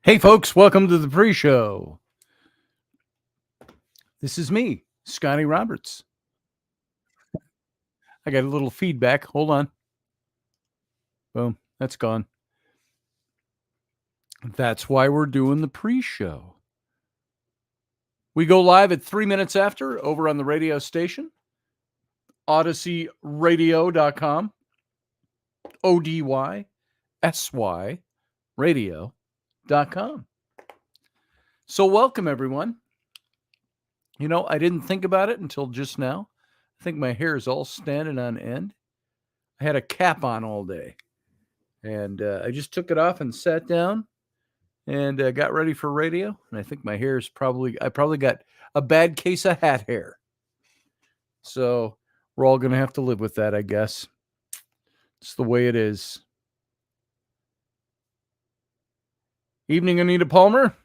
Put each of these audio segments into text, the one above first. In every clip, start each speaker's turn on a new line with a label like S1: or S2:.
S1: Hey, folks, welcome to the pre-show. This is me, Scotty Roberts. I got a little feedback. Hold on. Boom, that's gone. That's why we're doing the pre-show. We go live at 3 minutes after over on the radio station, odysseyradio.com, ODYSY radio.com. So welcome, everyone. You know, I didn't think about it until just now. I think my hair is all standing on end. I had a cap on all day, and I just took it off and sat down and got ready for radio. And I think my hair is I probably got a bad case of hat hair. So we're all going to have to live with that, I guess. It's the way it is. Evening, Anita Palmer.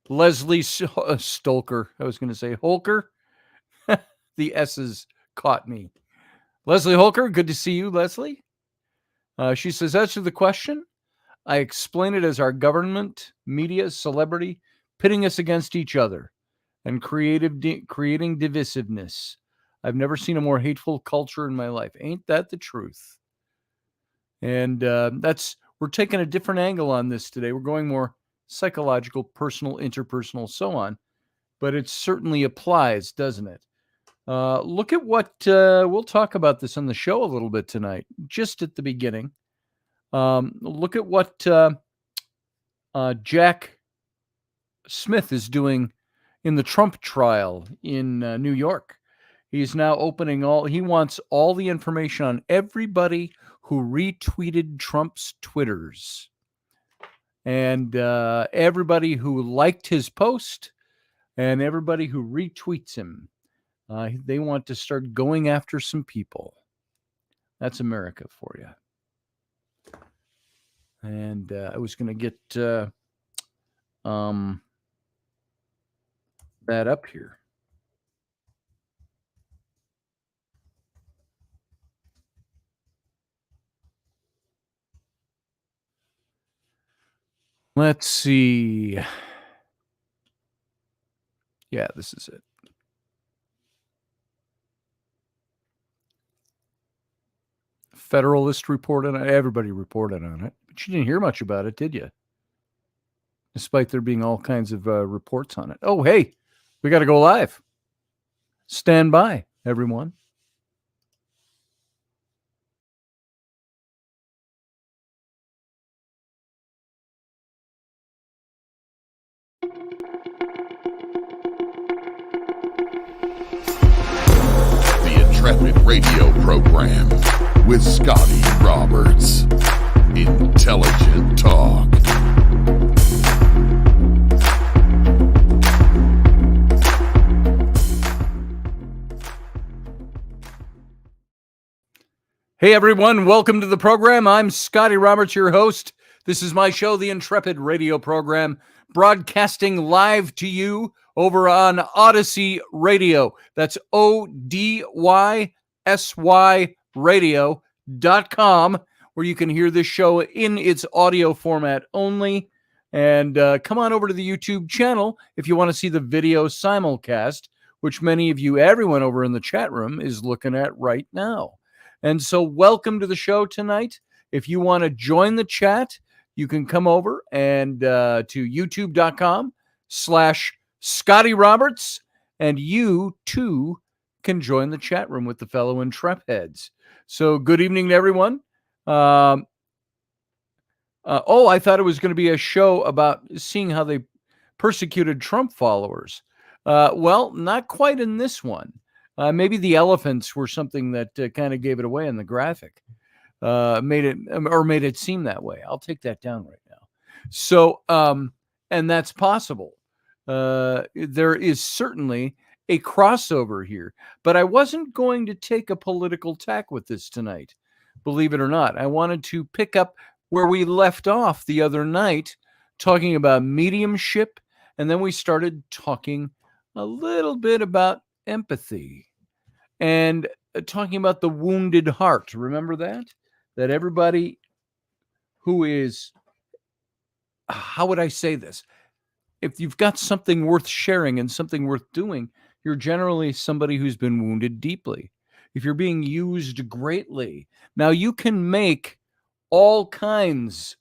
S1: Leslie Stolker. I was going to say Holker. The S's caught me. Leslie Holker, good to see you, Leslie. She says, as to the question, I explain it as our government, media, celebrity, pitting us against each other and creating divisiveness. I've never seen a more hateful culture in my life. Ain't that the truth? And we're taking a different angle on this today. We're going more psychological, personal, interpersonal, so on. But it certainly applies, doesn't it? Look at what we'll talk about this on the show a little bit tonight, just at the beginning. Look at what Jack Smith is doing in the Trump trial in New York. He's now he wants all the information on everybody who retweeted Trump's Twitters and everybody who liked his post and everybody who retweets him. They want to start going after some people. That's America for you. And I was going to get that up here. Let's see. Yeah, this is it. Federalist reported on it. Everybody reported on it. But you didn't hear much about it, did you? Despite there being all kinds of reports on it. Oh, hey, we got to go live. Stand by, everyone.
S2: The Intrepid radio program with Scotty Roberts. Intelligent talk.
S1: Hey, everyone. Welcome to the program. I'm Scotty Roberts, your host. This is my show, the Intrepid radio program, broadcasting live to you over on Odyssey Radio. That's ODYSY radio.com, where you can hear this show in its audio format only. And come on over to the YouTube channel if you want to see the video simulcast, which many of you, everyone over in the chat room, is looking at right now. And so welcome to the show tonight. If you want to join the chat, you can come over and to youtube.com/Scotty Roberts, and you too can join the chat room with the fellow Intrepids. So good evening to everyone. I thought it was going to be a show about seeing how they persecuted Trump followers. Well, not quite in this one. Maybe the elephants were something that kind of gave it away in the graphic, made it seem that way. I'll take that down right now. So, and that's possible. There is certainly a crossover here, but I wasn't going to take a political tack with this tonight, believe it or not. I wanted to pick up where we left off the other night, talking about mediumship, and then we started talking a little bit about empathy and talking about the wounded heart. Remember that everybody who is how would I say this? If you've got something worth sharing and something worth doing, you're generally somebody who's been wounded deeply. If you're being used greatly, now you can make all kinds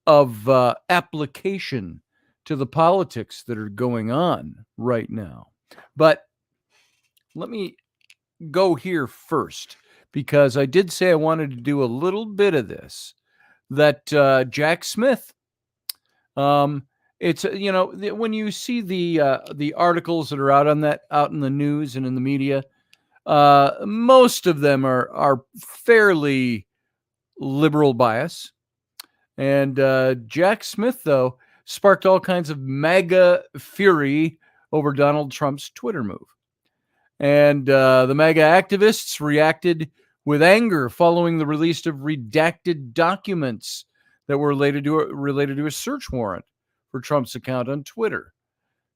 S1: of application to the politics that are going on right now. But let me go here first, because I did say I wanted to do a little bit of this. That Jack Smith, it's when you see the articles that are out in the news and in the media, most of them are fairly liberal bias. And Jack Smith, though, sparked all kinds of MAGA fury over Donald Trump's Twitter move. And the MAGA activists reacted with anger following the release of redacted documents that were related to a search warrant for Trump's account on Twitter,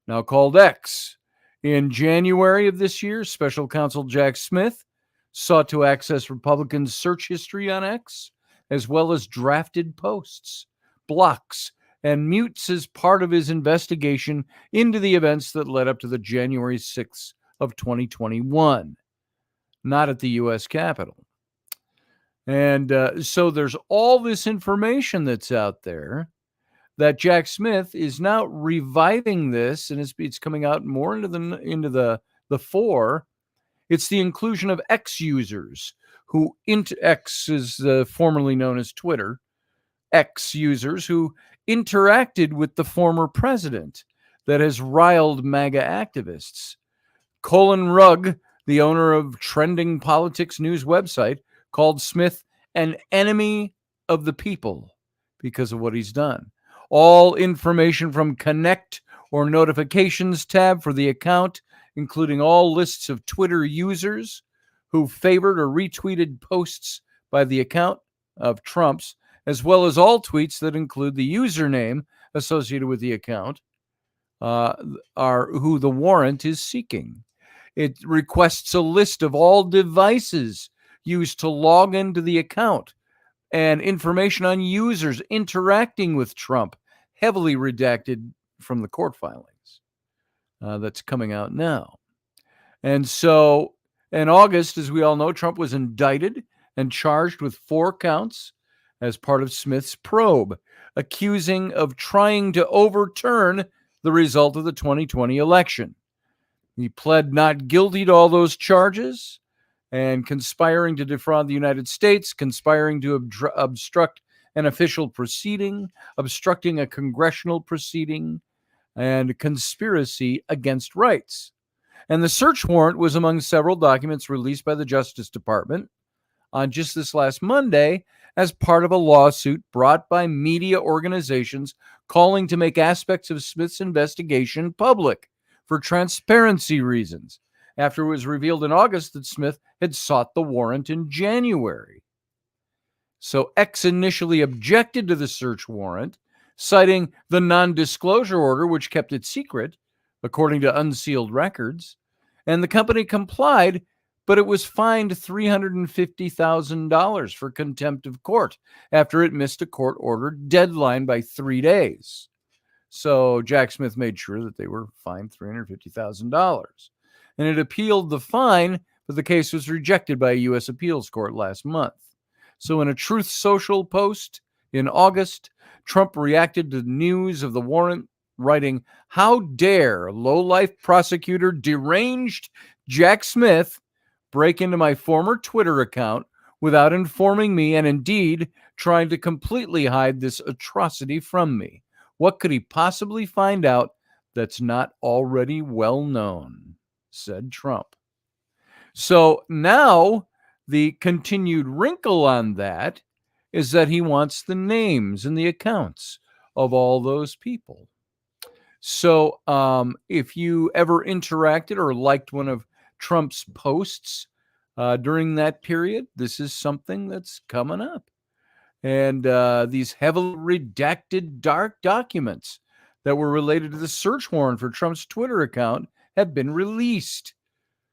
S1: now called X. In January of this year, Special Counsel Jack Smith sought to access Republicans' search history on X, as well as drafted posts, blocks, and mutes as part of his investigation into the events that led up to the January 6th of 2021, not at the U.S. Capitol. And so there's all this information that's out there that Jack Smith is now reviving this, and it's coming out more into the fore. It's the inclusion of X users who X is formerly known as Twitter. X users who interacted with the former president that has riled MAGA activists. Colin Rugg, the owner of Trending Politics News website, called Smith an enemy of the people because of what he's done. All information from Connect or Notifications tab for the account, including all lists of Twitter users who favored or retweeted posts by the account of Trump's, as well as all tweets that include the username associated with the account, are who the warrant is seeking. It requests a list of all devices used to log into the account and information on users interacting with Trump, heavily redacted from the court filings that's coming out now. And so in August, as we all know, Trump was indicted and charged with 4 counts as part of Smith's probe, accusing of trying to overturn the result of the 2020 election. He pled not guilty to all those charges and conspiring to defraud the United States, conspiring to obstruct an official proceeding, obstructing a congressional proceeding, and conspiracy against rights. And the search warrant was among several documents released by the Justice Department on just this last Monday as part of a lawsuit brought by media organizations calling to make aspects of Smith's investigation public for transparency reasons, after it was revealed in August that Smith had sought the warrant in January. So X initially objected to the search warrant, citing the non-disclosure order, which kept it secret, according to unsealed records, and the company complied, but it was fined $350,000 for contempt of court after it missed a court-ordered deadline by 3 days. So Jack Smith made sure that they were fined $350,000. And it appealed the fine, but the case was rejected by a U.S. appeals court last month. So in a Truth Social post in August, Trump reacted to the news of the warrant, writing, "How dare low-life prosecutor deranged Jack Smith break into my former Twitter account without informing me and indeed trying to completely hide this atrocity from me. What could he possibly find out that's not already well known?" said Trump. So now the continued wrinkle on that is that he wants the names and the accounts of all those people. So if you ever interacted or liked one of Trump's posts during that period, this is something that's coming up. And these heavily redacted dark documents that were related to the search warrant for Trump's Twitter account have been released.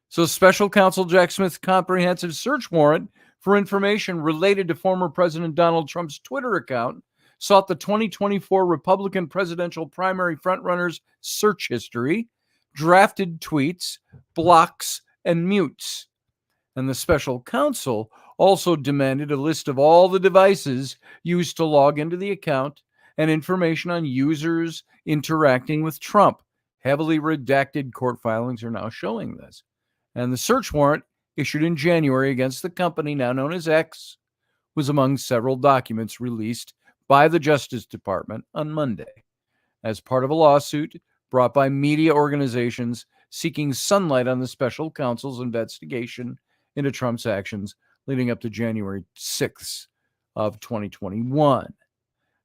S1: So Special Counsel Jack Smith's comprehensive search warrant for information related to former President Donald Trump's Twitter account sought the 2024 Republican presidential primary frontrunners' search history, drafted tweets, blocks, and mutes. And the special counsel also demanded a list of all the devices used to log into the account and information on users interacting with Trump. Heavily redacted court filings are now showing this. And the search warrant issued in January against the company, now known as X, was among several documents released by the Justice Department on Monday as part of a lawsuit brought by media organizations seeking sunlight on the special counsel's investigation into Trump's actions leading up to January 6th of 2021.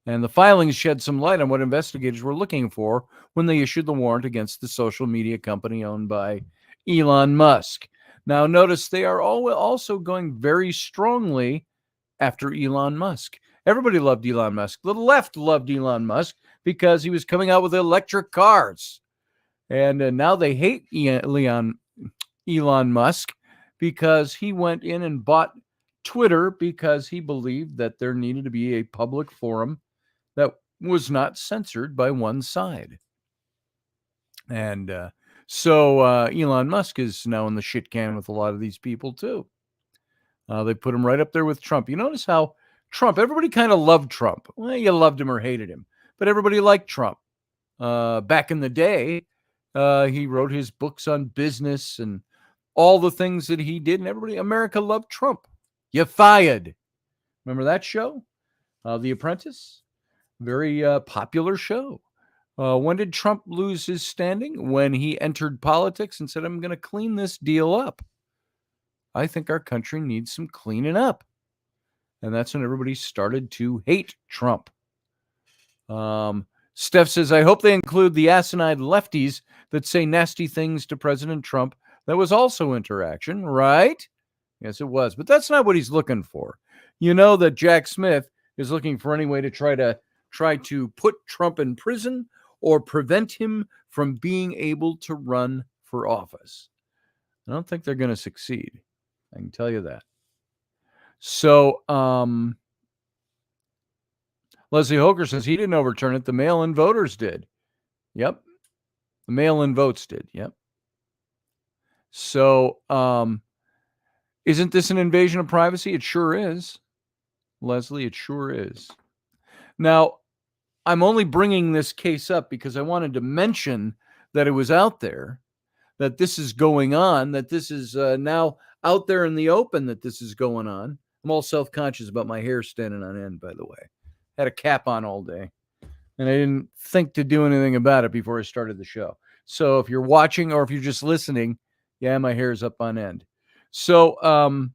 S1: And the filings shed some light on what investigators were looking for when they issued the warrant against the social media company owned by Elon Musk. Now, notice they are also going very strongly after Elon Musk. Everybody loved Elon Musk. The left loved Elon Musk because he was coming out with electric cars. And now they hate Elon Musk because he went in and bought Twitter because he believed that there needed to be a public forum that was not censored by one side. And so Elon Musk is now in the shit can with a lot of these people too. They put him right up there with Trump. You notice how Trump, everybody kind of loved Trump. Well, you loved him or hated him, but everybody liked Trump. Back in the day, he wrote his books on business and all the things that he did, and America loved Trump. You fired. Remember that show? The Apprentice? Very popular show. When did Trump lose his standing? When he entered politics and said, I'm going to clean this deal up. I think our country needs some cleaning up. And that's when everybody started to hate Trump. Steph says, I hope they include the asinine lefties that say nasty things to President Trump. That was also interaction, right? Yes, it was. But that's not what he's looking for. You know that Jack Smith is looking for any way to try to put Trump in prison or prevent him from being able to run for office. I don't think they're going to succeed. I can tell you that. So, Leslie Hoker says he didn't overturn it. The mail-in voters did. Yep. The mail-in votes did. Yep. So, isn't this an invasion of privacy? It sure is. Leslie, it sure is. Now, I'm only bringing this case up because I wanted to mention that it was out there, that this is going on, that this is now out there in the open, that this is going on. I'm all self-conscious about my hair standing on end, by the way. Had a cap on all day, and I didn't think to do anything about it before I started the show. So if you're watching or if you're just listening, yeah, my hair's up on end. So,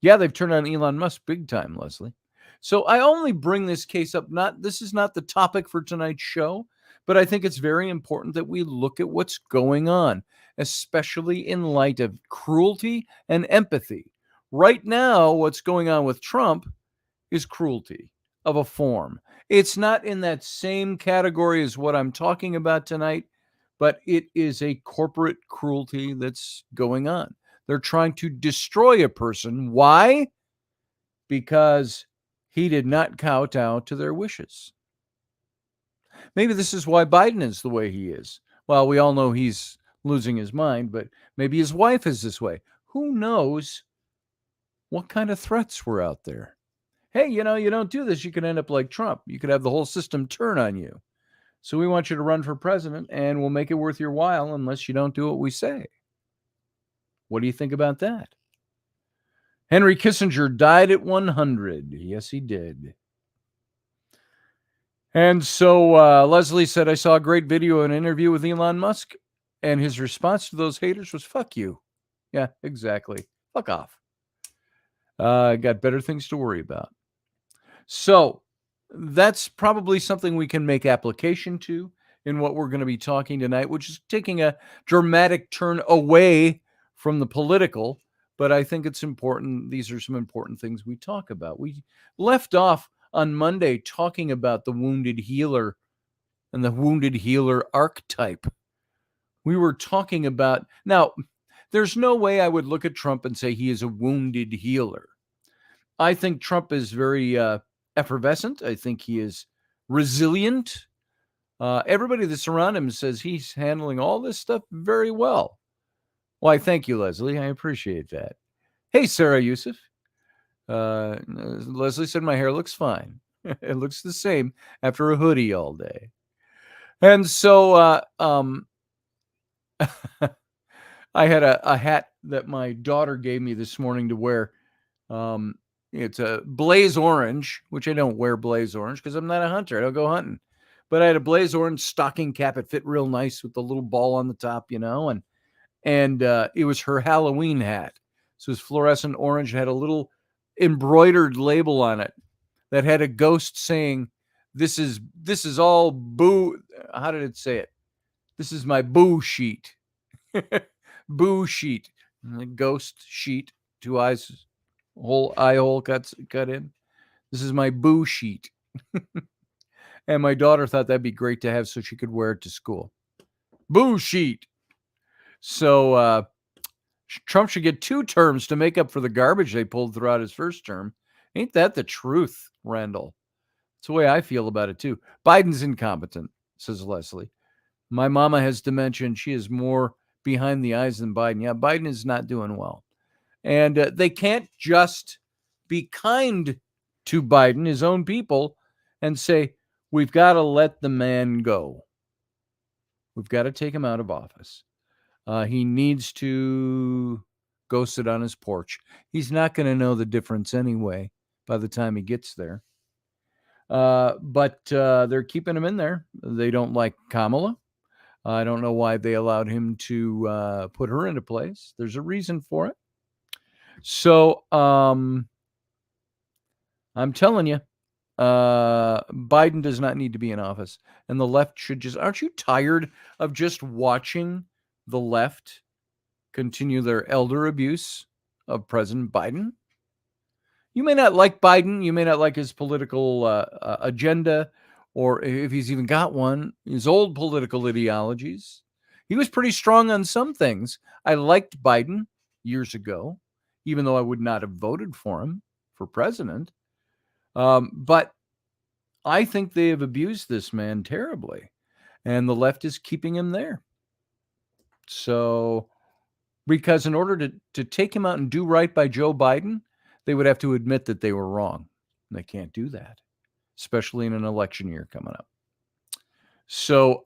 S1: yeah, they've turned on Elon Musk big time, Leslie. So I only bring this case up, this is not the topic for tonight's show, but I think it's very important that we look at what's going on, especially in light of cruelty and empathy. Right now, what's going on with Trump is cruelty of a form. It's not in that same category as what I'm talking about tonight, but it is a corporate cruelty that's going on. They're trying to destroy a person. Why? Because he did not kowtow to their wishes. Maybe this is why Biden is the way he is. Well, we all know he's losing his mind, but maybe his wife is this way. Who knows what kind of threats were out there? Hey, you don't do this, you could end up like Trump. You could have the whole system turn on you. So we want you to run for president, and we'll make it worth your while unless you don't do what we say. What do you think about that? Henry Kissinger died at 100. Yes, he did. And so Leslie said, I saw a great video and interview with Elon Musk, and his response to those haters was, fuck you. Yeah, exactly. Fuck off. Got better things to worry about. So that's probably something we can make application to in what we're going to be talking tonight, which is taking a dramatic turn away from the political. But I think it's important. These are some important things we talk about. We left off on Monday talking about the wounded healer and the wounded healer archetype. We were talking about, now, there's no way I would look at Trump and say he is a wounded healer. I think Trump is very effervescent. I think he is resilient. Everybody that's around him says he's handling all this stuff very well. Why, thank you, Leslie. I appreciate that. Hey, Sarah Yusuf. Leslie said my hair looks fine. It looks the same after a hoodie all day. And so I had a hat that my daughter gave me this morning to wear. It's a blaze orange, which I don't wear blaze orange because I'm not a hunter. I don't go hunting. But I had a blaze orange stocking cap. It fit real nice with the little ball on the top, and it was her Halloween hat. So it was fluorescent orange. It had a little embroidered label on it that had a ghost saying, this is all boo. How did it say it? This is my boo sheet. Boo sheet. Ghost sheet. 2 eyes, whole eye hole cut in. This is my boo sheet. And my daughter thought that'd be great to have so she could wear it to school. Boo sheet. So Trump should get 2 terms to make up for the garbage they pulled throughout his first term. Ain't that the truth, Randall? It's the way I feel about it, too. Biden's incompetent, says Leslie. My mama has dementia, and she is more behind the eyes than Biden. Yeah, Biden is not doing well. And they can't just be kind to Biden, his own people, and say, we've got to let the man go. We've got to take him out of office. He needs to go sit on his porch. He's not going to know the difference anyway by the time he gets there. But they're keeping him in there. They don't like Kamala. I don't know why they allowed him to put her into place. There's a reason for it. So I'm telling you, Biden does not need to be in office. And the left should just... Aren't you tired of just watching the left continue their elder abuse of President Biden? You may not like Biden. You may not like his political agenda, or if he's even got one, his old political ideologies. He was pretty strong on some things. I liked Biden years ago, even though I would not have voted for him for president. But I think they have abused this man terribly, and the left is keeping him there. So, because in order to take him out and do right by Joe Biden, they would have to admit that they were wrong. And they can't do that, especially in an election year coming up. So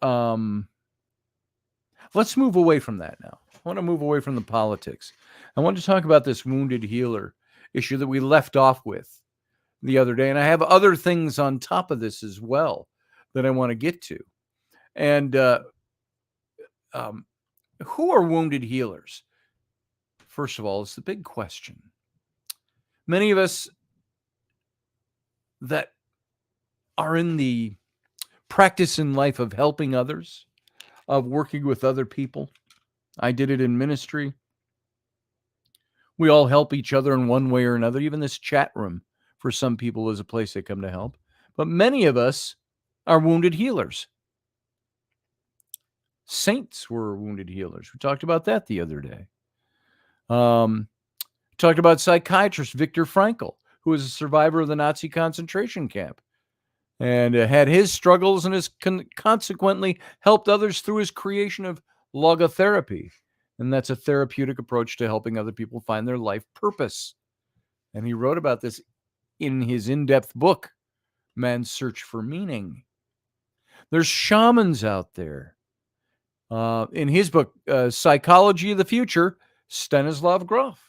S1: let's move away from that now. I want to move away from the politics. I want to talk about this wounded healer issue that we left off with the other day. And I have other things on top of this as well that I want to get to. And who are wounded healers? First of all, it's the big question. Many of us that are in the practice in life of helping others, of working with other people. I did it in ministry. We all help each other in one way or another. Even this chat room, for some people, is a place they come to help. But many of us are wounded healers. Saints were wounded healers. We talked about that the other day. Talked about psychiatrist Viktor Frankl, who was a survivor of the Nazi concentration camp and had his struggles and has consequently helped others through his creation of logotherapy. And that's a therapeutic approach to helping other people find their life purpose. And he wrote about this in his in-depth book, Man's Search for Meaning. There's shamans out there. In his book, Psychology of the Future, Stanislav Grof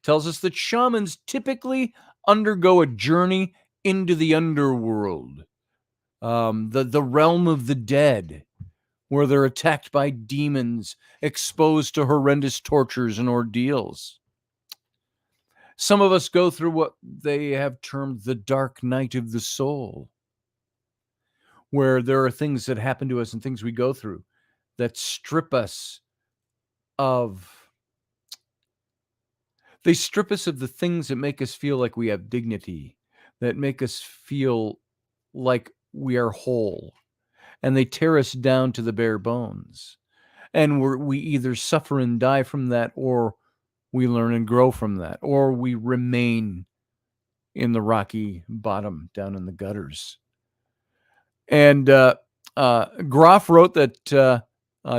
S1: tells us that shamans typically undergo a journey into the underworld, the realm of the dead, where they're attacked by demons, exposed to horrendous tortures and ordeals. Some of us go through what they have termed the dark night of the soul, where there are things that happen to us and things we go through that strip us of... They strip us of the things that make us feel like we have dignity, that make us feel like we are whole, and they tear us down to the bare bones. And we either suffer and die from that, or we learn and grow from that, or we remain in the rocky bottom down in the gutters. And Groff wrote that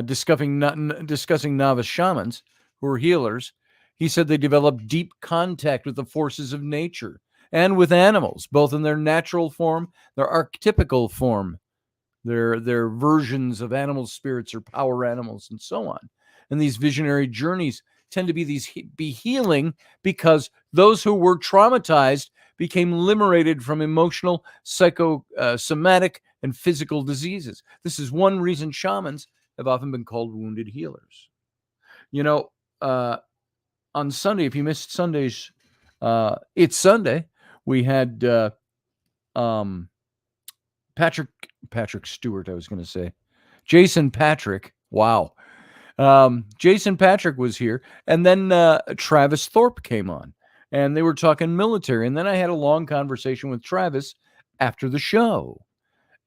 S1: discussing novice shamans who are healers, he said they develop deep contact with the forces of nature and with animals, both in their natural form, their archetypical form, their versions of animal spirits or power animals, and so on. And these visionary journeys tend to be healing because those who were traumatized became liberated from emotional, psychosomatic, and physical diseases. This is one reason shamans have often been called wounded healers. You know, on Sunday, if you missed Sunday's, It's Sunday, we had Patrick Stewart, I was going to say. Jason Patrick. Wow. Jason Patrick was here. And then Travis Thorpe came on. And they were talking military. And then I had a long conversation with Travis after the show.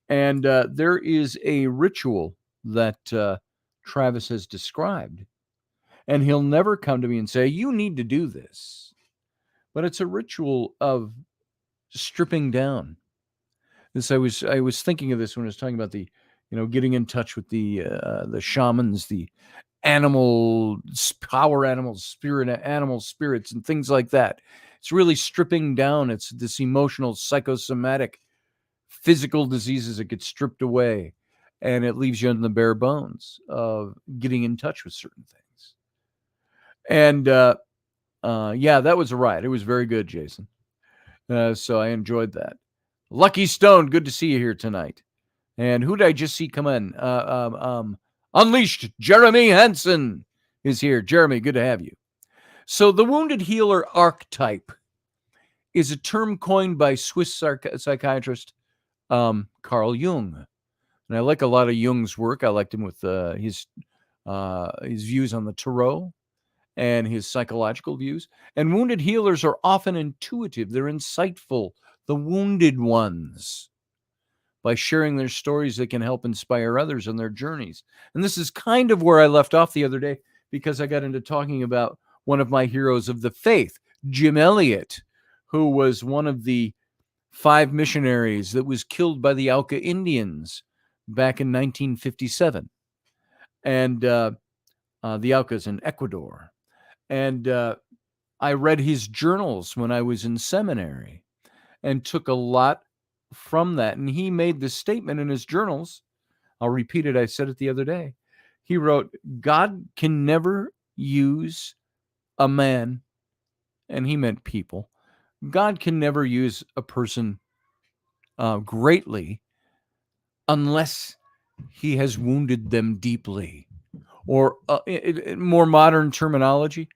S1: And there is a ritual that Travis has described. And he'll never come to me and say, you need to do this. But it's a ritual of stripping down. I was thinking of this when I was talking about the, getting in touch with the shamans, the power animals, spirits, and things like that. It's really stripping down. It's this emotional, psychosomatic, physical diseases that get stripped away, and it leaves you on the bare bones of getting in touch with certain things. And yeah, that was a ride. It was very good, Jason. So I enjoyed that. Lucky Stone, good to see you here tonight. And who did I just see come in? Unleashed Jeremy Hansen is here. Jeremy, good to have you. So the wounded healer archetype is a term coined by Swiss psychiatrist Carl Jung. And I like a lot of Jung's work. I liked him with his views on the tarot and his psychological views. And wounded healers are often intuitive. They're insightful. The wounded ones. By sharing their stories, they can help inspire others on their journeys. And this is kind of where I left off the other day, because I got into talking about one of my heroes of the faith, Jim Elliot, who was one of the 5 missionaries that was killed by the Auca Indians back in 1957. And the Aucas in Ecuador. And I read his journals when I was in seminary and took a lot from that. And he made this statement in his journals. I'll repeat it. I said it the other day. He wrote, God can never use a man, and he meant people. God can never use a person greatly unless he has wounded them deeply. Or more modern terminology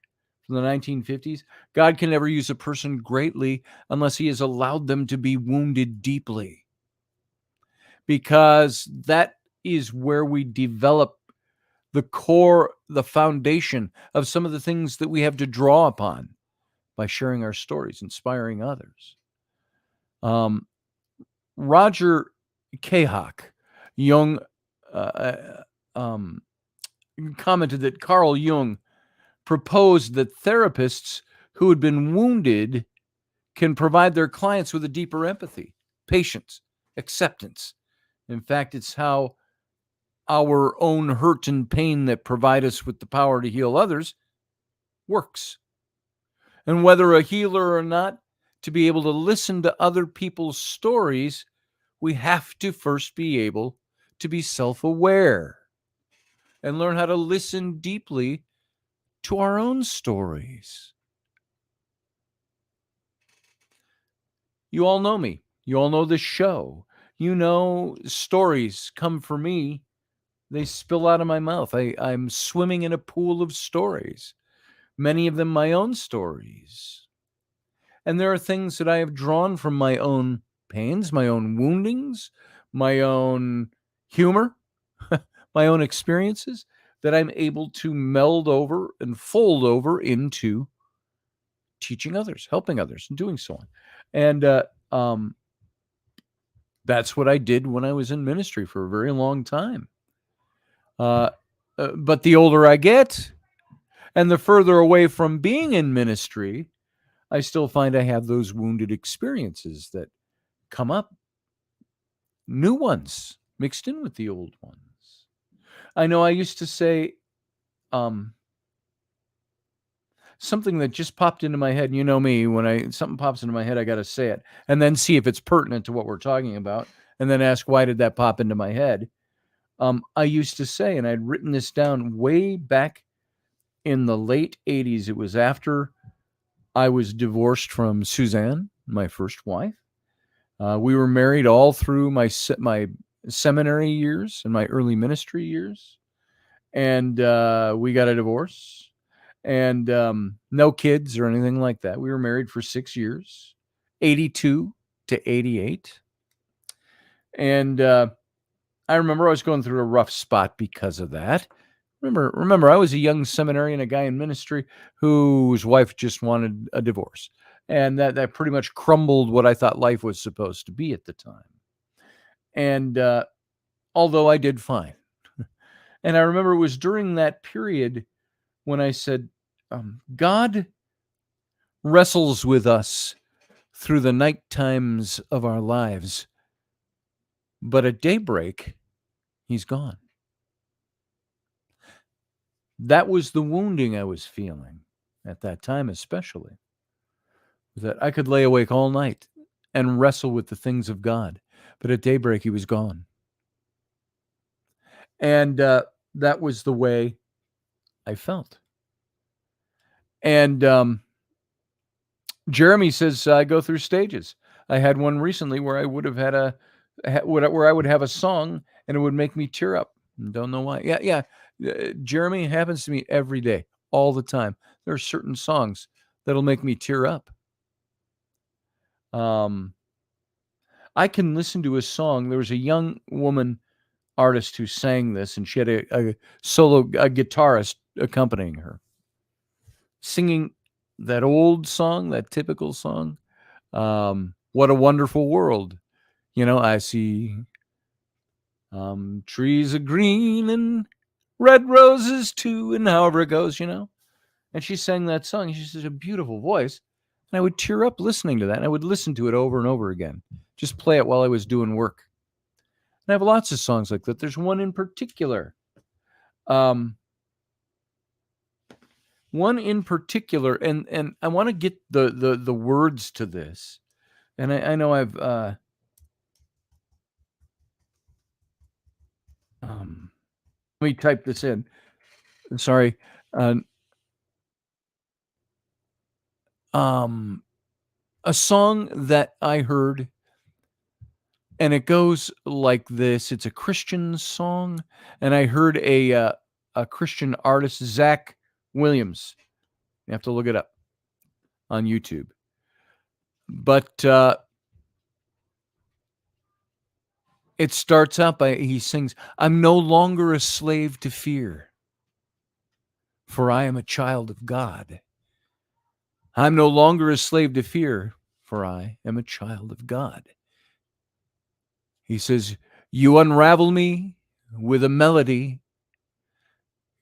S1: from the 1950s, God can never use a person greatly unless he has allowed them to be wounded deeply. Because that is where we develop the core, the foundation of some of the things that we have to draw upon by sharing our stories, inspiring others. Roger Kahak, Jung, commented that Carl Jung proposed that therapists who had been wounded can provide their clients with a deeper empathy, patience, acceptance. In fact, it's how our own hurt and pain that provide us with the power to heal others works. And whether a healer or not, to be able to listen to other people's stories, we have to first be able to be self-aware and learn how to listen deeply to our own stories. You all know me. You all know this show. You know, stories come for me. They spill out of my mouth. I'm swimming in a pool of stories, many of them my own stories. And there are things that I have drawn from my own pains, my own woundings, my own humor, my own experiences, that I'm able to meld over and fold over into teaching others, helping others, and doing so on. And that's what I did when I was in ministry for a very long time. But the older I get, and the further away from being in ministry, I still find I have those wounded experiences that come up, new ones mixed in with the old ones. I know I used to say something that just popped into my head. You know me, when something pops into my head, I got to say it and then see if it's pertinent to what we're talking about, and then ask, why did that pop into my head? I used to say, and I'd written this down way back in the late 80s. It was after I was divorced from Suzanne, my first wife. We were married all through my seminary years and my early ministry years, and we got a divorce, and no kids or anything like that. We were married for 6 years, 82 to 88, and I remember I was going through a rough spot because of that. Remember, I was a young seminarian, a guy in ministry whose wife just wanted a divorce. And that pretty much crumbled what I thought life was supposed to be at the time. And although I did fine. And I remember it was during that period when I said, God wrestles with us through the night times of our lives, but at daybreak, he's gone. That was the wounding I was feeling at that time, especially. That I could lay awake all night and wrestle with the things of God, but at daybreak he was gone. And that was the way I felt. And Jeremy says I go through stages. I had one recently where I would have had where I would have a song and it would make me tear up. Don't know why. Yeah. Jeremy, happens to me every day, all the time. There are certain songs that'll make me tear up. I can listen to a song. There was a young woman artist who sang this, and she had a guitarist accompanying her, singing that old song, that typical song. What a wonderful world. I see trees are green and red roses too, and however it goes, And she sang that song. She has a beautiful voice. And I would tear up listening to that. And I would listen to it over and over again. Just play it while I was doing work. And I have lots of songs like that. There's one in particular. And I want to get the words to this. And I know I've let me type this in. Sorry. A song that I heard, and it goes like this. It's a Christian song, and I heard a Christian artist, Zach Williams. You have to look it up on YouTube. But it starts out he sings, "I'm no longer a slave to fear, for I am a child of God. I'm no longer a slave to fear, for I am a child of God." He says, "You unravel me with a melody.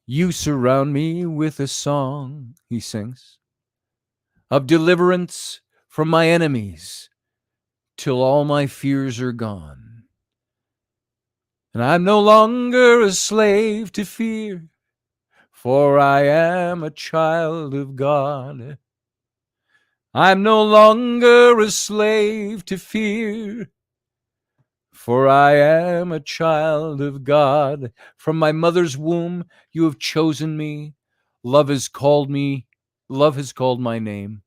S1: You surround me with a song," he sings, "of deliverance from my enemies till all my fears are gone. And I'm no longer a slave to fear, for I am a child of God. I'm no longer a slave to fear, for I am a child of God. From my mother's womb you have chosen me. Love has called my name.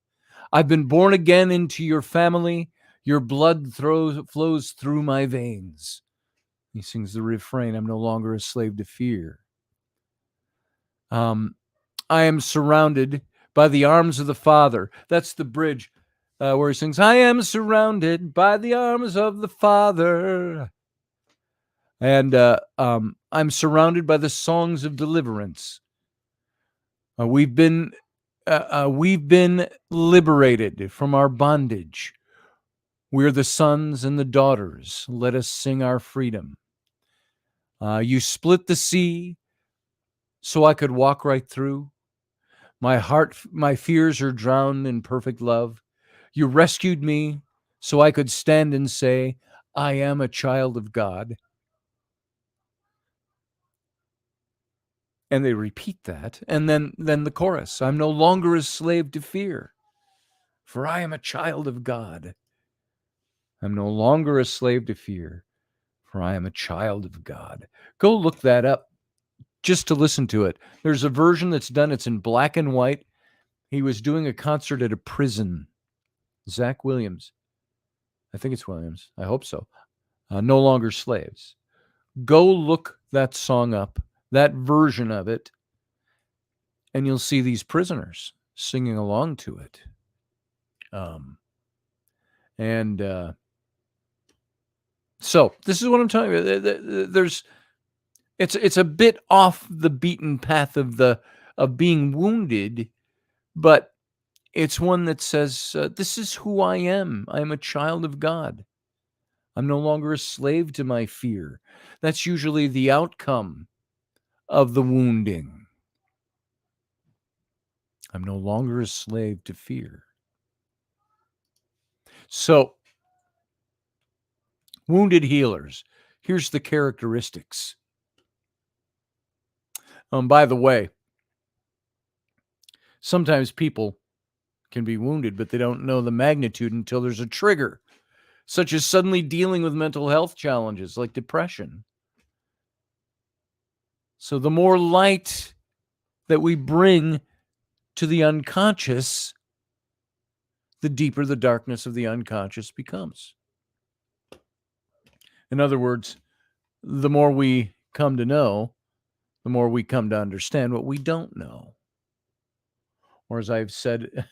S1: I've been born again into your family. Your blood flows through my veins." He sings the refrain, "I'm no longer a slave to fear." I am surrounded by the arms of the Father. That's the bridge where he sings, "I am surrounded by the arms of the Father." And I'm surrounded by the songs of deliverance. We've been liberated from our bondage. We're the sons and the daughters. Let us sing our freedom. You split the sea so I could walk right through. My fears are drowned in perfect love. You rescued me so I could stand and say, I am a child of God. And they repeat that. And then the chorus, I'm no longer a slave to fear, for I am a child of God. I'm no longer a slave to fear, for I am a child of God. Go look that up just to listen to it. There's a version that's done, it's in black and white. He was doing a concert at a prison. Zach Williams. I think it's Williams. I hope so. No Longer Slaves. Go look that song up, that version of it, and you'll see these prisoners singing along to it. So this is what I'm telling you. It's a bit off the beaten path of being wounded, but it's one that says, this is who I am. I am a child of God. I'm no longer a slave to my fear. That's usually the outcome of the wounding. I'm no longer a slave to fear. So, wounded healers. Here's the characteristics. By the way, sometimes people can be wounded, but they don't know the magnitude until there's a trigger, such as suddenly dealing with mental health challenges like depression. So the more light that we bring to the unconscious, the deeper the darkness of the unconscious becomes. In other words, the more we come to know, the more we come to understand what we don't know. Or as I've said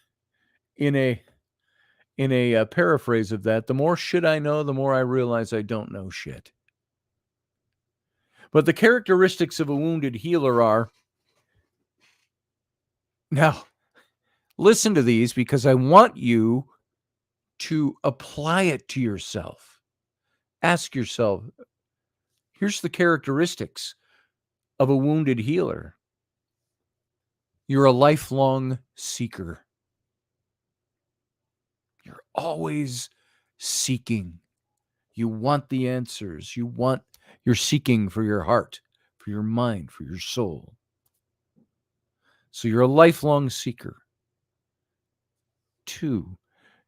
S1: in a paraphrase of that, the more shit I know, the more I realize I don't know shit. But the characteristics of a wounded healer are, now, listen to these because I want you to apply it to yourself. Ask yourself, here's the characteristics of a wounded healer. You're a lifelong seeker. You're always seeking. You want the answers. You're seeking for your heart, for your mind, for your soul. So you're a lifelong seeker. 2,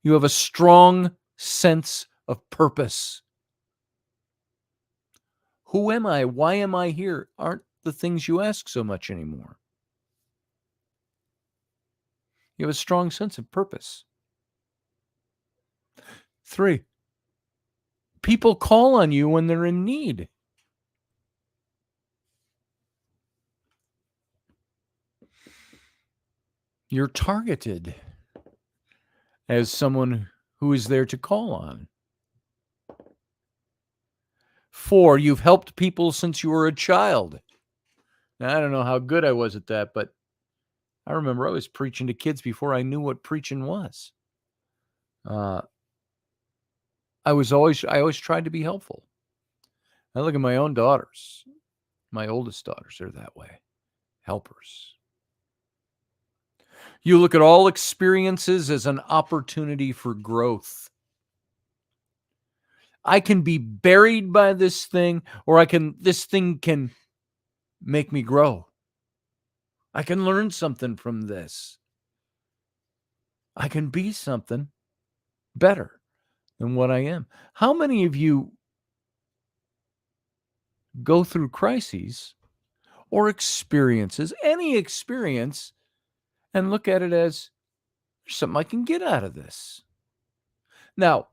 S1: you have a strong sense of purpose. Who am I? Why am I here? Aren't the things you ask so much anymore. You have a strong sense of purpose. 3, people call on you when they're in need. You're targeted as someone who is there to call on. 4, you've helped people since you were a child. Now, I don't know how good I was at that, but I remember I was preaching to kids before I knew what preaching was. I always tried to be helpful. I look at my own daughters, my oldest daughters, they're that way. Helpers. You look at all experiences as an opportunity for growth. I can be buried by this thing, or this thing can make me grow. I can learn something from this. I can be something better than what I am. How many of you go through crises or experiences, any experience, and look at it as there's something I can get out of this? Now,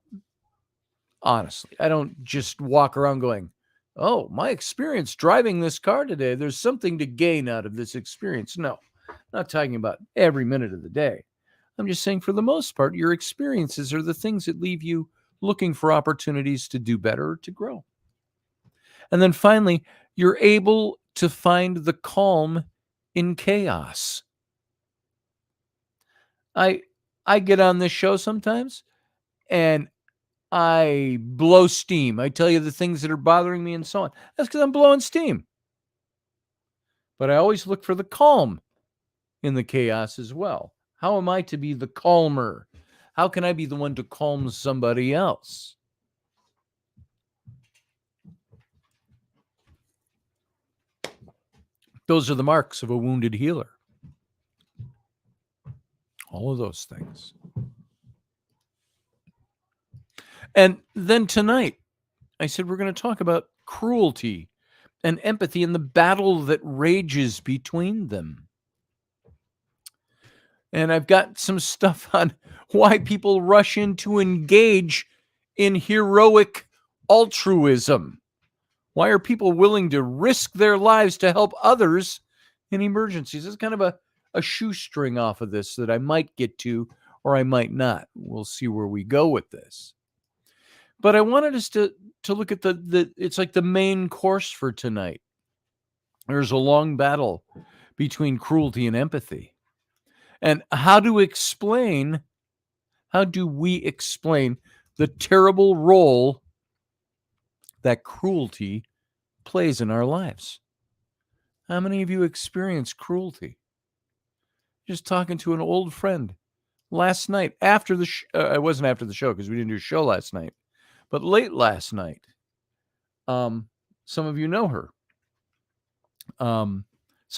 S1: honestly, I don't just walk around going, oh, my experience driving this car today, there's something to gain out of this experience. No, I'm not talking about every minute of the day. I'm just saying, for the most part, your experiences are the things that leave you looking for opportunities to do better or to grow. And then finally, you're able to find the calm in chaos. I get on this show sometimes and I blow steam. I tell you the things that are bothering me and so on. That's because I'm blowing steam. But I always look for the calm in the chaos as well. How am I to be the calmer? How can I be the one to calm somebody else? Those are the marks of a wounded healer. All of those things. And then tonight, I said we're going to talk about cruelty and empathy and the battle that rages between them. And I've got some stuff on why people rush in to engage in heroic altruism. Why are people willing to risk their lives to help others in emergencies? It's kind of a shoestring off of this that I might get to or I might not. We'll see where we go with this. But I wanted us to look at the it's like the main course for tonight. There's a long battle between cruelty and empathy. And how do we explain the terrible role that cruelty plays in our lives? How many of you experience cruelty? Just talking to an old friend last night after the it wasn't after the show because we didn't do a show last night, but late last night. Some of you know her. Some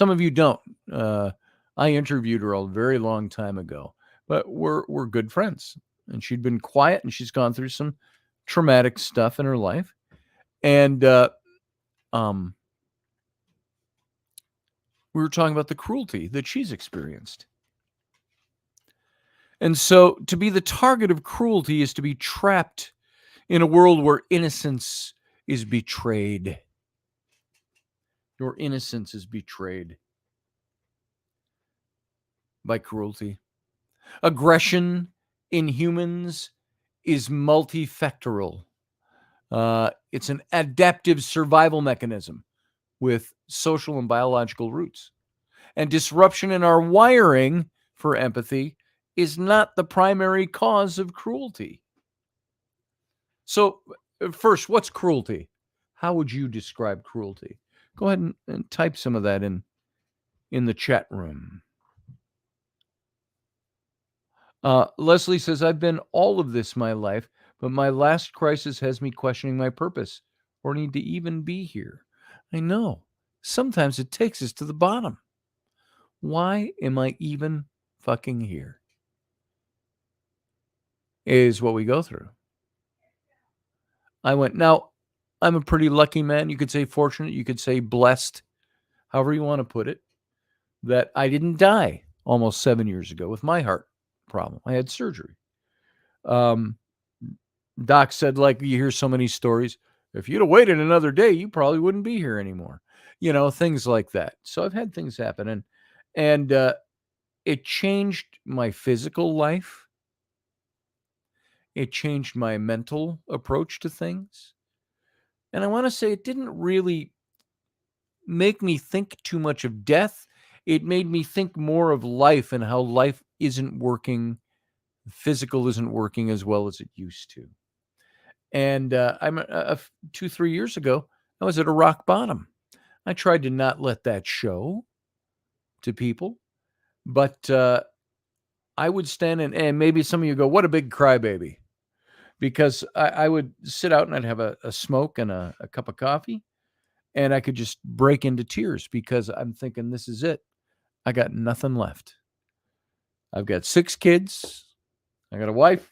S1: of you don't. I interviewed her a very long time ago, but we're good friends. And she'd been quiet, and she's gone through some traumatic stuff in her life. And we were talking about the cruelty that she's experienced. And so to be the target of cruelty is to be trapped in a world where innocence is betrayed. Your innocence is betrayed by cruelty. Aggression in humans is multifactorial. It's an adaptive survival mechanism with social and biological roots. And disruption in our wiring for empathy is not the primary cause of cruelty. So, first, what's cruelty? How would you describe cruelty? Go ahead and type some of that in the chat room. Leslie says, I've been all of this my life, but my last crisis has me questioning my purpose or need to even be here. I know. Sometimes it takes us to the bottom. Why am I even fucking here? Is what we go through. Now, I'm a pretty lucky man. You could say fortunate. You could say blessed, however you want to put it, that I didn't die almost 7 years ago with my heart problem. I had surgery. Doc said, like, you hear so many stories. If you'd have waited another day, you probably wouldn't be here anymore. Things like that. So I've had things happen. And it changed my physical life. It changed my mental approach to things. And I want to say it didn't really make me think too much of death. It made me think more of life and how life isn't working. Physical isn't working as well as it used to. And 2-3 years ago, I was at a rock bottom. I tried to not let that show to people, but I would stand and maybe some of you go, what a big crybaby. Because I would sit out and I'd have a smoke and a cup of coffee, and I could just break into tears because I'm thinking, this is it. I got nothing left. I've got 6 kids. I got a wife.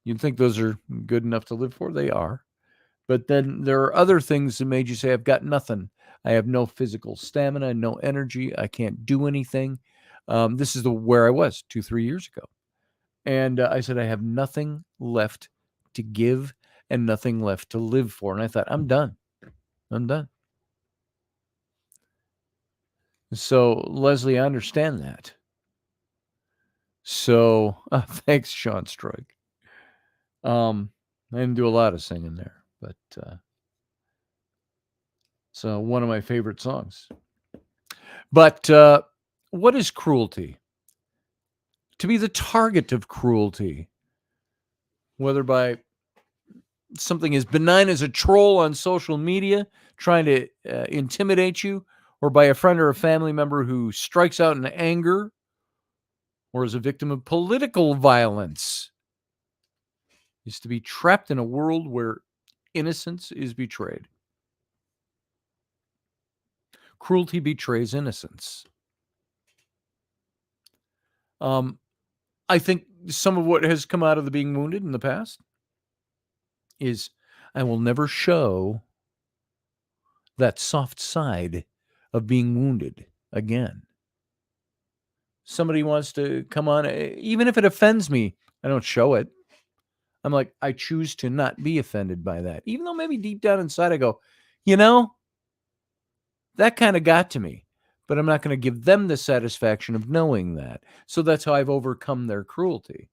S1: You'd think those are good enough to live for. They are. But then there are other things that made you say, I've got nothing. I have no physical stamina, no energy. I can't do anything. This is where I was 2-3 years ago. And I said, I have nothing left to give and nothing left to live for. And I thought, I'm done. So, Leslie, I understand that. So, thanks, Sean Stroig. I didn't do a lot of singing there, but so one of my favorite songs. But what is cruelty? To be the target of cruelty, whether by something as benign as a troll on social media trying to intimidate you, or by a friend or a family member who strikes out in anger or is a victim of political violence is to be trapped in a world where innocence is betrayed. Cruelty betrays innocence. I think some of what has come out of the being wounded in the past is I will never show that soft side of being wounded again. Somebody wants to come on, even if it offends me, I don't show it. I'm like, I choose to not be offended by that. Even though maybe deep down inside I go, that kind of got to me. But I'm not going to give them the satisfaction of knowing that. So that's how I've overcome their cruelty.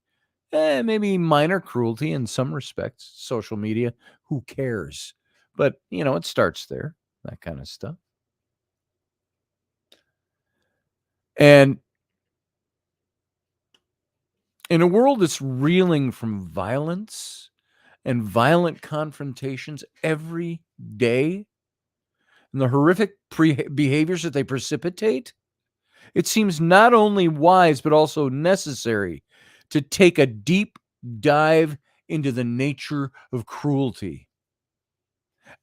S1: Maybe minor cruelty in some respects. Social media, who cares? But, it starts there, that kind of stuff. And in a world that's reeling from violence and violent confrontations every day, and the horrific behaviors that they precipitate, it seems not only wise but also necessary to take a deep dive into the nature of cruelty.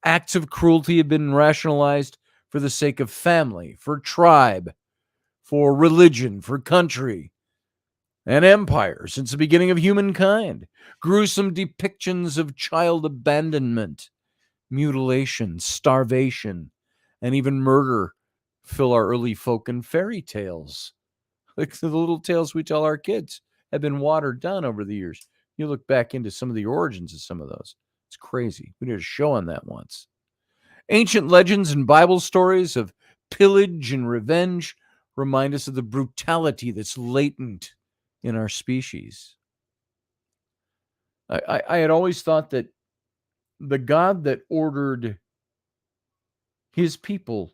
S1: Acts of cruelty have been rationalized for the sake of family, for tribe, for religion, for country, and empire since the beginning of humankind. Gruesome depictions of child abandonment, mutilation, starvation, and even murder fill our early folk and fairy tales. Like the little tales we tell our kids have been watered down over the years. You look back into some of the origins of some of those. It's crazy. We did a show on that once. Ancient legends and Bible stories of pillage and revenge remind us of the brutality that's latent in our species. I had always thought that the God that ordered his people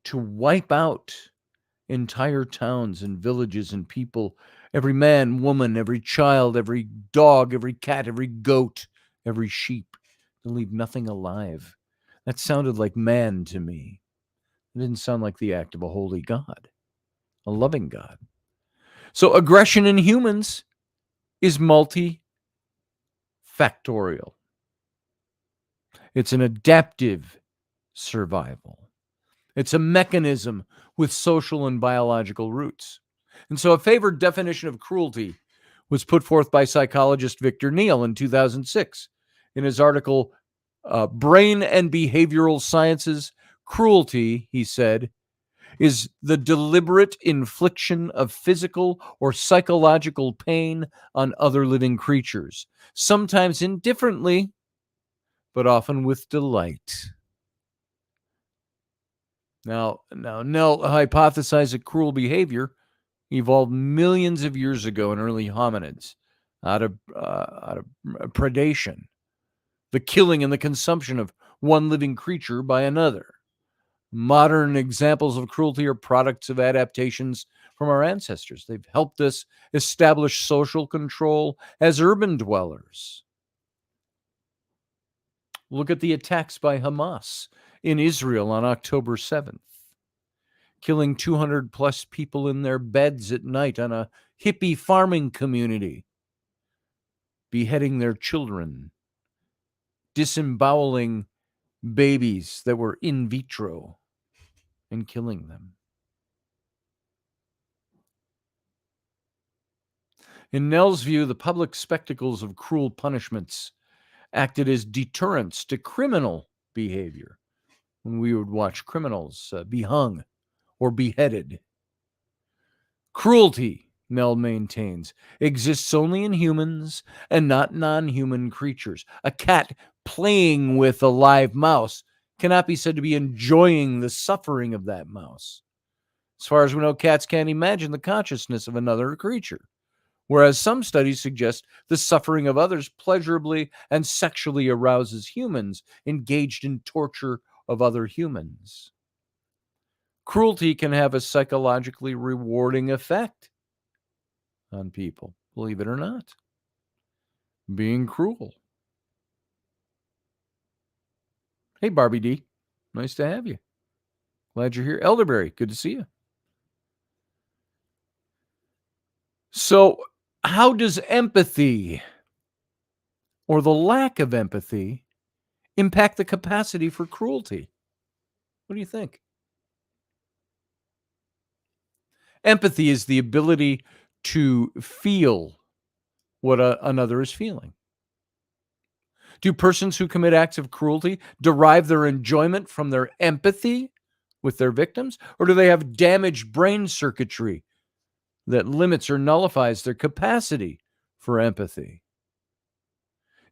S1: to wipe out entire towns and villages and people, every man, woman, every child, every dog, every cat, every goat, every sheep, to leave nothing alive. That sounded like man to me. It didn't sound like the act of a holy God, a loving God. So aggression in humans is multifactorial. It's an adaptive survival. It's a mechanism with social and biological roots. And so a favored definition of cruelty was put forth by psychologist Victor Neal in 2006 in his article, Brain and Behavioral Sciences. Cruelty, he said, is the deliberate infliction of physical or psychological pain on other living creatures, sometimes indifferently, but often with delight. Now, Nell hypothesized that cruel behavior evolved millions of years ago in early hominids out of predation, the killing and the consumption of one living creature by another. Modern examples of cruelty are products of adaptations from our ancestors. They've helped us establish social control as urban dwellers. Look at the attacks by Hamas in Israel on October 7th, killing 200 plus people in their beds at night on a hippie farming community, beheading their children, disemboweling babies that were in vitro, and killing them. In Nell's view, the public spectacles of cruel punishments acted as deterrents to criminal behavior when we would watch criminals be hung or beheaded. Cruelty, Nell maintains, exists only in humans and not non-human creatures. A cat playing with a live mouse cannot be said to be enjoying the suffering of that mouse. As far as we know, cats can't imagine the consciousness of another creature, whereas some studies suggest the suffering of others pleasurably and sexually arouses humans engaged in torture of other humans. Cruelty can have a psychologically rewarding effect on people, believe it or not. Being cruel. Hey, Barbie D. Nice to have you. Glad you're here. Elderberry, good to see you. So, how does empathy or the lack of empathy impact the capacity for cruelty? What do you think? Empathy is the ability to feel what another is feeling. Do persons who commit acts of cruelty derive their enjoyment from their empathy with their victims, or do they have damaged brain circuitry that limits or nullifies their capacity for empathy?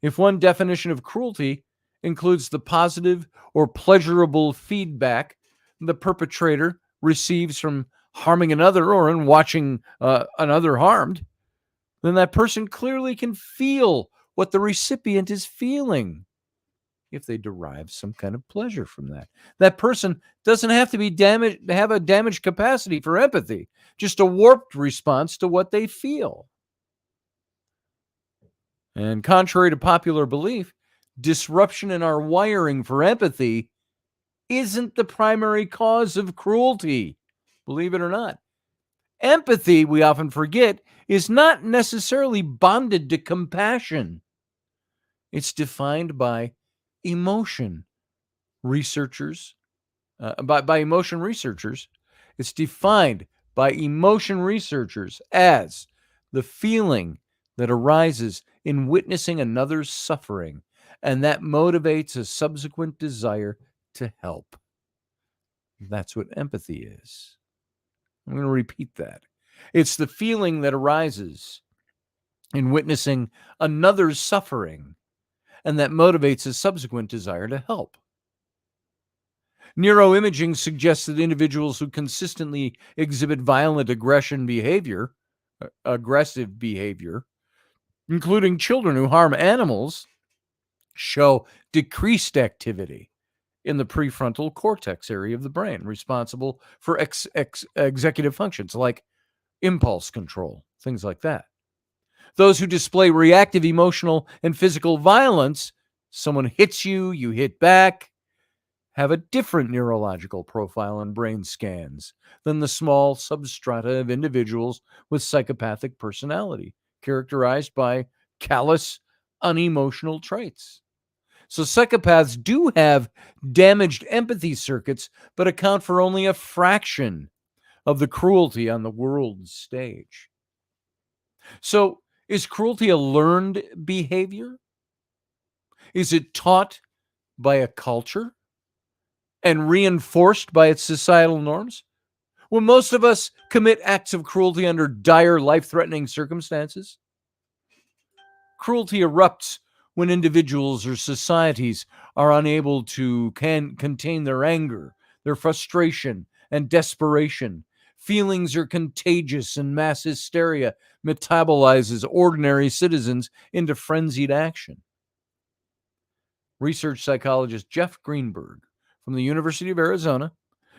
S1: If one definition of cruelty includes the positive or pleasurable feedback the perpetrator receives from harming another or in watching another harmed, then that person clearly can feel what the recipient is feeling if they derive some kind of pleasure from that. That person doesn't have to be damaged, have a damaged capacity for empathy, just a warped response to what they feel. And contrary to popular belief, disruption in our wiring for empathy isn't the primary cause of cruelty, believe it or not. Empathy, we often forget, is not necessarily bonded to compassion. It's defined by emotion. Researchers, by emotion researchers, it's defined by emotion researchers as the feeling that arises in witnessing another's suffering, and that motivates a subsequent desire to help. That's what empathy is. I'm going to repeat that. It's the feeling that arises in witnessing another's suffering, and that motivates a subsequent desire to help. Neuroimaging suggests that individuals who consistently exhibit violent aggressive behavior, including children who harm animals, show decreased activity in the prefrontal cortex area of the brain, responsible for executive functions like impulse control, things like that. Those who display reactive emotional and physical violence, someone hits you, you hit back, have a different neurological profile in brain scans than the small substrata of individuals with psychopathic personality, characterized by callous, unemotional traits. So psychopaths do have damaged empathy circuits, but account for only a fraction of the cruelty on the world stage. So is cruelty a learned behavior? Is it taught by a culture and reinforced by its societal norms? When most of us commit acts of cruelty under dire, life-threatening circumstances, cruelty erupts when individuals or societies are unable to contain their anger, their frustration, and desperation. Feelings are contagious, and mass hysteria metabolizes ordinary citizens into frenzied action. Research psychologist Jeff Greenberg from the University of Arizona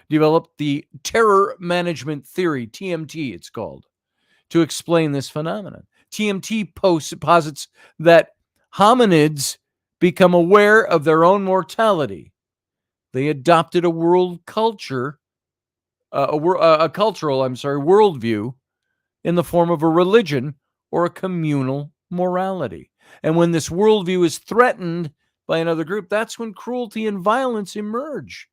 S1: developed the terror management theory, TMT it's called, to explain this phenomenon. TMT posits that hominids become aware of their own mortality. They adopted a worldview in the form of a religion or a communal morality. And when this worldview is threatened by another group, that's when cruelty and violence emerge.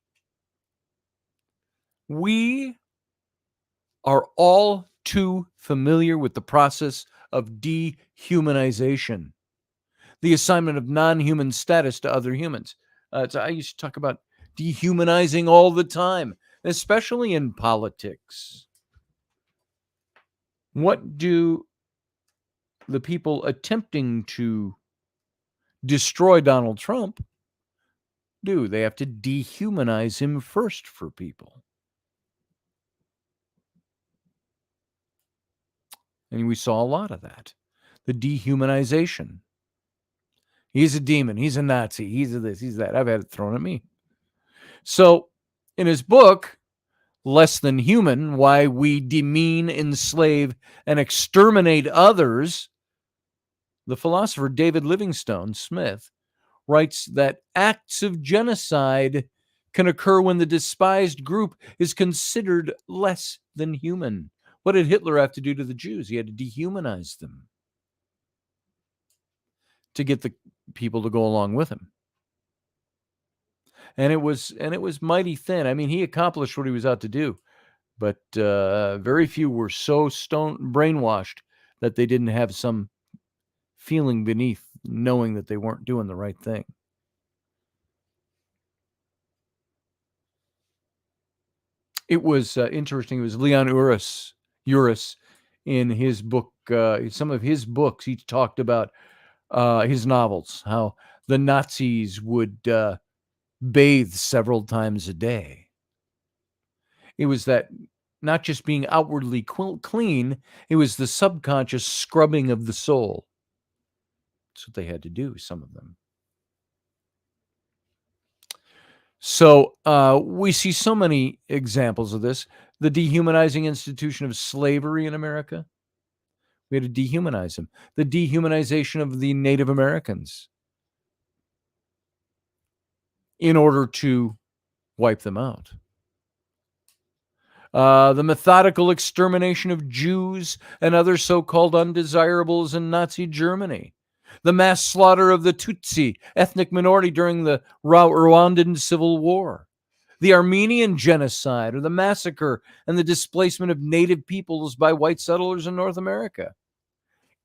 S1: We are all too familiar with the process of dehumanization, the assignment of non-human status to other humans. I used to talk about dehumanizing all the time, especially in politics. What do the people attempting to destroy Donald Trump do? They have to dehumanize him first for people. And we saw a lot of that. The dehumanization. He's a demon. He's a Nazi. He's a this. He's that. I've had it thrown at me. So in his book, Less Than Human, Why We Demean, Enslave, and Exterminate Others, the philosopher David Livingstone Smith writes that acts of genocide can occur when the despised group is considered less than human. What did Hitler have to do to the Jews? He had to dehumanize them to get the people to go along with him. And it was mighty thin. I mean, he accomplished what he was out to do, but very few were so brainwashed that they didn't have some feeling beneath, knowing that they weren't doing the right thing. It was interesting. It was Leon Uris in his book, some of his books. He talked about his novels, how the Nazis would bathe several times a day. It was that not just being outwardly clean, it was the subconscious scrubbing of the soul. That's what they had to do, some of them. So we see so many examples of this. The dehumanizing institution of slavery in America. We had to dehumanize them. The dehumanization of the Native Americans in order to wipe them out. The methodical extermination of Jews and other so-called undesirables in Nazi Germany. The mass slaughter of the Tutsi ethnic minority during the Rwandan Civil War. The Armenian genocide, or the massacre and the displacement of native peoples by white settlers in North America.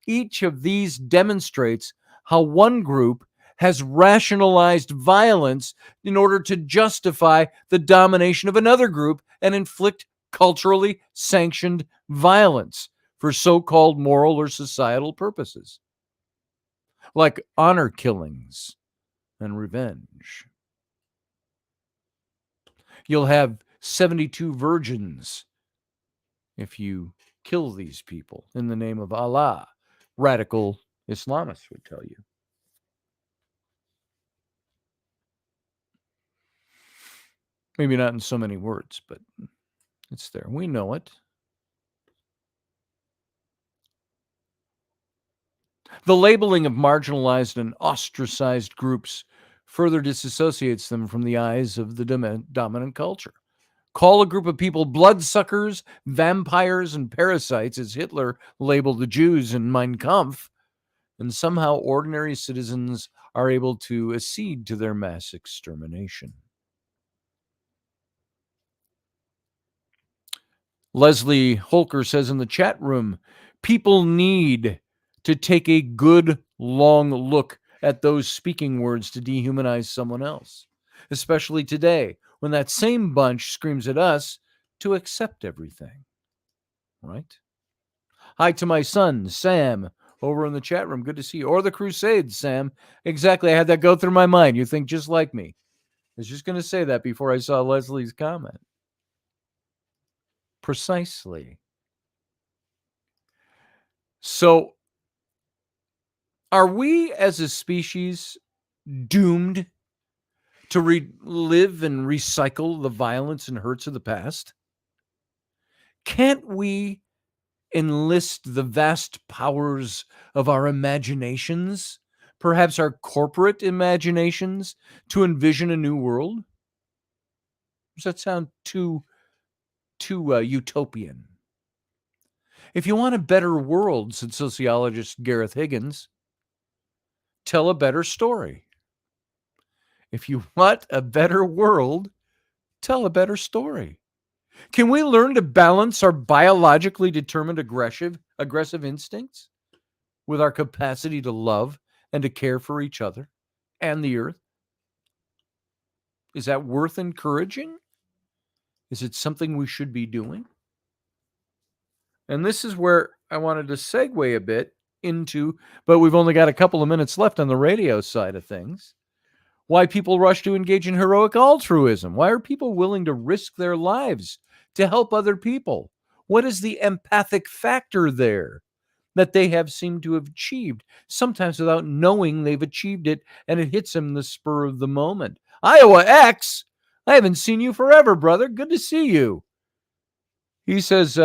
S1: Each of these demonstrates how one group has rationalized violence in order to justify the domination of another group and inflict culturally sanctioned violence for so-called moral or societal purposes, like honor killings and revenge. You'll have 72 virgins if you kill these people in the name of Allah, radical Islamists would tell you. Maybe not in so many words, but it's there. We know it. The labeling of marginalized and ostracized groups further disassociates them from the eyes of the dominant culture. Call a group of people bloodsuckers, vampires, and parasites, as Hitler labeled the Jews in Mein Kampf, and somehow ordinary citizens are able to accede to their mass extermination. Leslie Holker says in the chat room, people need to take a good long look at those speaking words to dehumanize someone else, especially today when that same bunch screams at us to accept everything. Right? Hi to my son, Sam, over in the chat room. Good to see you. Or the Crusades, Sam. Exactly. I had that go through my mind. You think just like me. I was just going to say that before I saw Leslie's comment. Precisely. So, are we as a species doomed to relive and recycle the violence and hurts of the past? Can't we enlist the vast powers of our imaginations, perhaps our corporate imaginations, to envision a new world? Does that sound too utopian? If you want a better world, said sociologist Gareth Higgins, tell a better story. If you want a better world, tell a better story. Can we learn to balance our biologically determined aggressive instincts with our capacity to love and to care for each other and the earth? Is that worth encouraging? Is it something we should be doing? And this is where I wanted to segue a bit into, but we've only got a couple of minutes left on the radio side of things. Why people rush to engage in heroic altruism? Why are people willing to risk their lives to help other people? What is the empathic factor there that they have seemed to have achieved, sometimes without knowing they've achieved it, and it hits them the spur of the moment? Iowa X, I haven't seen you forever, brother. Good to see you. He says,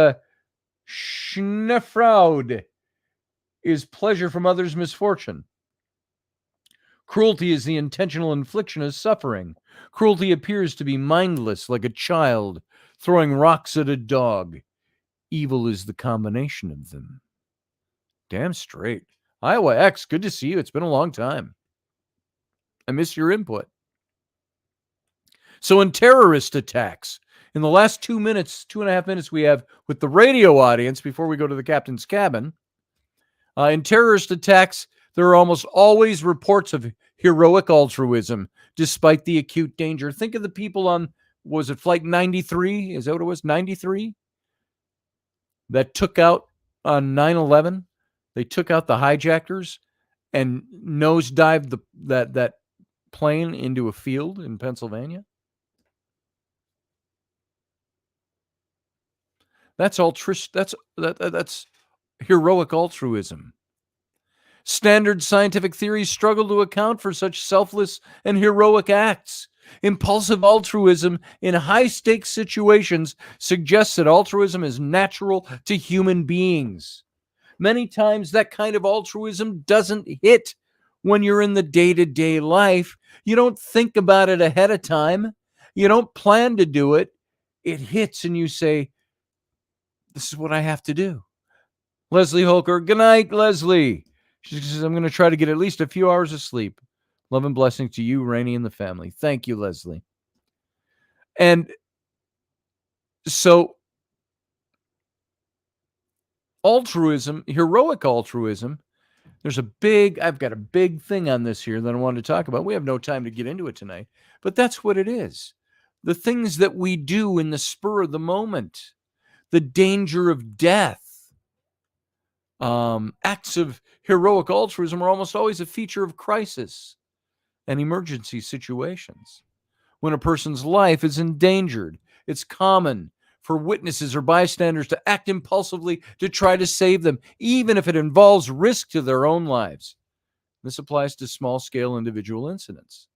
S1: Schnefraud is pleasure from others' misfortune. Cruelty is the intentional infliction of suffering. Cruelty appears to be mindless, like a child throwing rocks at a dog. Evil is the combination of them. Damn straight. Iowa X, good to see you. It's been a long time. I miss your input. So in terrorist attacks, in the last 2.5 minutes we have with the radio audience before we go to the captain's cabin, in terrorist attacks, there are almost always reports of heroic altruism despite the acute danger. Think of the people on, was it Flight 93? Is that what it was? 93? That took out on 9/11. They took out the hijackers and nosedived that plane into a field in Pennsylvania. That's heroic altruism. Standard scientific theories struggle to account for such selfless and heroic acts. Impulsive altruism in high-stakes situations suggests that altruism is natural to human beings. Many times that kind of altruism doesn't hit when you're in the day-to-day life. You don't think about it ahead of time. You don't plan to do it. It hits and you say, this is what I have to do. Leslie Holker, good night, Leslie. She says, I'm going to try to get at least a few hours of sleep. Love and blessings to you, Rainey, and the family. Thank you, Leslie. And so altruism, heroic altruism, I've got a big thing on this here that I wanted to talk about. We have no time to get into it tonight, but that's what it is. The things that we do in the spur of the moment, the danger of death, acts of heroic altruism are almost always a feature of crisis and emergency situations. When a person's life is endangered, it's common for witnesses or bystanders to act impulsively to try to save them, even if it involves risk to their own lives. This applies to small-scale individual incidents.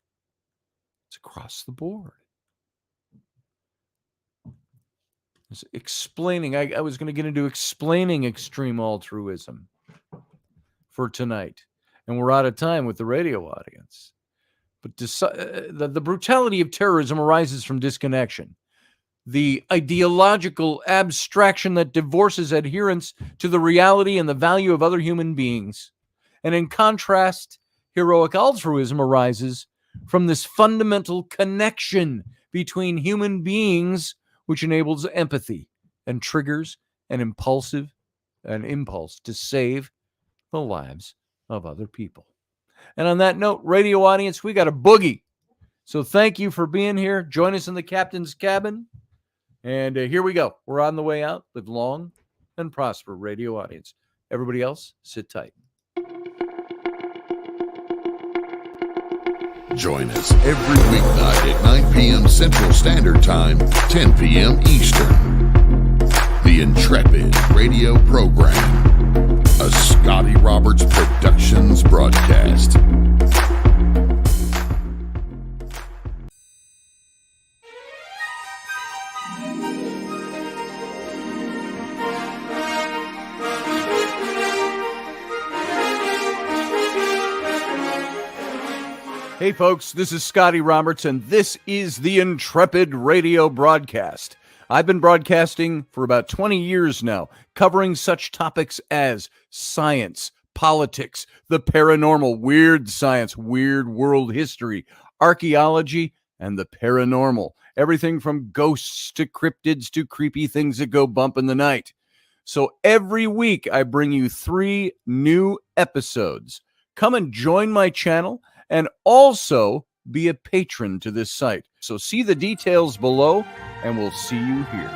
S1: It's across the board. I was going to get into explaining extreme altruism for tonight, and we're out of time with the radio audience. But the brutality of terrorism arises from disconnection, the ideological abstraction that divorces adherence to the reality and the value of other human beings. And in contrast, heroic altruism arises from this fundamental connection between human beings, which enables empathy and triggers an impulse to save the lives of other people. And on that note, radio audience, we got a boogie. So thank you for being here. Join us in the captain's cabin. And here we go. We're on the way out. Live long and prosper, radio audience. Everybody else, sit tight.
S2: Join us every weeknight at 9 p.m. Central Standard Time, 10 p.m. Eastern. The Intrepid radio program, a Scotty Roberts Productions broadcast.
S1: Hey folks, this is Scotty Roberts, and this is the Intrepid radio broadcast. I've been broadcasting for about 20 years now, covering such topics as science, politics, the paranormal, weird science, weird world history, archaeology, and the paranormal. Everything from ghosts to cryptids to creepy things that go bump in the night. So every week I bring you 3 new episodes. Come and join my channel and also be a patron to this site. So see the details below, and we'll see you here.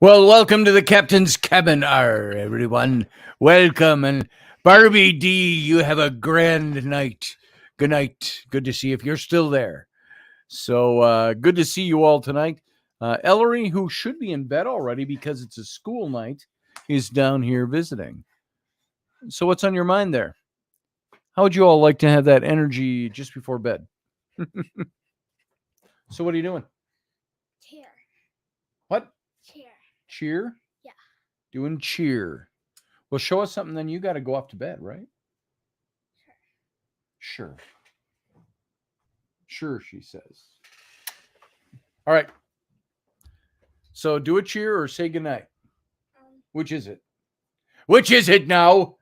S1: Well, welcome to the captain's cabin, everyone. Welcome, and Barbie D, you have a grand night. Good night. Good to see you if you're still there. So good to see you all tonight. Ellery, who should be in bed already because it's a school night, is down here visiting. So what's on your mind there? How would you all like to have that energy just before bed? So what are you doing?
S3: Cheer.
S1: What?
S3: Cheer.
S1: Cheer?
S3: Yeah.
S1: Doing cheer. Well, show us something, then you got to go off to bed, right? Sure. Sure, she says. All right. So do a cheer or say goodnight. Which is it? Which is it now?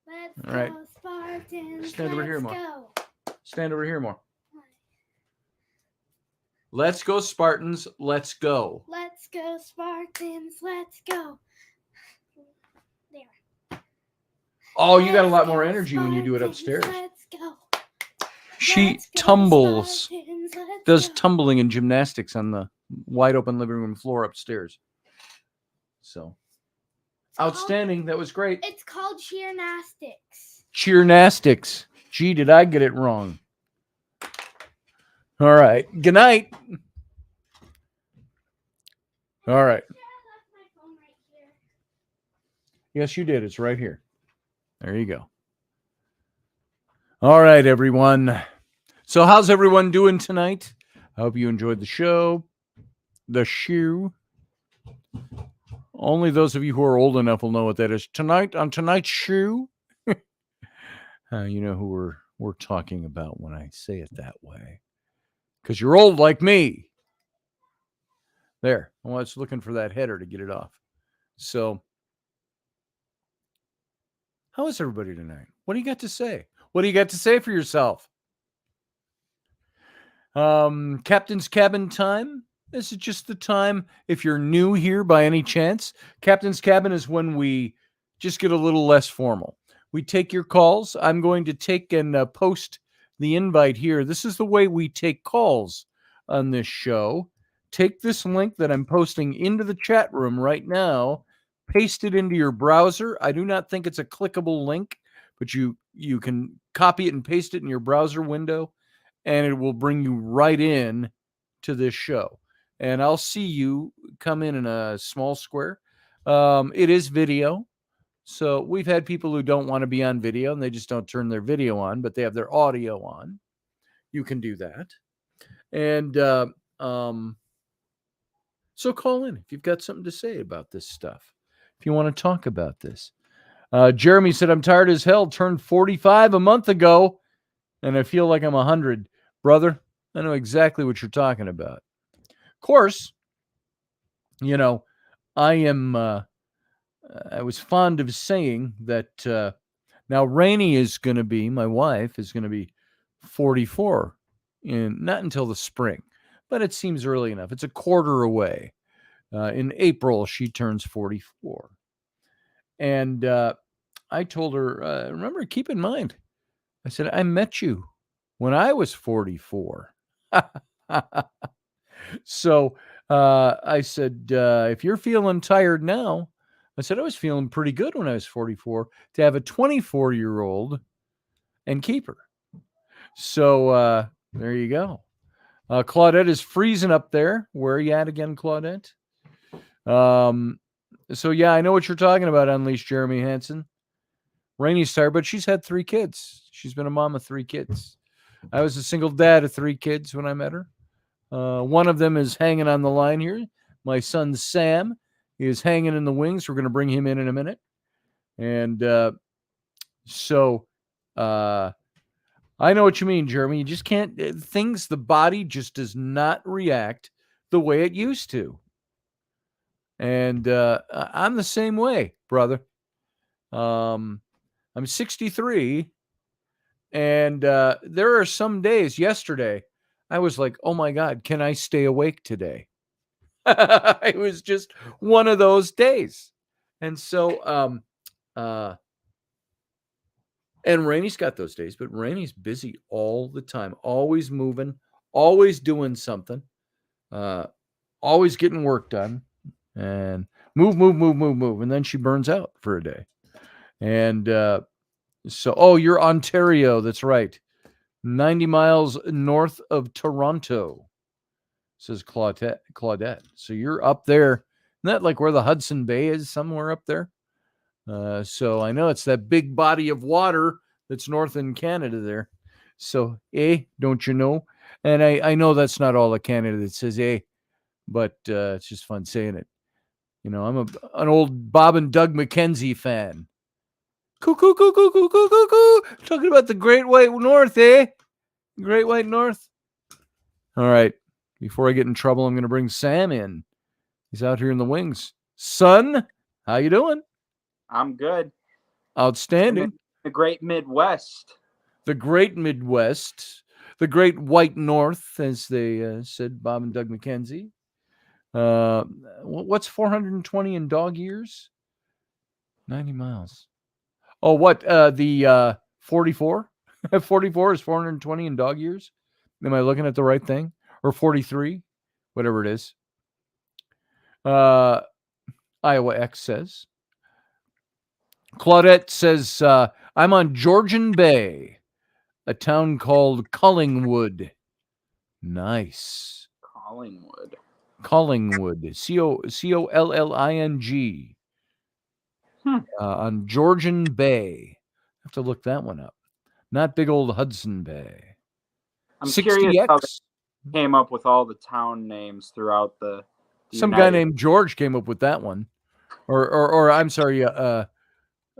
S3: Let's
S1: All right.
S3: go, Spartans.
S1: Stand over here
S3: let's
S1: more.
S3: Go.
S1: Stand over here more. Let's go, Spartans. Let's go.
S3: Let's go, Spartans. Let's go. There.
S1: Oh, you got a lot
S3: Let's
S1: more
S3: go,
S1: energy when you do it
S3: Spartans,
S1: upstairs.
S3: Let's go.
S1: She
S3: Let's go,
S1: tumbles,
S3: Spartans, let's
S1: does
S3: go.
S1: tumbling and gymnastics on the wide open living room floor upstairs. So, outstanding. That was great.
S3: It's called cheernastics.
S1: Cheernastics. Gee, did I get it wrong? All right. Good night. All right. Yes, you did. It's right here. There you go. All right, everyone. So how's everyone doing tonight? I hope you enjoyed the show. The shoe. Only those of you who are old enough will know what that is. Tonight, on tonight's shoe. You know who we're talking about when I say it that way. Because you're old like me. There. I was looking for that header to get it off. So, how is everybody tonight? What do you got to say? What do you got to say for yourself? Captain's Cabin time. This is just the time, if you're new here by any chance. Captain's Cabin is when we just get a little less formal. We take your calls. I'm going to take and post the invite here. This is the way we take calls on this show. Take this link that I'm posting into the chat room right now, paste it into your browser. I do not think it's a clickable link, but you can copy it and paste it in your browser window, and it will bring you right in to this show. And I'll see you come in a small square. It is video. So we've had people who don't want to be on video and they just don't turn their video on, but they have their audio on. You can do that. And so call in if you've got something to say about this stuff. If you want to talk about this. Jeremy said, I'm tired as hell. Turned 45 a month ago, and I feel like I'm 100. Brother, I know exactly what you're talking about. Of course, you know, I was fond of saying that now Rainey is going to be, my wife is going to be 44 not until the spring, but it seems early enough. It's a quarter away. In April, she turns 44. And I told her, remember, keep in mind, I said, I met you when I was 44. So I said, if you're feeling tired now, I said, I was feeling pretty good when I was 44 to have a 24-year-old and keep her. So there you go. Claudette is freezing up there. Where are you at again, Claudette? So yeah, I know what you're talking about, Unleashed Jeremy Hansen. Rainey's tired, but she's had 3 kids. She's been a mom of 3 kids. I was a single dad of 3 kids when I met her. One of them is hanging on the line here. My son, Sam, is hanging in the wings. We're going to bring him in a minute. And so I know what you mean, Jeremy. You just can't, the body just does not react the way it used to. And I'm the same way, brother. I'm 63. And there are some days, yesterday, I was like, oh my God, can I stay awake today? It was just one of those days. And so, and Rainey's got those days, but Rainey's busy all the time, always moving, always doing something, always getting work done. and move. And then she burns out for a day. And so, you're Ontario. That's right. 90 miles north of Toronto, says Claudette. So you're up there. Isn't that like where the Hudson Bay is, somewhere up there? So I know it's that big body of water that's north in Canada there. So, don't you know? And I know that's not all of Canada that says but it's just fun saying it. I'm an old Bob and Doug McKenzie fan. Cuckoo. Talking about the Great White North, Great White North. All right. Before I get in trouble, I'm going to bring Sam in. He's out here in the wings. Son, how you doing?
S4: I'm good.
S1: Outstanding.
S4: The Great Midwest.
S1: The Great Midwest. The Great White North, as they said, Bob and Doug McKenzie. What's 420 in dog years? 90 miles. Oh, what? The 44? 44 is 420 in dog years? Am I looking at the right thing? Or 43? Whatever it is. Iowa X says. Claudette says, I'm on Georgian Bay, a town called Collingwood. Nice.
S4: Collingwood.
S1: Colling. On Georgian Bay. I have to look that one up. Not big old Hudson Bay.
S4: I'm
S1: 60X.
S4: curious how they came up with all the town names throughout the
S1: Some guy named George came up with that one. Or I'm sorry,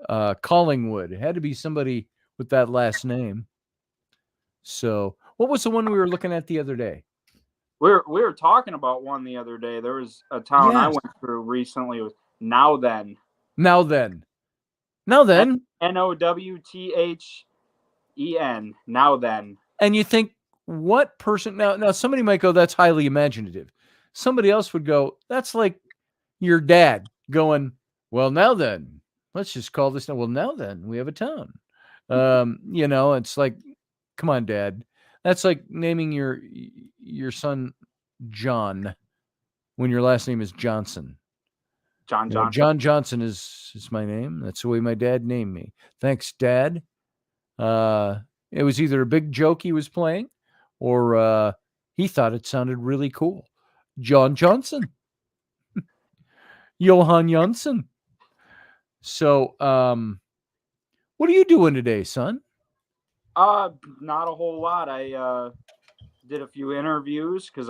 S1: Collingwood. It had to be somebody with that last name. So, what was the one we were looking at the other day?
S4: We were talking about one the other day. There was a town I went through recently. It was Now Then.
S1: Nowthen.
S4: Nowthen. Now Then.
S1: And you think, what person? Now somebody might go, that's highly imaginative. Somebody else would go, that's like your dad going, well, now then, let's just call this. Well, now then, we have a town. It's like, come on, Dad. That's like naming your son John when your last name is Johnson.
S4: John Johnson.
S1: John Johnson is my name. That's the way my dad named me. Thanks, Dad. It was either a big joke he was playing, or he thought it sounded really cool. John Johnson. Johan Janssen. So, what are you doing today, son?
S4: Not a whole lot. I did a few interviews because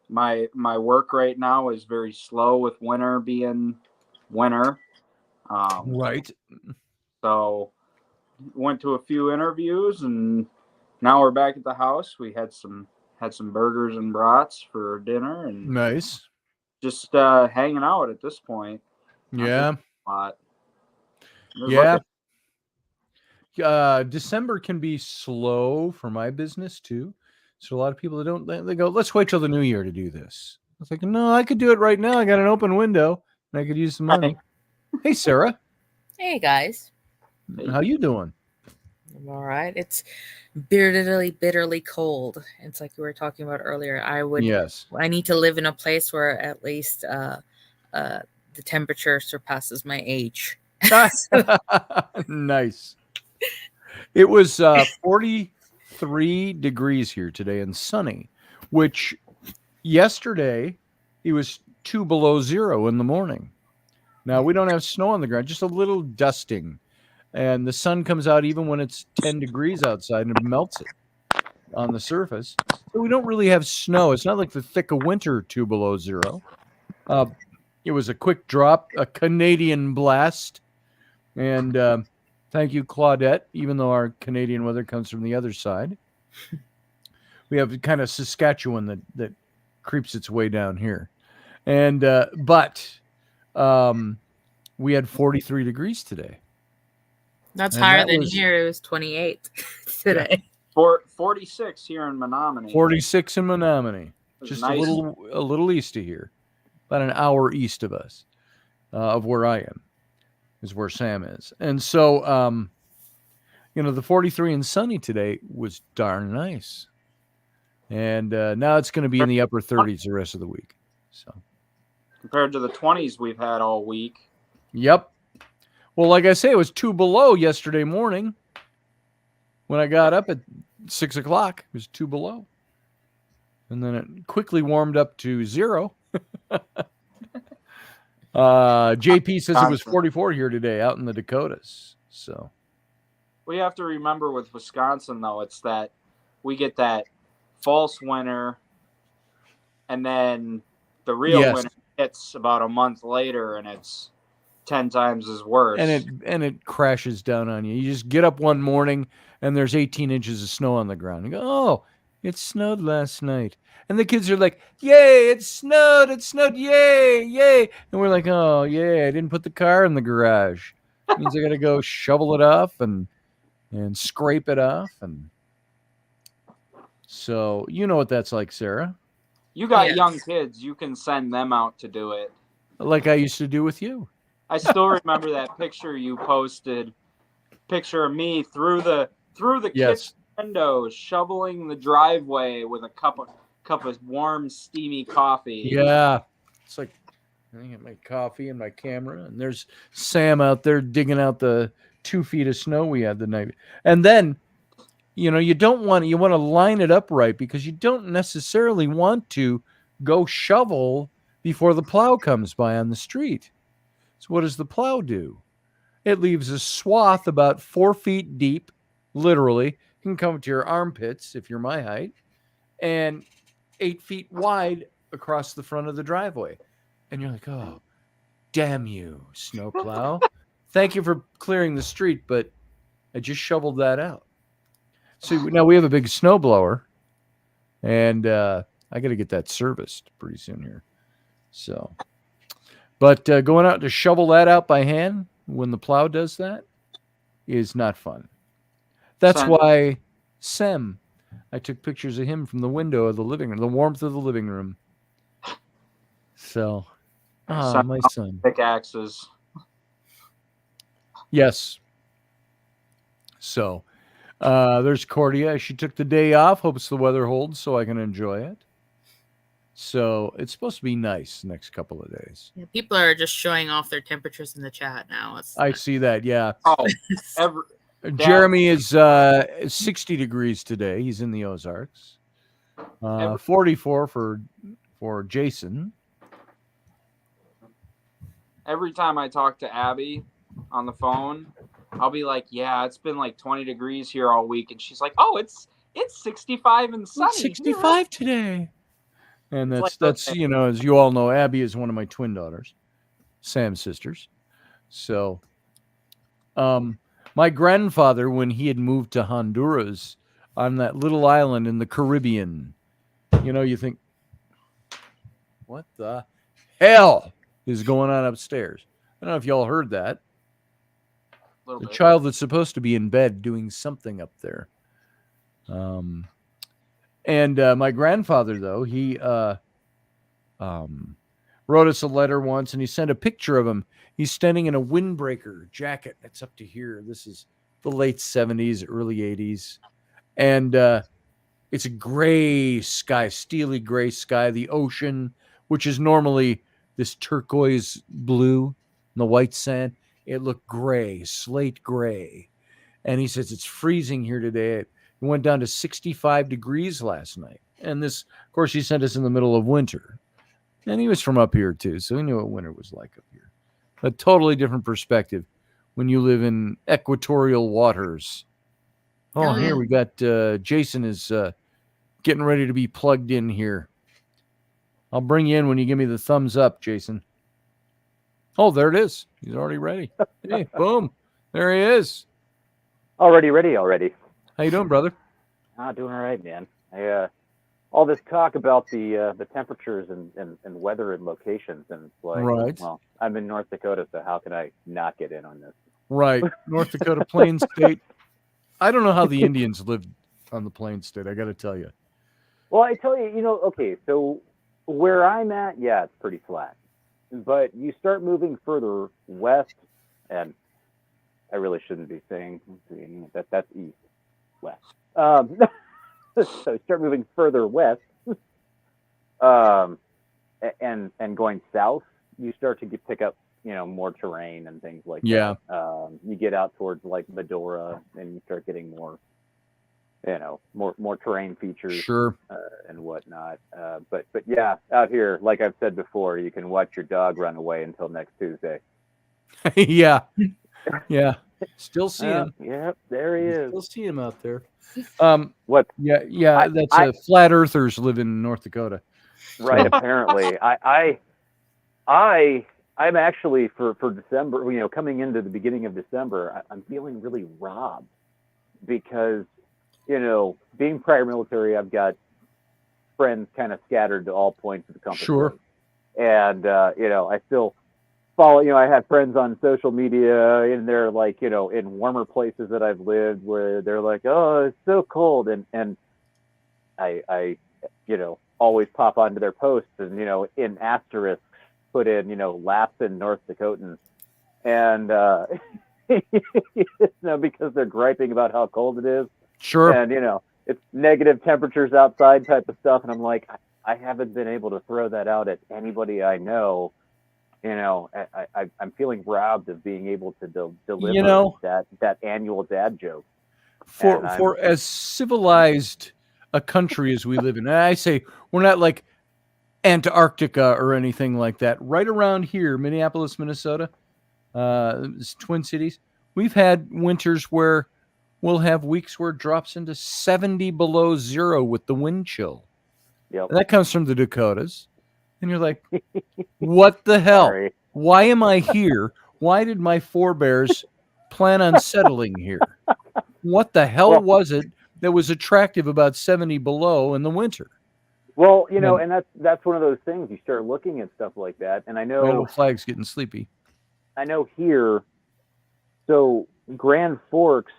S4: my work right now is very slow with winter being winter.
S1: Right.
S4: So went to a few interviews, and now we're back at the house. We had some burgers and brats for dinner, and
S1: nice.
S4: Just hanging out at this point.
S1: Yeah.
S4: Yeah.
S1: December can be slow for my business too. So a lot of people they go, let's wait till the new year to do this. I was like, no, I could do it right now. I got an open window and I could use some money. Hey, Sarah.
S5: Hey, guys.
S1: How you doing?
S5: I'm all right. It's bitterly cold. It's like we were talking about earlier. I need to live in a place where at least the temperature surpasses my age.
S1: Nice. It was 43 degrees here today and sunny, which yesterday it was 2 below zero in the morning. Now we don't have snow on the ground, just a little dusting. And the sun comes out even when it's 10 degrees outside and it melts it on the surface. So we don't really have snow. It's not like the thick of winter 2 below zero. It was a quick drop, a Canadian blast. And thank you, Claudette, even though our Canadian weather comes from the other side. We have kind of Saskatchewan that creeps its way down here. And but we had 43 degrees today.
S5: That's higher than here. It was 28 today.
S4: 46 here in Menominee.
S1: 46 in Menominee. Just nice. a little east of here. About an hour east of us, of where I am, is where Sam is. And so, the 43 and sunny today was darn nice. And now it's going to be in the upper 30s the rest of the week. So
S4: compared to the 20s we've had all week.
S1: Yep. Well, like I say, it was 2 below yesterday morning. When I got up at 6 o'clock, it was 2 below. And then it quickly warmed up to 0. JP says it was 44 here today out in the Dakotas. So
S4: we have to remember with Wisconsin, though, it's that we get that false winter, and then the real winter hits about a month later, and it's 10 times as worse.
S1: And it crashes down on you. You just get up one morning and there's 18 inches of snow on the ground. You go, oh, it snowed last night. And the kids are like, yay, it snowed, yay, yay. And we're like, oh, yeah, I didn't put the car in the garage. It means I got to go shovel it off and scrape it off. And so you know what that's like, Sarah.
S4: You got young kids. You can send them out to do it.
S1: Like I used to do with you.
S4: I still remember that picture you posted. Picture of me through the kitchen window, shoveling the driveway with a cup of warm, steamy coffee.
S1: Yeah, it's like I get my coffee and my camera, and there's Sam out there digging out the 2 feet of snow we had the night. And then, you want to line it up right because you don't necessarily want to go shovel before the plow comes by on the street. So what does the plow do? It leaves a swath about 4 feet deep, literally. It can come to your armpits if you're my height, and 8 feet wide across the front of the driveway. And you're like, oh, damn you, snowplow. Thank you for clearing the street, but I just shoveled that out. So now we have a big snowblower, and I got to get that serviced pretty soon here. So, but going out to shovel that out by hand when the plow does that is not fun. That's why Sem, I took pictures of him from the window of the living room, the warmth of the living room. So, my son.
S4: Pickaxes.
S1: Yes. So, there's Cordia. She took the day off. Hopes the weather holds so I can enjoy it. So it's supposed to be nice the next couple of days.
S5: Yeah, people are just showing off their temperatures in the chat now.
S1: I see that. Yeah.
S4: Oh,
S1: Jeremy is 60 degrees today. He's in the Ozarks. 44 for Jason.
S4: Every time I talk to Abby on the phone, I'll be like, yeah, it's been like 20 degrees here all week. And she's like, oh, it's 65 and sunny.
S1: It's 65 today. And that's as you all know, Abby is one of my twin daughters, Sam's sisters. So my grandfather, when he had moved to Honduras on that little island in the Caribbean, you think, what the hell is going on upstairs? I don't know if y'all heard that. The child that's supposed to be in bed doing something up there. And my grandfather, though, he wrote us a letter once, and he sent a picture of him. He's standing in a windbreaker jacket that's up to here. This is the late 70s, early 80s. And it's a gray sky, steely gray sky. The ocean, which is normally this turquoise blue, and the white sand, it looked gray, slate gray. And he says, it's freezing here today. It went down to 65 degrees last night. And this, of course, he sent us in the middle of winter. And he was from up here, too, so he knew what winter was like up here. A totally different perspective when you live in equatorial waters. Oh, here we got Jason is getting ready to be plugged in here. I'll bring you in when you give me the thumbs up, Jason. Oh, there it is. He's already ready. Hey, boom. There he is.
S6: Already ready already.
S1: How you doing, brother?
S6: Doing all right, man. All this talk about the temperatures and weather and locations, and it's like,
S1: right.
S6: Well, I'm in North Dakota, so how can I not get in on this?
S1: Right. North Dakota, Plains State. I don't know how the Indians lived on the Plains State, I got to tell you.
S6: Well, I tell you, okay, so where I'm at, yeah, it's pretty flat. But you start moving further west, and I really shouldn't be saying that's east, west. So start moving further west, and going south, you start to pick up, more terrain and things like
S1: Yeah.
S6: that. You get out towards like Medora, and you start getting more, more terrain features,
S1: Sure.
S6: and whatnot. But yeah, out here, like I've said before, you can watch your dog run away until next Tuesday.
S1: Yeah. Yeah. Still see him.
S6: Yep, there he is.
S1: Still see him out there.
S6: What?
S1: Yeah. That's flat earthers live in North Dakota.
S6: Right.
S1: So.
S6: Apparently, I'm actually for December. Coming into the beginning of December, I'm feeling really robbed because, being prior military, I've got friends kind of scattered to all points of the compass.
S1: Sure.
S6: And I still follow. I have friends on social media, and they're like, in warmer places that I've lived, where they're like, "Oh, it's so cold," and I always pop onto their posts, and in asterisks put in Lapsing North Dakotans, and because they're griping about how cold it is.
S1: Sure.
S6: And it's negative temperatures outside type of stuff, and I'm like, I haven't been able to throw that out at anybody I know. I'm feeling robbed of being able to deliver that annual dad joke.
S1: For as civilized a country as we live in, and I say we're not like Antarctica or anything like that. Right around here, Minneapolis, Minnesota, Twin Cities, we've had winters where we'll have weeks where it drops into 70 below zero with the wind chill.
S6: Yep.
S1: And that comes from the Dakotas. And you're like, what the hell?
S6: Sorry.
S1: Why am I here? Why did my forebears plan on settling here? What the hell was it that was attractive about 70 below in the winter?
S6: Well, and that's one of those things. You start looking at stuff like that, and I know
S1: Flag's getting sleepy.
S6: I know here. So Grand Forks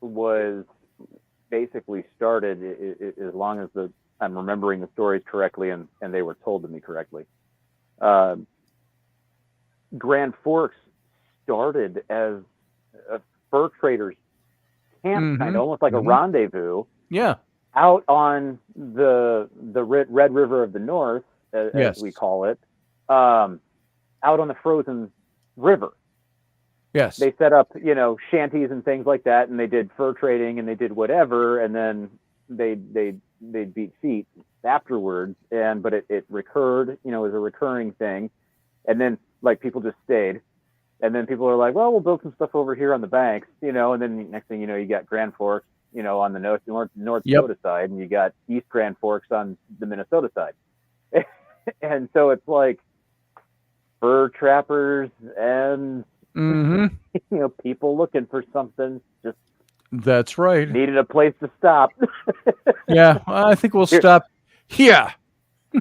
S6: was basically started, as long as I'm remembering the stories correctly, and they were told to me correctly. Grand Forks started as a fur traders camp, kind of almost like a rendezvous.
S1: Yeah.
S6: Out on the Red River of the North, as we call it, out on the frozen river.
S1: Yes.
S6: They set up, shanties and things like that, and they did fur trading and they did whatever, and then they beat feet afterwards. But it recurred, as a recurring thing, and then like people just stayed, and then people are like, well, we'll build some stuff over here on the banks, and then next thing you got Grand Forks, on the North Dakota side, and you got East Grand Forks on the Minnesota side, and so it's like fur trappers and people looking for something.
S1: That's right.
S6: Needed a place to stop.
S1: Yeah, I think we'll stop. Yeah.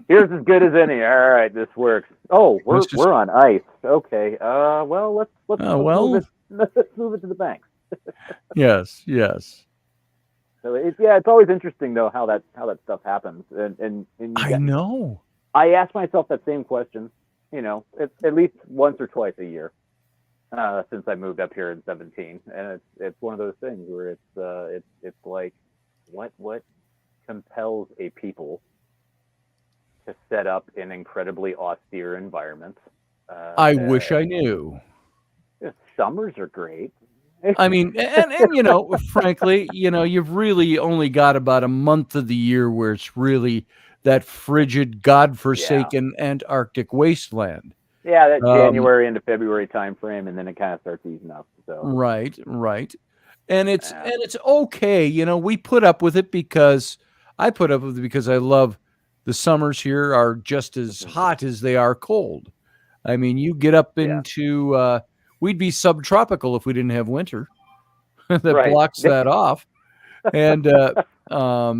S6: Here's as good as any. All right, this works. Oh, we're on ice. Okay. Well, let's move it. Let's move it to the banks.
S1: Yes.
S6: So it's always interesting though how that stuff happens. And
S1: I know.
S6: I ask myself that same question. At least once or twice a year. Since I moved up here in 2017, and it's one of those things where it's like, what compels a people to set up in incredibly austere environments?
S1: I wish I knew.
S6: Summers are great.
S1: I mean, and frankly, you've really only got about a month of the year where it's really that frigid, godforsaken Antarctic wasteland.
S6: Yeah, that January into February time frame, and then it kind of starts easing up. So
S1: right, and it's okay. We put up with it because I put up with it because I love the summers here are just as hot as they are cold. I mean, you get up into we'd be subtropical if we didn't have winter that blocks that off, and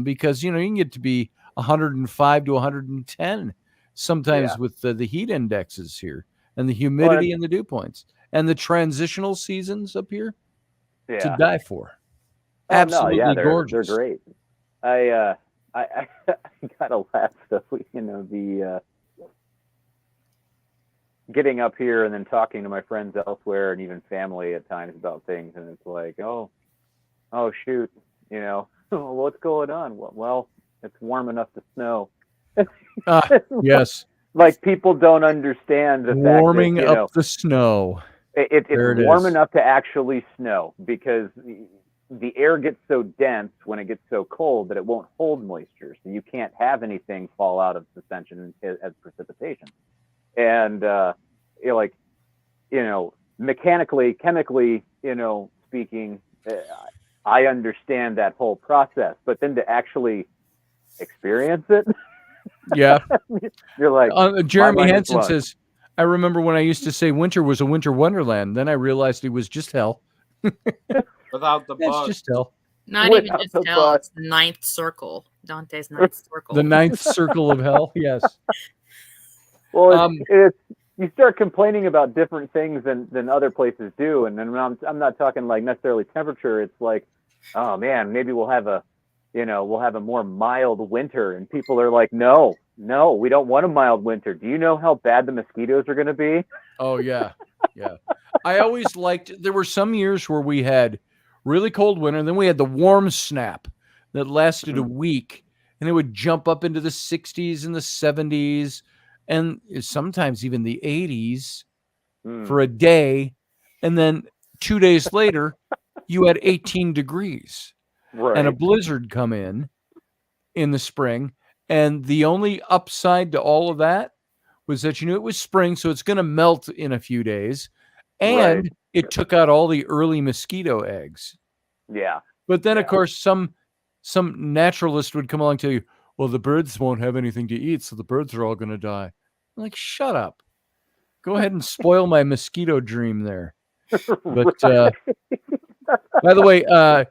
S1: because you can get to be 105 to 110. Sometimes with the heat indexes here and the humidity and the dew points and the transitional seasons up here to die for. Absolutely gorgeous.
S6: They're great. I gotta laugh stuff. The getting up here and then talking to my friends elsewhere and even family at times about things, and it's like, oh shoot, what's going on? Well, it's warm enough to snow.
S1: Yes.
S6: Like people don't understand the
S1: warming
S6: fact that,
S1: up the snow.
S6: It's
S1: There
S6: warm
S1: is.
S6: enough to actually snow because the air gets so dense when it gets so cold that it won't hold moisture. So you can't have anything fall out of suspension as precipitation. And, mechanically, chemically, speaking, I understand that whole process. But then to actually experience it,
S1: Yeah.
S6: you're like,
S1: Jeremy Henson says, I remember when I used to say winter was a winter wonderland. Then I realized it was just hell.
S4: Without the
S1: It's
S4: bug.
S1: just hell.
S5: Not even just hell. It's the ninth circle. Dante's ninth circle.
S1: The ninth circle of hell. Yes.
S6: Well, you start complaining about different things than other places do, and then I'm not talking like necessarily temperature. It's like, oh man, maybe we'll have a more mild winter, and people are like, no, we don't want a mild winter. Do you know how bad the mosquitoes are going to be?
S1: Oh yeah, yeah. I always liked. There were some years where we had really cold winter, and then we had the warm snap that lasted a week, and it would jump up into the 60s and the 70s, and sometimes even the 80s for a day, and then 2 days later, you had 18 degrees.
S6: Right.
S1: And a blizzard come in the spring. And the only upside to all of that was that you knew it was spring, so it's going to melt in a few days. And it took out all the early mosquito eggs.
S6: Yeah.
S1: But then, of course, some naturalist would come along and tell you, well, the birds won't have anything to eat, so the birds are all going to die. I'm like, shut up. Go ahead and spoil my mosquito dream there. But by the way,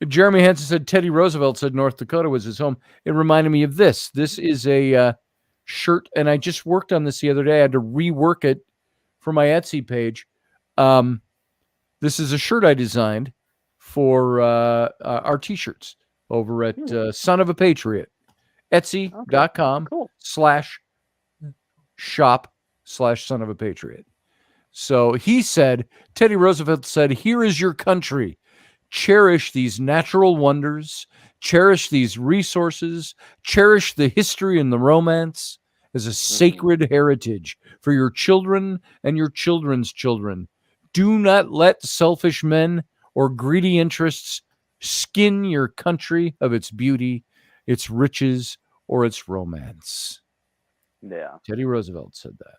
S1: Jeremy Henson said Teddy Roosevelt said North Dakota was his home. It reminded me of this. This is a shirt, and I just worked on this the other day. I had to rework it for my Etsy page. This is a shirt I designed for our T-shirts over at Son of a Patriot. Etsy.com/shop/Son of a Patriot. So he said, Teddy Roosevelt said, here is your country. Cherish these natural wonders. Cherish these resources. Cherish the history and the romance as a sacred heritage for your children and your children's children. Do not let selfish men or greedy interests skin your country of its beauty, its riches, or its romance.
S6: Yeah.
S1: Teddy Roosevelt said that.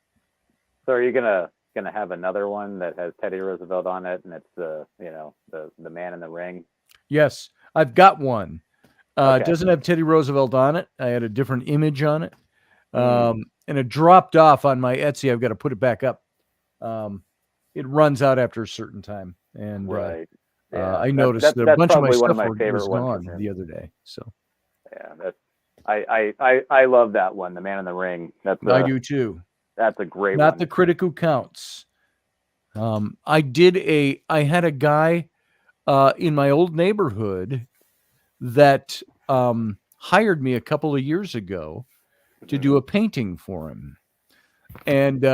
S6: So are you gonna have another one that has Teddy Roosevelt on it, and it's the man in the ring?
S1: Yes, I've got one. It doesn't have Teddy Roosevelt on it. I had a different image on it, and it dropped off on my Etsy. I've got to put it back up. It runs out after a certain time, and I noticed that a bunch of my stuff was gone the other day. So
S6: yeah, I love that one, the man in the ring.
S1: I do too.
S6: That's a great one.
S1: Not the critic who counts. I had a guy in my old neighborhood that hired me a couple of years ago to do a painting for him. And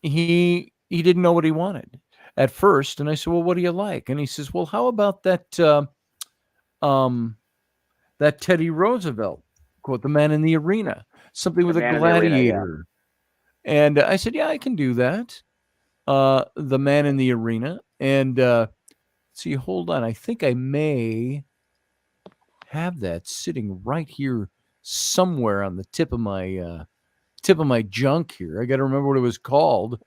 S1: he didn't know what he wanted at first. And I said, well, what do you like? And he says, well, how about that Teddy Roosevelt quote, the man in the arena, something with a gladiator. And I said, yeah, I can do that. The man in the arena. And see, hold on. I think I may have that sitting right here somewhere on the tip of my junk here. I got to remember what it was called.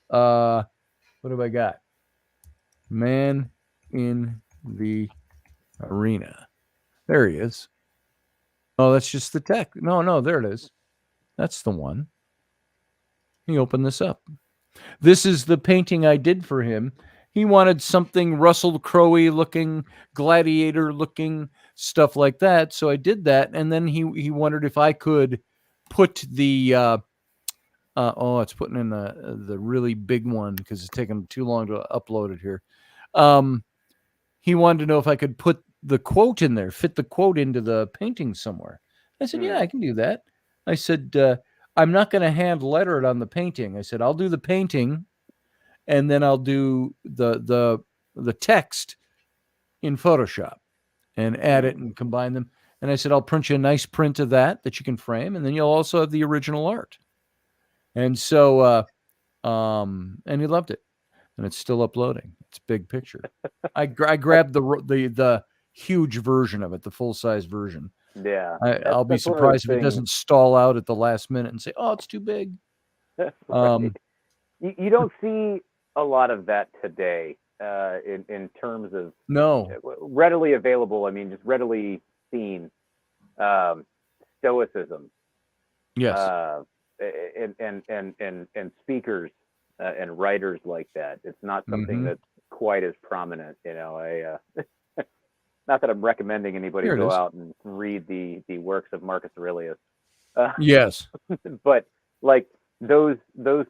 S1: What have I got? Man in the arena. There he is. Oh, that's just the tech. No, there it is. That's the one. Let me open this up. This is the painting I did for him. He wanted something Russell Crowe looking, gladiator looking, stuff like that. So I did that. And then he wondered if I could put the, it's putting in the really big one because it's taking too long to upload it here. He wanted to know if I could put the quote in there, fit the quote into the painting somewhere. I said, yeah, I can do that. I said, I'm not going to hand letter it on the painting. I said, I'll do the painting and then I'll do the text in Photoshop and add it and combine them. And I said, I'll print you a nice print of that you can frame. And then you'll also have the original art. And so, and he loved it, and it's still uploading. It's a big picture. I grabbed the huge version of it, the full size version.
S6: Yeah,
S1: I'll be surprised if it doesn't stall out at the last minute and say, "Oh, it's too big."
S6: Right. You don't see a lot of that today in terms of readily available. I mean, just readily seen stoicism.
S1: Yes.
S6: And speakers and writers like that. It's not something that's quite as prominent. You know, not that I'm recommending anybody go out and read the works of Marcus Aurelius.
S1: Yes.
S6: But like those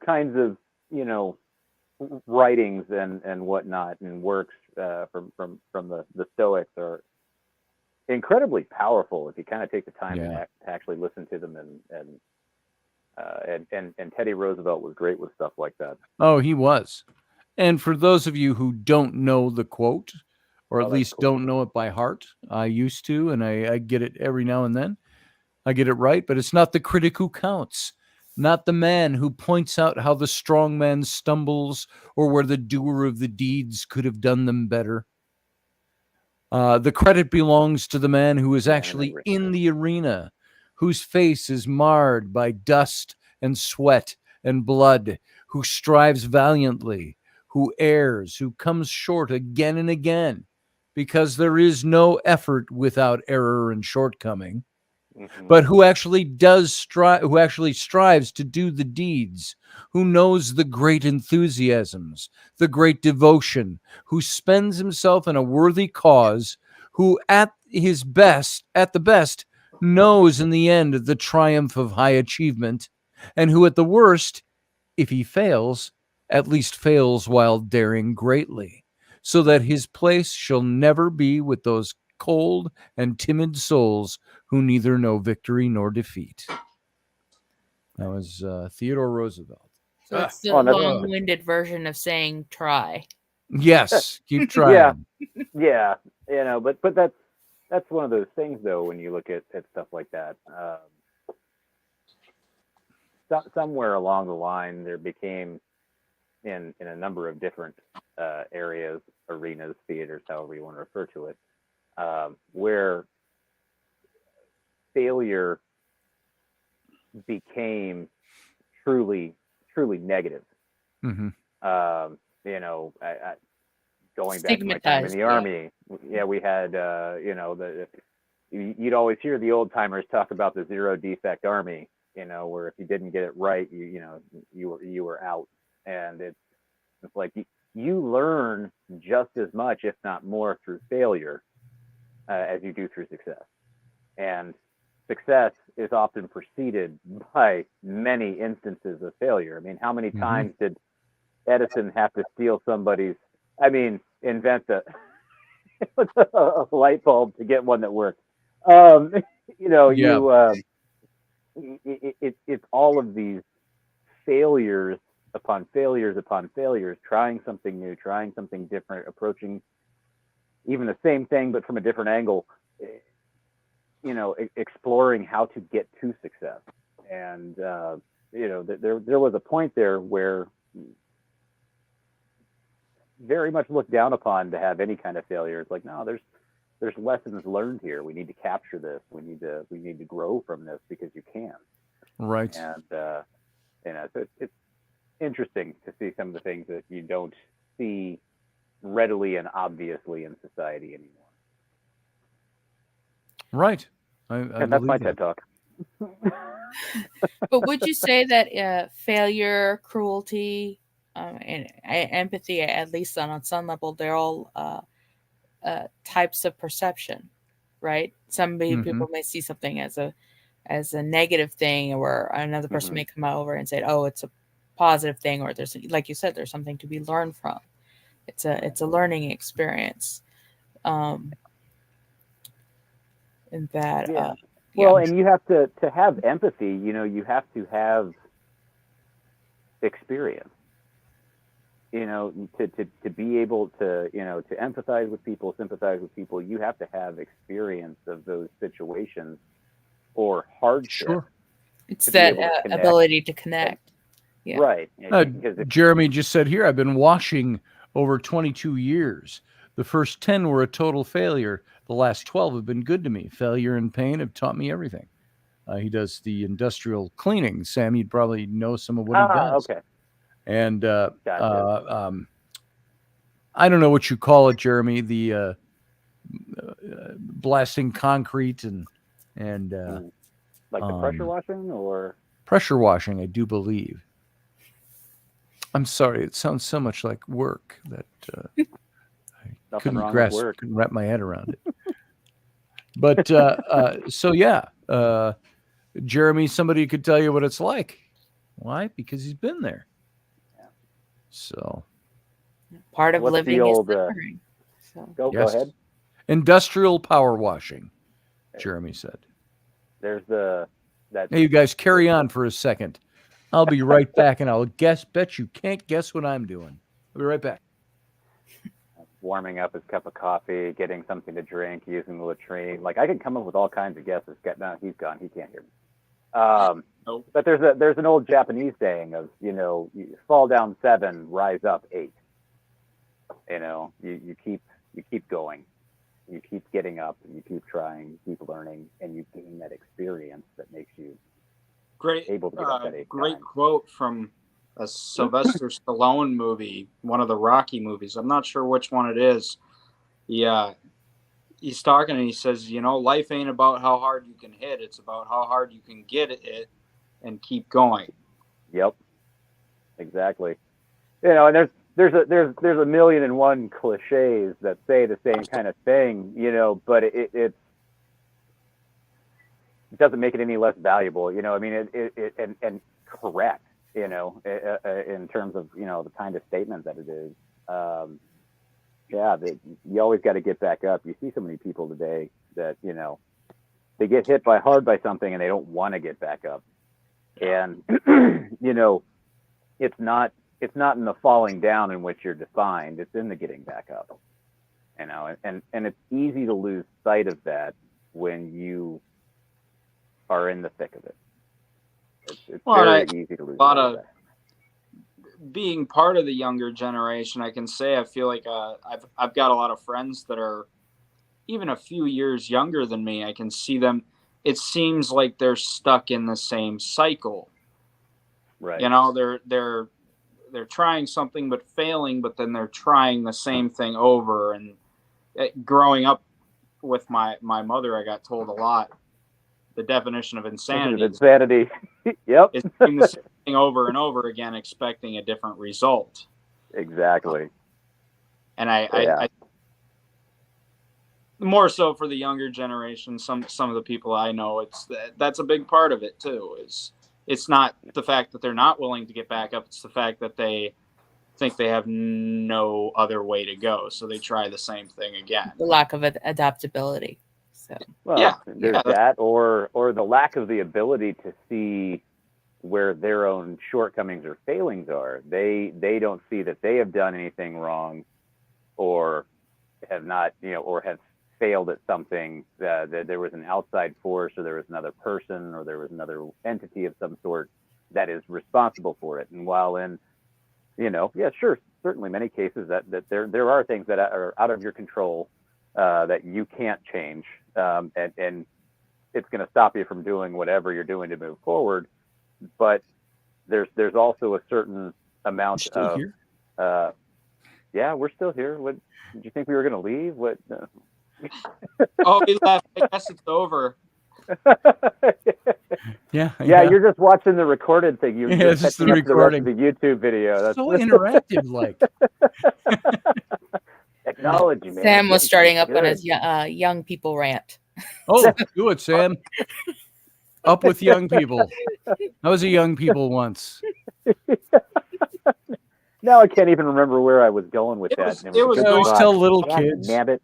S6: kinds of, you know, writings and whatnot and works from the Stoics are incredibly powerful if you kind of take the time to actually listen to them. And Teddy Roosevelt was great with stuff like that.
S1: Oh, he was. And for those of you who don't know the quote, or at least don't know it by heart, I used to, and I get it every now and then. I get it right, but it's not the critic who counts, not the man who points out how the strong man stumbles or where the doer of the deeds could have done them better. The credit belongs to the man who is actually in the arena, whose face is marred by dust and sweat and blood, who strives valiantly, who errs, who comes short again and again, because there is no effort without error and shortcoming. But who actually who actually strives to do the deeds, who knows the great enthusiasms, the great devotion, who spends himself in a worthy cause, who at the best, knows in the end the triumph of high achievement, and who at the worst, if he fails, at least fails while daring greatly, so that his place shall never be with those cold and timid souls who neither know victory nor defeat. That was Theodore Roosevelt.
S5: So it's the long-winded version of saying try.
S1: Yes, keep trying.
S6: Yeah, you know, but that's one of those things though when you look at stuff like that. Somewhere along the line, there became in a number of different areas, arenas, theaters, however you want to refer to it, where failure became truly negative. You know, going back to my time in the Army, we had you know, you'd always hear the old timers talk about the zero defect Army. You know, where if you didn't get it right, you were out, and it's like you learn just as much, if not more, through failure as you do through success. And success is often preceded by many instances of failure. I mean, how many times did Edison have to steal invent a light bulb to get one that worked? It's all of these failures upon failures upon failures, trying something new, trying something different, approaching even the same thing but from a different angle, you know, exploring how to get to success. And you know, there was a point there where very much looked down upon to have any kind of failure. It's like, no, there's lessons learned here. We need to capture this. We need to grow from this because you can.
S1: Right.
S6: And you know, so it's interesting to see some of the things that you don't see readily and obviously in society anymore.
S1: Right.
S6: And that's my TED Talk.
S5: But would you say that failure, cruelty, and empathy, at least on some level, they're all types of perception, right? Some people may see something as a negative thing, or another person may come over and say, "Oh, it's a positive thing," or there's, like you said, there's something to be learned from. It's a learning experience. And that,
S6: well, and you have to have empathy. You know, you have to have experience. You know, to be able to, you know, to empathize with people, sympathize with people, you have to have experience of those situations or hardship.
S5: Sure. It's that ability to connect. Yeah.
S6: Right.
S1: Jeremy just said here, I've been washing over 22 years. The first 10 were a total failure. The last 12 have been good to me. Failure and pain have taught me everything. He does the industrial cleaning. Sam, you'd probably know some of what he does.
S6: Okay.
S1: And
S6: Gotcha.
S1: I don't know what you call it, Jeremy, the blasting concrete and
S6: like the pressure washing or
S1: pressure washing, I do believe. I'm sorry, it sounds so much like work that I couldn't wrap my head around it. But so yeah, Jeremy, somebody could tell you what it's like. Why? Because he's been there.
S6: Yeah.
S1: So
S5: part of living is suffering.
S6: Go ahead.
S1: Industrial power washing, Jeremy said.
S6: There's
S1: Hey, you guys carry on for a second. I'll be right back, and I'll bet you can't guess what I'm doing. I'll be right back.
S6: Warming up his cup of coffee, getting something to drink, using the latrine. Like I could come up with all kinds of guesses. No, he's gone. He can't hear me.
S4: Nope.
S6: But there's an old Japanese saying of, you fall down 7, rise up 8. You keep going. You keep getting up, and you keep trying, you keep learning, and you gain that experience that makes you able to get up at 8
S4: great
S6: times.
S4: Quote from a Sylvester Stallone movie, one of the Rocky movies. I'm not sure which one it is. He's talking and he says, life ain't about how hard you can hit. It's about how hard you can get it and keep going.
S6: Yep, exactly. And there's a million and one cliches that say the same kind of thing, but it doesn't make it any less valuable, I mean, and correct, in terms of, the kind of statement that it is. You always got to get back up. You see so many people today that, they get hit hard by something and they don't want to get back up. And, it's not in the falling down in which you're defined. It's in the getting back up, and it's easy to lose sight of that when you are in the thick of it. It's very easy to lose sight of that.
S4: Being part of the younger generation, I can say I feel like I've got a lot of friends that are even a few years younger than me. I can see them. It seems like they're stuck in the same cycle.
S6: Right.
S4: They're trying something but failing, but then they're trying the same thing over. And growing up with my mother, I got told a lot. The definition of insanity.
S6: Yep.
S4: It's doing the same thing over and over again, expecting a different result.
S6: Exactly. And
S4: I more so for the younger generation, some of the people I know, that's a big part of it too. It's not the fact that they're not willing to get back up. It's the fact that they think they have no other way to go. So they try the same thing again.
S5: The lack of adaptability. So
S6: there's that, or the lack of the ability to see where their own shortcomings or failings are. They don't see that they have done anything wrong, or have not, or have failed at something. That there was an outside force, or there was another person, or there was another entity of some sort that is responsible for it. And while in, certainly many cases that there are things that are out of your control, that you can't change, and it's going to stop you from doing whatever you're doing to move forward. But there's also a certain amount of
S1: here?
S6: We're still here. What did you think we were going to leave? What?
S4: Oh, he left. I guess it's over.
S1: Yeah.
S6: You're just watching the recorded thing. You're
S1: just the recording.
S6: The YouTube video. That's
S1: so interactive, like.
S6: Technology, man.
S5: Sam was starting up on his young people rant.
S1: Oh, do it, Sam. Up with young people. I was a young people once.
S6: Now I can't even remember where I was going with that.
S4: It was
S1: always tell little kids.
S6: Damn it.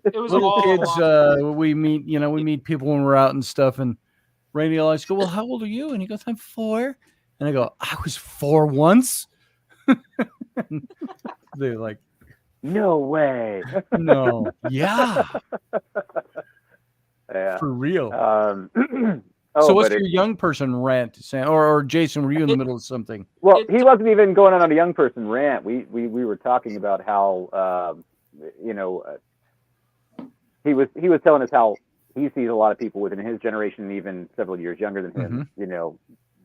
S4: It was
S1: little kids. We meet people when we're out and stuff. And Rainey always go, "Well, how old are you?" And he goes, "I'm 4." And I go, "I was 4 once." They're like,
S6: "No way."
S1: No. Yeah.
S6: Yeah.
S1: For real. So what's your young person rant, Sam? Or Jason, were you in the middle of something?
S6: Well, he wasn't even going on a young person rant. We were talking about how he was telling us how he sees a lot of people within his generation, even several years younger than him.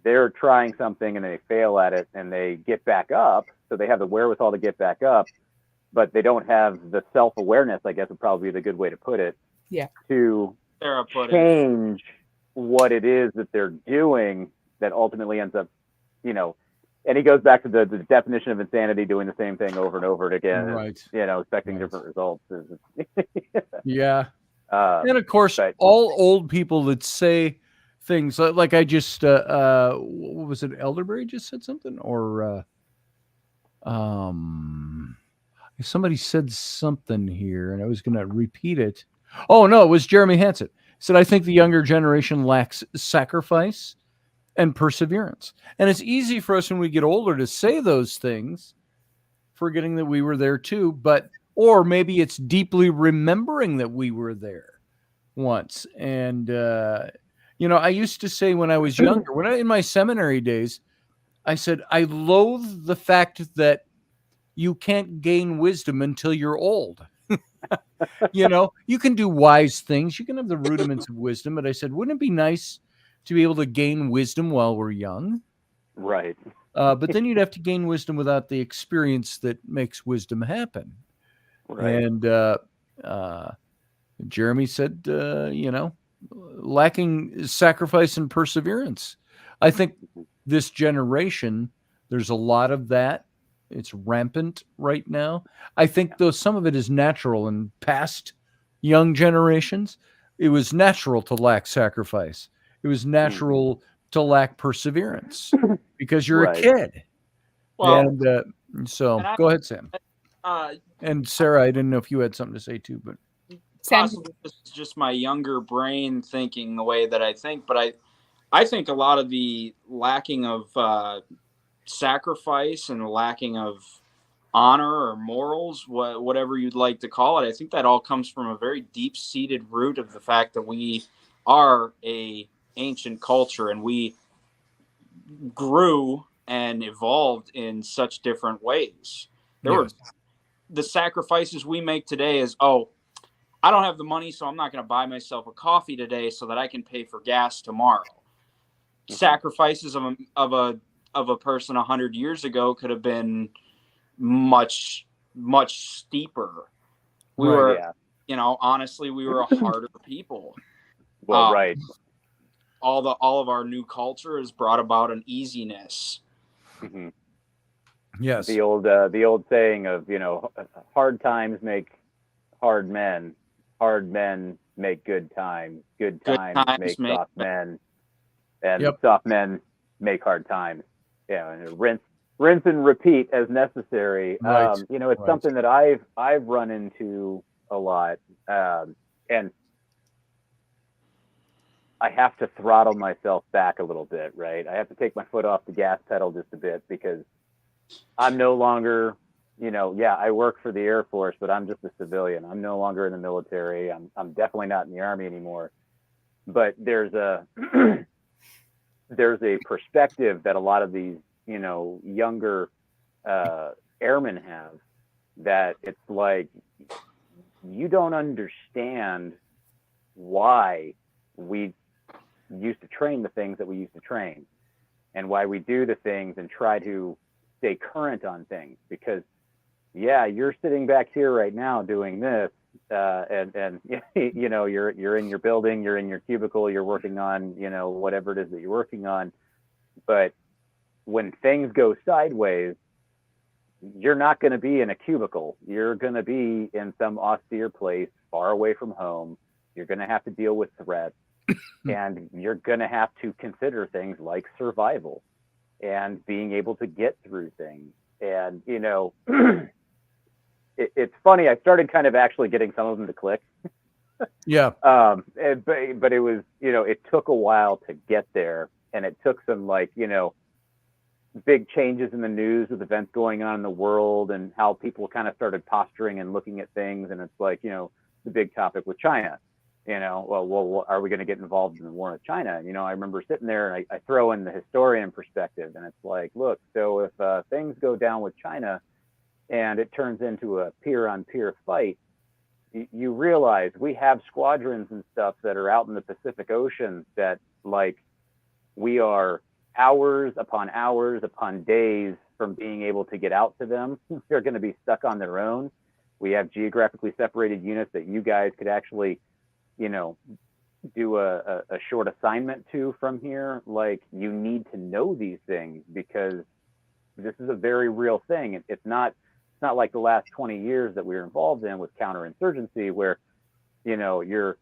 S6: They're trying something and they fail at it and they get back up. So they have the wherewithal to get back up, but they don't have the self-awareness, I guess would probably be the good way to put it.
S5: Yeah.
S6: To change what it is that they're doing that ultimately ends up, and he goes back to the definition of insanity, doing the same thing over and over again,
S1: right?
S6: Expecting different results.
S1: Yeah. And of course, all old people that say things like I just, what was it? Elderberry just said something, or somebody said something here, and I was going to repeat it. Oh no, it was Jeremy Hansen. Said, I think the younger generation lacks sacrifice and perseverance. And it's easy for us when we get older to say those things, forgetting that we were there too, or maybe it's deeply remembering that we were there once. And, I used to say when I was younger, in my seminary days, I said, I loathe the fact that you can't gain wisdom until you're old. You can do wise things. You can have the rudiments of wisdom. But I said, wouldn't it be nice to be able to gain wisdom while we're young?
S6: Right.
S1: But then you'd have to gain wisdom without the experience that makes wisdom happen. Right. And Jeremy said, lacking sacrifice and perseverance. I think this generation, there's a lot of that. It's rampant right now. I think, though, some of it is natural. In past young generations, it was natural to lack sacrifice. It was natural to lack perseverance because you're a kid. Well, and go ahead, Sam. And Sarah, I didn't know if you had something to say too, but
S4: possibly it's just my younger brain thinking the way that I think. But I think a lot of the lacking of sacrifice and lacking of honor or morals, whatever you'd like to call it, I think that all comes from a very deep-seated root of the fact that we are a ancient culture and we grew and evolved in such different ways. There were the sacrifices we make today is, I don't have the money, so I'm not going to buy myself a coffee today so that I can pay for gas tomorrow. Mm-hmm. Sacrifices of a person 100 years ago could have been much, much steeper. We were, honestly, we were a harder people.
S6: Well, right.
S4: All of our new culture has brought about an easiness.
S6: Mm-hmm.
S1: Yes.
S6: The old saying of, hard times make hard men make good times make soft men, and soft men make hard times. And rinse and repeat as necessary.
S1: Right.
S6: It's something that I've run into a lot, and I have to throttle myself back a little bit, right? I have to take my foot off the gas pedal just a bit because I'm no longer, I work for the Air Force, but I'm just a civilian. I'm no longer in the military. I'm definitely not in the Army anymore. But there's a perspective that a lot of these, younger airmen have, that it's like, you don't understand why we used to train the things that we used to train and why we do the things and try to stay current on things, because you're sitting back here right now doing this, and you're in your building, you're in your cubicle, you're working on, whatever it is that you're working on. But when things go sideways, you're not going to be in a cubicle. You're going to be in some austere place far away from home. You're going to have to deal with threats, and you're going to have to consider things like survival and being able to get through things. And, it's funny. I started kind of actually getting some of them to click.
S1: Yeah.
S6: But it was, it took a while to get there, and it took some big changes in the news with events going on in the world and how people kind of started posturing and looking at things. And it's like, the big topic with China. Well, are we going to get involved in the war with China? I remember sitting there and I throw in the historian perspective, and it's like, look, so if things go down with China and it turns into a peer-on-peer fight, you realize we have squadrons and stuff that are out in the Pacific Ocean that, like, we are hours upon days from being able to get out to them. They're going to be stuck on their own. We have geographically separated units that you guys could actually, do a short assignment to from here. Like, you need to know these things because this is a very real thing. It's not like the last 20 years that we were involved in with counterinsurgency, where, your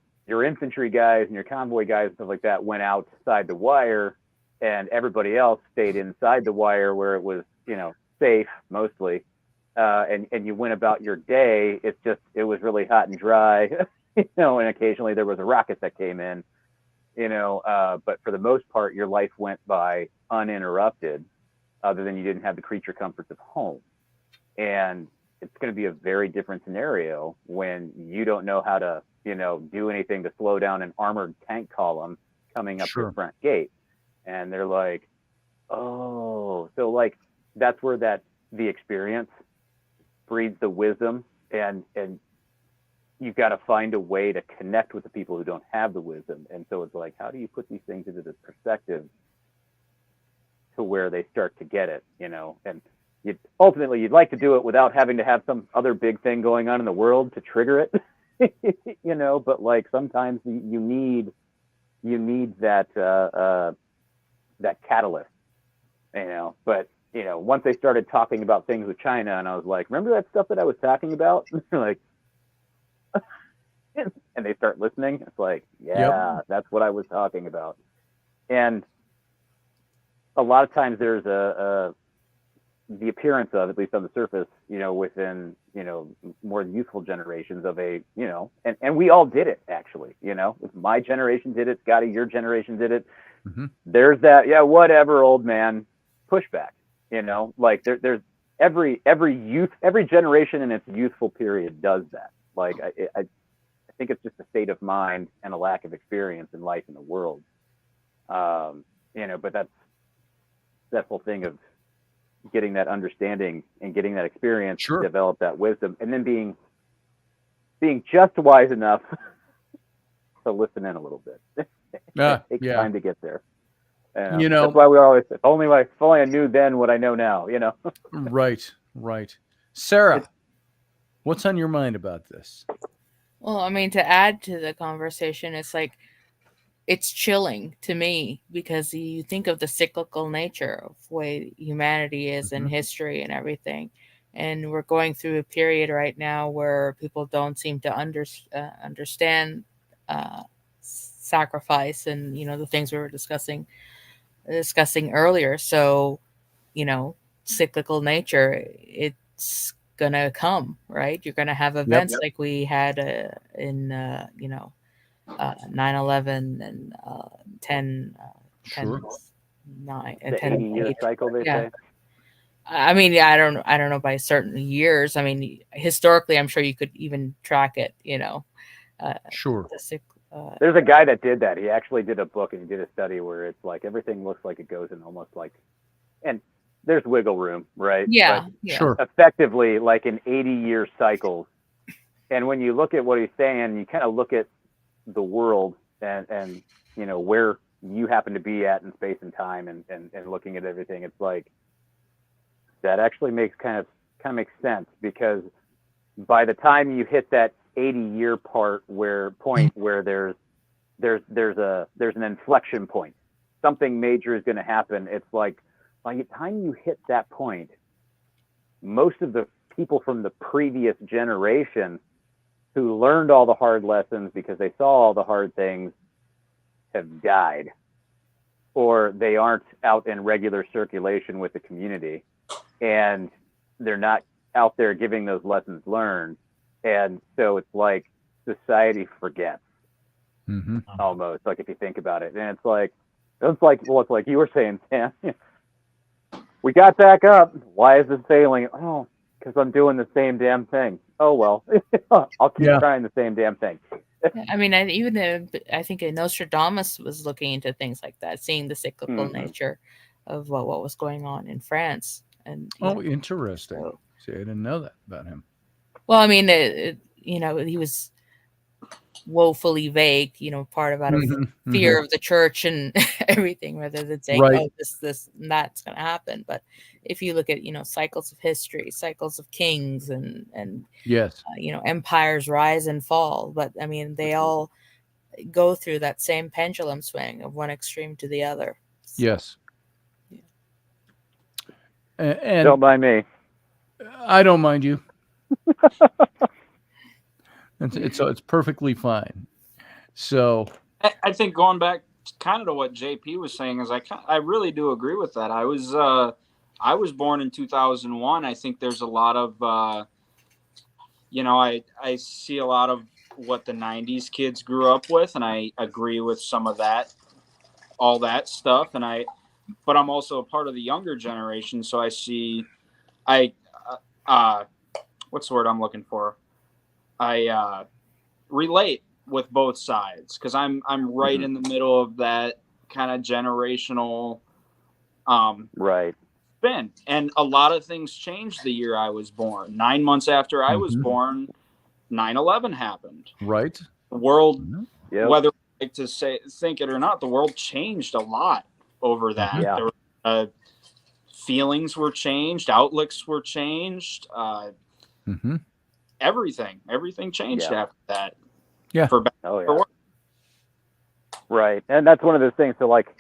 S6: infantry guys and your convoy guys and stuff like that went outside the wire, and everybody else stayed inside the wire where it was, safe mostly. And you went about your day. It was really hot and dry, and occasionally there was a rocket that came in, but for the most part, your life went by uninterrupted, other than you didn't have the creature comforts of home. And it's going to be a very different scenario when you don't know how to, do anything to slow down an armored tank column coming up your front gate. And they're like, oh, so like, that's where the experience breeds the wisdom, and you've got to find a way to connect with the people who don't have the wisdom. And so it's like, how do you put these things into this perspective to where they start to get it, and ultimately you'd like to do it without having to have some other big thing going on in the world to trigger it, but like sometimes you need that catalyst, but once they started talking about things with China, and I was like, remember that stuff that I was talking about? Like, and they start listening. It's like, yeah, That's what I was talking about. And a lot of times there's the appearance of, at least on the surface, within, more youthful generations of a, and we all did it, actually, my generation did it, Scotty, your generation did it. Mm-hmm. There's that, whatever, old man pushback, like there's every generation in its youthful period does that. Like, I think it's just a state of mind and a lack of experience in life in the world. But that's that whole thing of getting that understanding and getting that experience to develop that wisdom, and then being just wise enough to listen in a little bit. It takes time to get there. That's why we always, if only I knew then what I know now,
S1: Right. Sarah, what's on your mind about this?
S5: Well, I mean, to add to the conversation, it's like, it's chilling to me because you think of the cyclical nature of the way humanity is in history and everything. And we're going through a period right now where people don't seem to understand sacrifice and, the things we were discussing earlier. So, cyclical nature, it's going to come, right? You're going to have events like we had in, 9/11 and 10 9 and 10
S6: 80-year cycle, they say.
S5: I mean, I don't know by certain years. I mean, historically, I'm sure you could even track it,
S6: There's a guy that did that. He actually did a book and he did a study where it's like everything looks like it goes in almost like, and there's wiggle room, right? But effectively like an 80-year cycle. And when you look at what he's saying, you kind of look at the world and where you happen to be at in space and time and looking at everything, it's like that actually makes kind of makes sense, because by the time you hit that 80-year point where there's an inflection point, something major is going to happen. It's like by the time you hit that point, most of the people from the previous generation who learned all the hard lessons because they saw all the hard things have died, or they aren't out in regular circulation with the community, and they're not out there giving those lessons learned. And so it's like society forgets, almost, like if you think about it. And it's like you were saying, Sam, we got back up. Why is this failing? Oh, because I'm doing the same damn thing. Oh, well, I'll keep trying the same damn thing.
S5: I mean, I think Nostradamus was looking into things like that, seeing the cyclical nature of what was going on in France. And
S1: interesting.
S5: So,
S1: see, I didn't know that about him.
S5: Well, I mean, he was woefully vague, part about fear of the church and everything, rather than saying, oh, this and that's going to happen. But if you look at, cycles of history, cycles of kings and
S1: yes,
S5: empires rise and fall. But I mean, they all go through that same pendulum swing of one extreme to the other. So,
S1: yes. Yeah. And
S6: don't mind me.
S1: I don't mind you. It's perfectly fine. So
S4: I think going back kind of to what JP was saying is I really do agree with that. I was born in 2001. I think there's a lot of I see a lot of what the 90s kids grew up with, and I agree with some of that, all that stuff. But I'm also a part of the younger generation, so what's the word I'm looking for? I relate with both sides because I'm right in the middle of that kind of generational
S6: right
S4: spin, and a lot of things changed the year I was born. 9 months after I was born, 9/11 happened.
S1: Right.
S4: The world, whether I like to think it or not, the world changed a lot over that.
S6: Yeah.
S4: There feelings were changed, outlooks were changed. Everything changed after that.
S1: Yeah.
S4: For better, for worse.
S6: Right, and that's one of those things. So, like,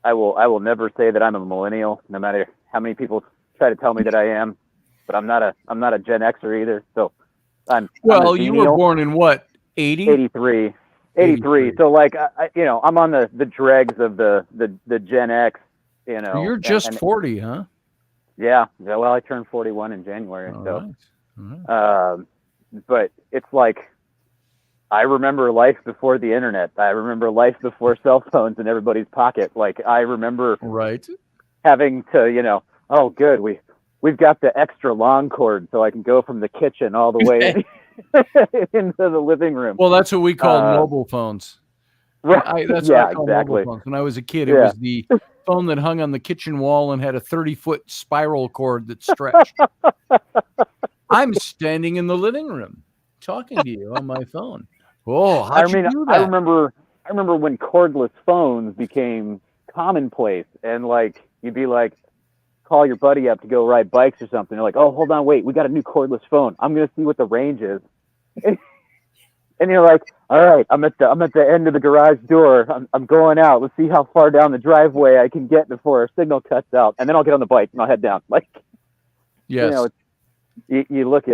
S6: I will never say that I'm a millennial, no matter how many people try to tell me that I am. But I'm not a Gen Xer either. So, I'm
S1: you were born in what? 80?
S6: 83. 83. So, like, I'm on the dregs of the Gen X.
S1: You're just 40, huh?
S6: Yeah. Well, I turned 41 in January.
S1: All right.
S6: But it's like, I remember life before the internet. I remember life before cell phones in everybody's pocket. Like, I remember having to, oh, good, we've got the extra long cord, so I can go from the kitchen all the way into the living room.
S1: Well, that's what we call mobile phones.
S6: Right.
S1: That's what I call mobile phones. When I was a kid, it was the phone that hung on the kitchen wall and had a 30-foot spiral cord that stretched. I'm standing in the living room talking to you on my phone. Oh, how'd you do that?
S6: I remember when cordless phones became commonplace, and like you'd be like, call your buddy up to go ride bikes or something. You're like, oh, hold on, wait, we got a new cordless phone. I'm gonna see what the range is. And you're like, all right, I'm at the end of the garage door. I'm going out. Let's see how far down the driveway I can get before our signal cuts out, and then I'll get on the bike and I'll head down. Like,
S1: yes,
S6: you look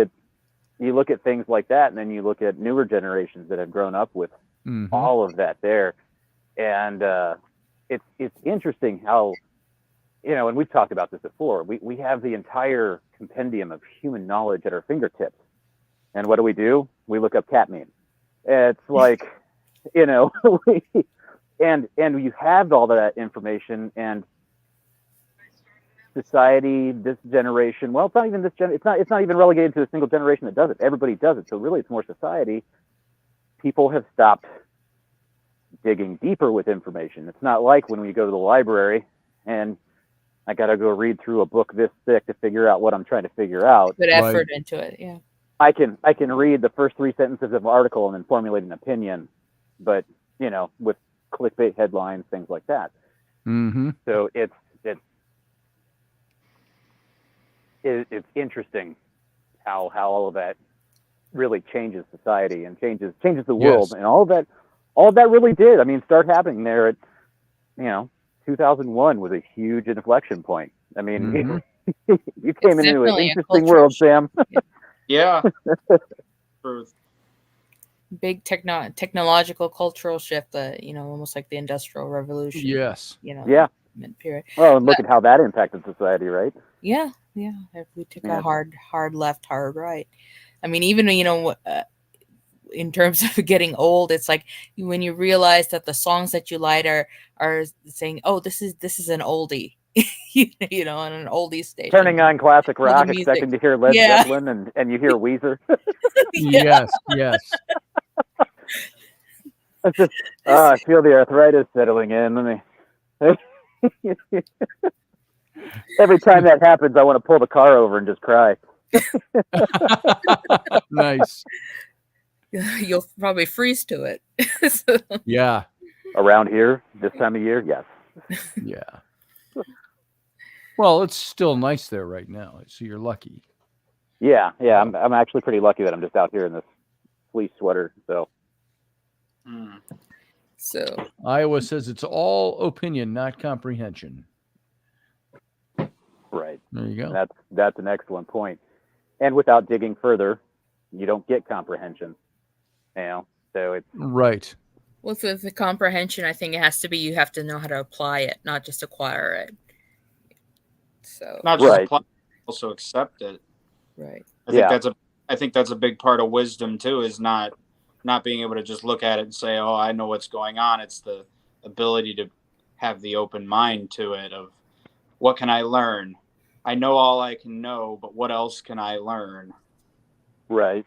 S6: at things like that, and then you look at newer generations that have grown up with all of that there, and it's interesting how, and we've talked about this before. We have the entire compendium of human knowledge at our fingertips, and what do? We look up cat memes. It's like, and you have all that information, and society, this generation, well, it's not even it's not even relegated to a single generation that does it. Everybody does it. So really it's more society. People have stopped digging deeper with information. It's not like when we go to the library and I got to go read through a book this thick to figure out what I'm trying to figure out.
S5: Put effort into it. Yeah.
S6: I can read the first 3 sentences of an article and then formulate an opinion, but with clickbait headlines, things like that. So it's interesting how all of that really changes society and changes the world, and all of that really did. I mean, start happening there at 2001 was a huge inflection point. I mean, you came into an interesting world, Sam.
S4: Yeah.
S5: Big technological cultural shift, almost like the Industrial Revolution.
S1: Yes.
S6: Yeah.
S5: Period.
S6: Well, and look at how that impacted society, right?
S5: Yeah. If we took a hard left, hard right. I mean, even in terms of getting old, it's like when you realize that the songs that you like are saying, "Oh, this is an oldie," on an oldie station.
S6: Turning on classic rock, expecting to hear Led Zeppelin, and you hear Weezer.
S1: Yes.
S6: It's just, I feel the arthritis settling in. Let me. Every time that happens, I want to pull the car over and just cry.
S1: Nice.
S5: You'll probably freeze to it.
S1: Yeah.
S6: Around here, this time of year, yes.
S1: Yeah. Well, it's still nice there right now, so you're lucky.
S6: Yeah. I'm actually pretty lucky that I'm just out here in this fleece sweater. So.
S5: So
S1: Iowa says it's all opinion, not comprehension.
S6: Right.
S1: There you go.
S6: That's an excellent point. And without digging further, you don't get comprehension. So it's
S1: right.
S5: Well, with the comprehension, I think it has to be you have to know how to apply it, not just acquire it. So
S4: not just apply, also accept it.
S5: Right.
S4: I think that's a big part of wisdom too, is not being able to just look at it and say, "Oh, I know what's going on." It's the ability to have the open mind to it of what can I learn? I know all I can know, but what else can I learn?
S6: Right.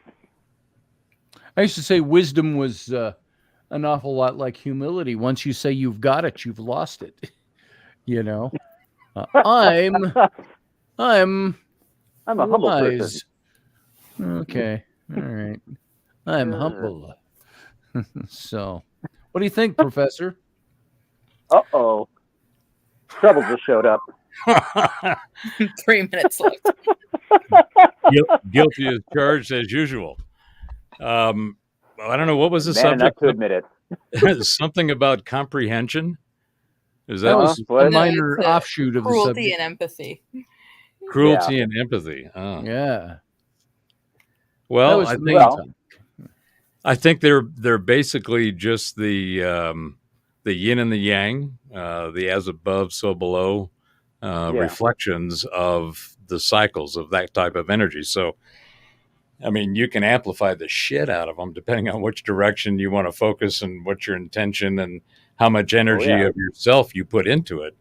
S1: I used to say wisdom was an awful lot like humility. Once you say you've got it, you've lost it. I'm
S6: a humble person.
S1: Okay. All right. I'm humble. So, what do you think, Professor?
S6: Uh-oh. Trouble just showed up.
S5: 3 minutes left.
S7: Guilty as charged as usual. I don't know, what was the subject?
S6: To admit it.
S7: Something about comprehension. Is
S1: that was a minor offshoot of the subject?
S5: Cruelty and empathy.
S7: Cruelty and empathy. Oh.
S1: Yeah.
S7: Well, I think they're basically just the yin and the yang, the as above, so below reflections of the cycles of that type of energy. So, I mean, you can amplify the shit out of them depending on which direction you want to focus and what your intention and how much energy of yourself you put into it.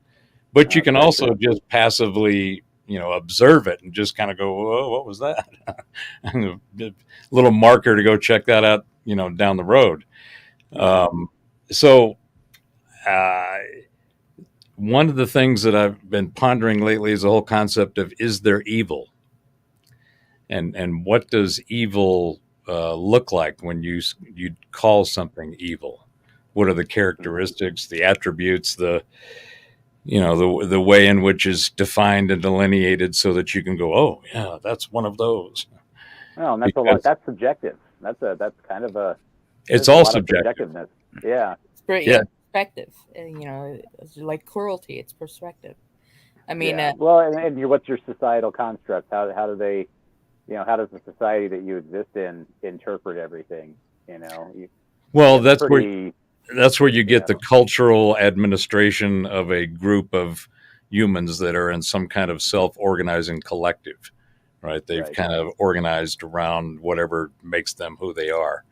S7: But you can also just passively, observe it and just kind of go, whoa, what was that? A little marker to go check that out, down the road. One of the things that I've been pondering lately is the whole concept of, is there evil? And what does evil look like when you call something evil? What are the characteristics, the attributes, the way in which is defined and delineated so that you can go, oh yeah, that's one of those.
S6: Well, and that's a lot. That's subjective. That's kind of a.
S7: It's all subjective.
S6: Yeah.
S5: It's very perspective. It's like cruelty. It's perspective. I mean,
S6: well, and what's your societal construct? How do they, how does the society that you exist in interpret everything?
S7: Well, that's where you get the cultural administration of a group of humans that are in some kind of self-organizing collective, right? They've kind of organized around whatever makes them who they are.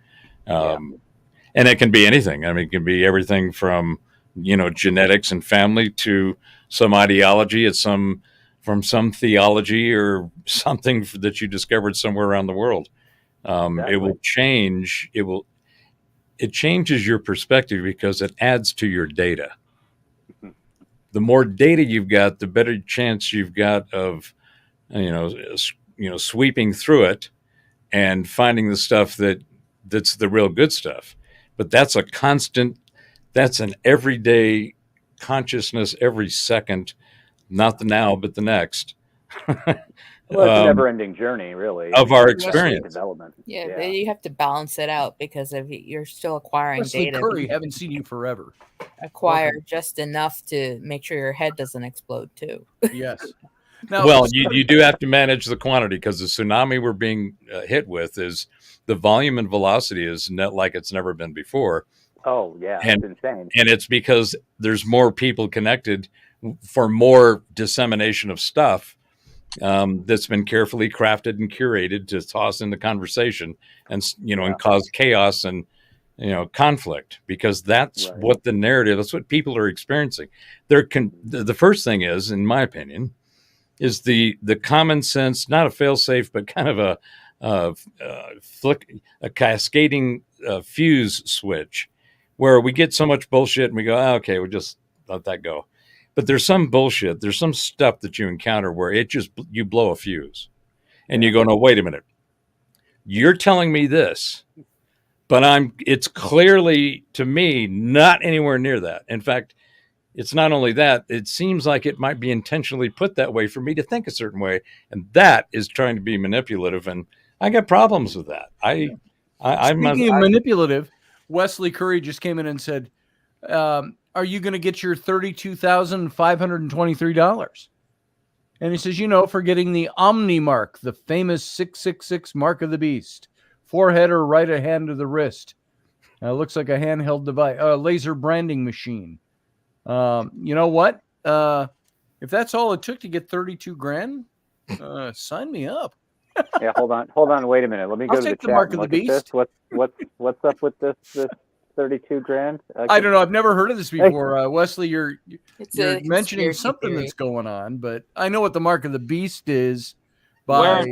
S7: And it can be anything. I mean, it can be everything from, genetics and family to some ideology. It's from some theology or something that you discovered somewhere around the world. It will change. It changes your perspective because it adds to your data. The more data you've got, the better chance you've got of, sweeping through it and finding the stuff that's the real good stuff. But that's a constant, that's an everyday consciousness every second, not the now, but the next.
S6: Well, it's a never-ending journey, really,
S7: of our experience.
S6: Development.
S5: Yeah, you have to balance it out because if you're still acquiring data.
S1: Curry, haven't seen you forever.
S5: Acquire just enough to make sure your head doesn't explode too.
S1: Yes.
S7: Now, well, you do have to manage the quantity because the tsunami we're being hit with is the volume and velocity is net like it's never been before.
S6: Oh, yeah, it's insane.
S7: And it's because there's more people connected for more dissemination of stuff that's been carefully crafted and curated to toss in the conversation and, and cause chaos and, conflict, because that's what the narrative, that's what people are experiencing. The first thing is, in my opinion, is the common sense, not a fail-safe, but kind of a cascading fuse switch, where we get so much bullshit and we go, oh, okay, we'll just let that go. But there's some bullshit. There's some stuff that you encounter where you blow a fuse and you go, no, wait a minute. You're telling me this, but it's clearly to me not anywhere near that. In fact, it's not only that, it seems like it might be intentionally put that way for me to think a certain way. And that is trying to be manipulative. And I got problems with that.
S1: Speaking of manipulative, Wesley Curry just came in and said, are you going to get your $32,523? And he says, for getting the Omni mark, the famous 666 mark of the beast, forehead or right hand of the wrist. Looks like a handheld device, a laser branding machine. You know what? If that's all it took to get 32 grand, sign me up.
S6: Yeah, hold on, wait a minute. Let me go to the chat and look at this. What's up with this 32 grand?
S1: I don't know. I've never heard of this before. Wesley, you're mentioning something that's going on, but I know what the mark of the beast is by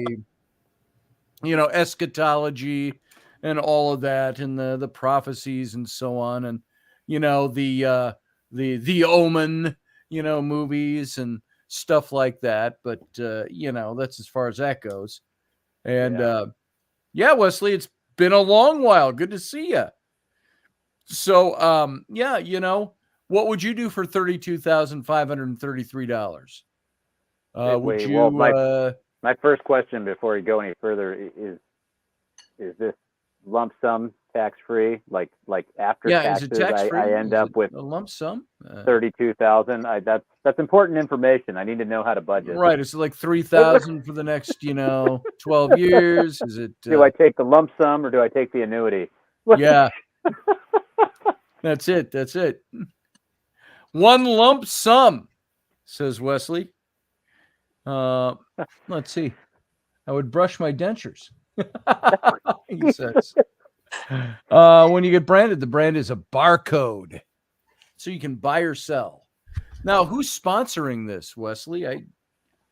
S1: eschatology and all of that, and the prophecies and so on, and the Omen, movies and stuff like that. But that's as far as that goes. And Wesley, it's been a long while. Good to see you. So, what would you do for $32,533?
S6: My first question before you go any further is this lump sum tax free? Like after taxes,
S1: is it tax-free?
S6: I end up with
S1: a lump sum.
S6: 32,000. That's important information. I need to know how to budget.
S1: Right. It's like 3,000 for the next 12 years. Is it?
S6: Do I take the lump sum or do I take the annuity?
S1: Yeah. That's it. One lump sum, says Wesley. Let's see. I would brush my dentures. He says. When you get branded, the brand is a barcode, so you can buy or sell. Now, who's sponsoring this, Wesley? I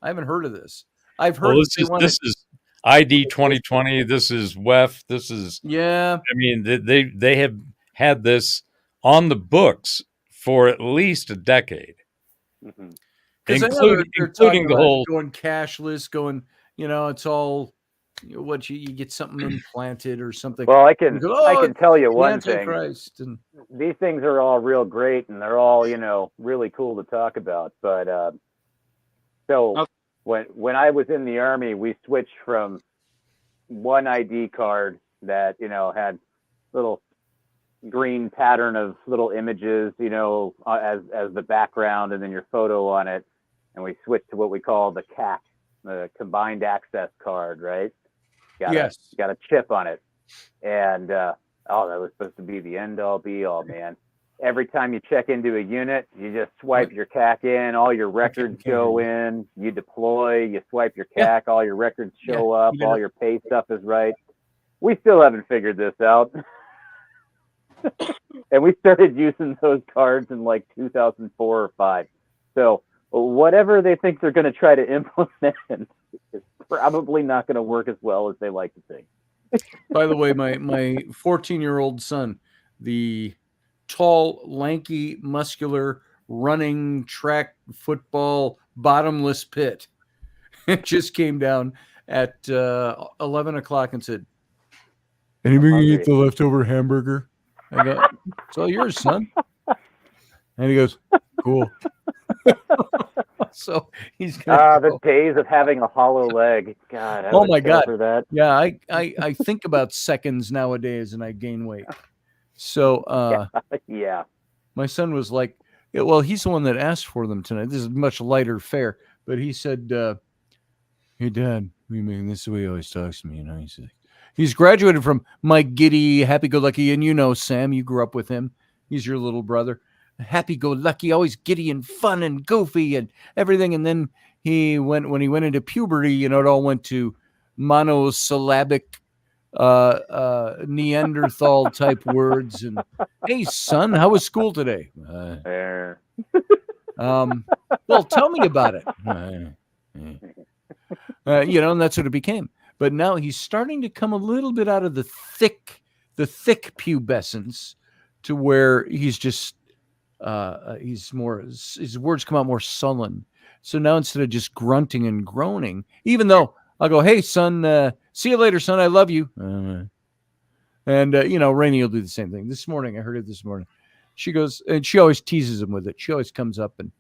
S1: haven't heard of this. I've heard
S7: this is ID 2020. This is WEF. This is
S1: I
S7: mean, they have had this on the books for at least a decade, including the whole
S1: going cashless, going. It's all. What you get something implanted or something.
S6: Well, I can tell you one thing.
S1: And
S6: these things are all real great and they're all really cool to talk about. But when I was in the Army, we switched from one ID card that had little green pattern of little images, as the background, and then your photo on it, and we switched to what we call the CAC, the combined access card, right? Got a chip on it. And that was supposed to be the end all be all, man. Every time you check into a unit, you just swipe your CAC in, all your records go in, you deploy, you swipe your CAC, all your records show up, all your pay stuff is right. We still haven't figured this out. And we started using those cards in like 2004 or 5. So whatever they think they're going to try to implement is probably not going to work as well as they like to think.
S1: By the way, my 14-year-old son, the tall, lanky, muscular, running track football bottomless pit, just came down at 11 o'clock and said, "Anybody gonna eat the leftover hamburger?" I go, "It's all yours, son." And he goes, "Cool." So he's
S6: the days of having a hollow leg. God, I
S1: my God,
S6: for that.
S1: Yeah, I think about seconds nowadays, and I gain weight. So
S6: yeah,
S1: my son was like, well, he's the one that asked for them tonight. This is much lighter fare, but he said, "Hey, Dad, this is the way he always talks to me." He said he's graduated from Mike Giddy, happy-go-lucky, and Sam, you grew up with him. He's your little brother. Happy-go-lucky, always giddy and fun and goofy and everything. And then when he went into puberty, it all went to monosyllabic Neanderthal type words. And hey, son, how was school today? Well, tell me about it. And that's what it became. But now he's starting to come a little bit out of the thick pubescence to where he's just he's more, his words come out more sullen. So now instead of just grunting and groaning, even though I'll go, "Hey son, see you later, son. I love you." And Rainey will do the same thing. This morning, I heard it this morning. She goes, and she always teases him with it. She always comes up and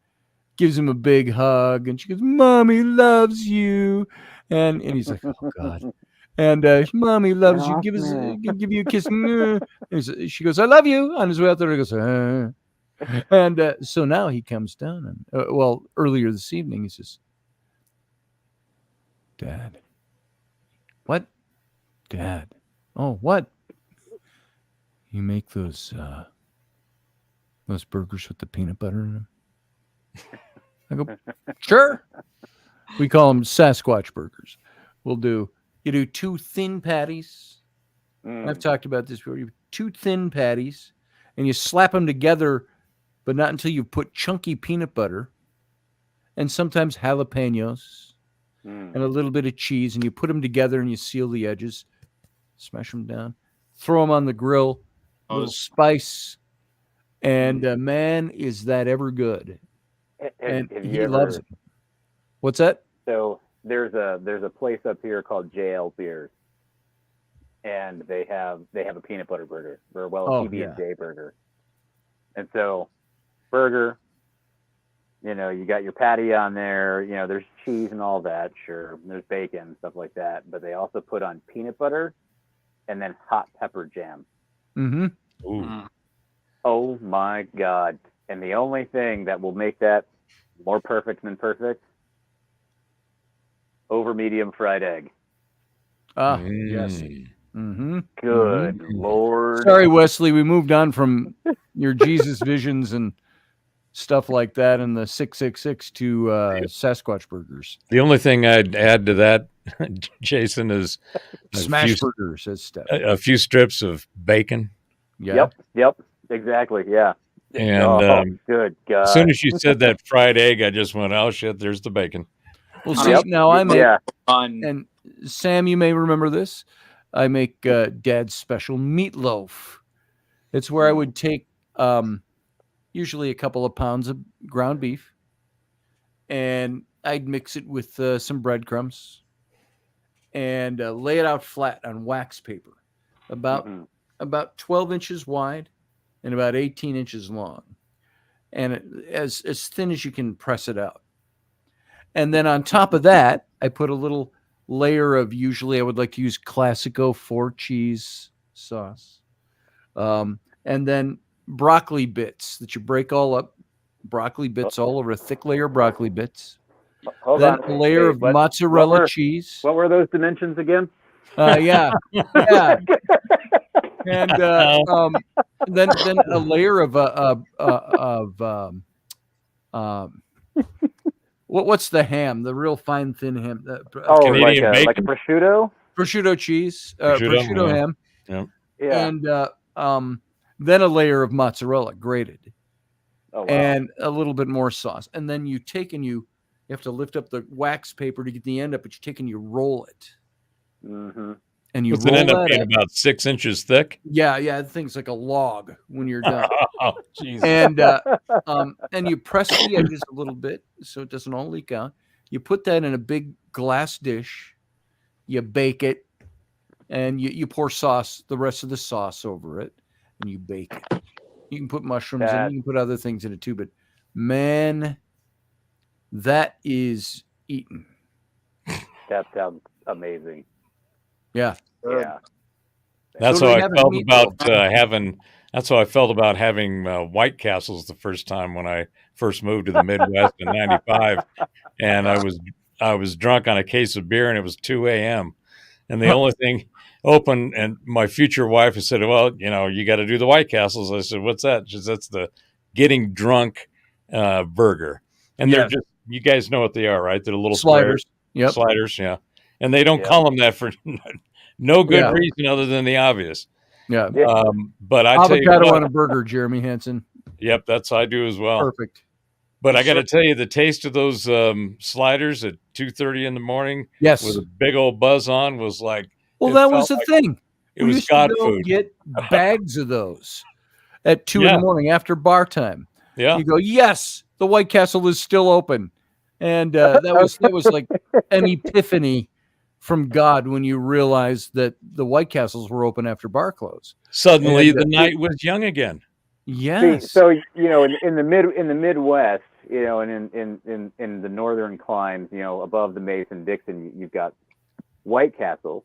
S1: gives him a big hug, and she goes, "Mommy loves you," and he's like, "Oh God." And "Mommy loves you. Give you a kiss." And she goes, "I love you." On his way out there, he goes, and so now he comes down, and earlier this evening, he says, "Dad." "What?" "Dad." "Oh, what?" "You make those burgers with the peanut butter in them?" I go, "Sure." We call them Sasquatch burgers. You do 2 thin patties. I've talked about this before. You have 2 thin patties, and you slap them together, but not until you put chunky peanut butter and sometimes jalapenos and a little bit of cheese, and you put them together and you seal the edges, smash them down, throw them on the grill, a little spice, and man, is that ever good. And he loves it. What's that?
S6: So there's a place up here called JL Beers, and they have a peanut butter burger, or a PB&J burger. And so burger, you got your patty on there, there's cheese and all that, sure, there's bacon, stuff like that, but they also put on peanut butter and then hot pepper jam.
S1: Mm-hmm.
S6: Oh my God. And the only thing that will make that more perfect than perfect, over medium fried egg.
S1: Yes. Mm-hmm.
S6: Good Lord.
S1: Sorry, Wesley, we moved on from your Jesus visions and stuff like that and the 666 to Sasquatch burgers.
S7: The only thing I'd add to that, Jason, is
S1: smash burgers as stuff.
S7: A few strips of bacon.
S1: Yeah.
S6: Yep. Exactly. Yeah.
S7: And
S6: good God.
S7: As soon as you said that fried egg, I just went, "Oh shit, there's the bacon."
S1: Well, see, now I make, and Sam, you may remember this. I make Dad's special meatloaf. It's where I would take usually a couple of pounds of ground beef, and I'd mix it with some breadcrumbs and lay it out flat on wax paper, about 12 inches wide and about 18 inches long, and as thin as you can press it out. And then on top of that, I put a little layer of, usually I would like to use Classico 4-cheese sauce. And then broccoli bits that you break all up. Broccoli bits all over, a thick layer of broccoli bits.
S6: Hold
S1: then
S6: on.
S1: a layer of mozzarella cheese.
S6: What were those dimensions again?
S1: Yeah. And then a layer of what's the ham? The real fine thin ham.
S7: Canadian bacon?
S6: Like a prosciutto?
S1: Prosciutto cheese. Prosciutto ham.
S6: Yeah.
S1: And then a layer of mozzarella grated.
S6: Oh, wow.
S1: And a little bit more sauce. And then you take and you have to lift up the wax paper to get the end up, but you take and you roll it.
S6: Mm-hmm.
S1: And you
S7: Does it end up being about 6 inches thick?
S1: Yeah. The thing's like a log when you're done.
S7: Oh, Jesus.
S1: And you press the edges a little bit so it doesn't all leak out. You put that in a big glass dish. You bake it, and you pour the rest of the sauce over it, and you bake it. You can put mushrooms in. You can put other things in it too. But man, that is eaten.
S6: That sounds amazing.
S1: Yeah.
S6: Yeah.
S7: That's how I felt about having. That's how I felt about having White Castles the first time when I first moved to the Midwest in '95, and I was drunk on a case of beer, and it was 2 a.m. And the only thing open, and my future wife has said, "Well, you got to do the White Castles." I said, "What's that?" She said, "That's the getting drunk burger," and they're just, you guys know what they are, right? They're little
S1: sliders.
S7: Yep. Sliders, yeah. And they don't call them that for no good reason other than the obvious.
S1: Yeah.
S7: But I tell you
S1: avocado on a burger, Jeremy Hansen.
S7: Yep, that's I do as well.
S1: Perfect.
S7: But I got to tell you, the taste of those sliders at 2:30 in the morning, with a big old buzz on, was like.
S1: Well, that was the thing.
S7: It was God food.
S1: Get bags of those, at 2 in the morning after bar time.
S7: Yeah.
S1: You go, yes, the White Castle is still open. And that was like an epiphany from God when you realized that the White Castles were open after bar close.
S7: Suddenly the night was young again.
S1: Yes.
S6: See, so in the Midwest, and in the northern climes, above the Mason-Dixon, you've got White Castle.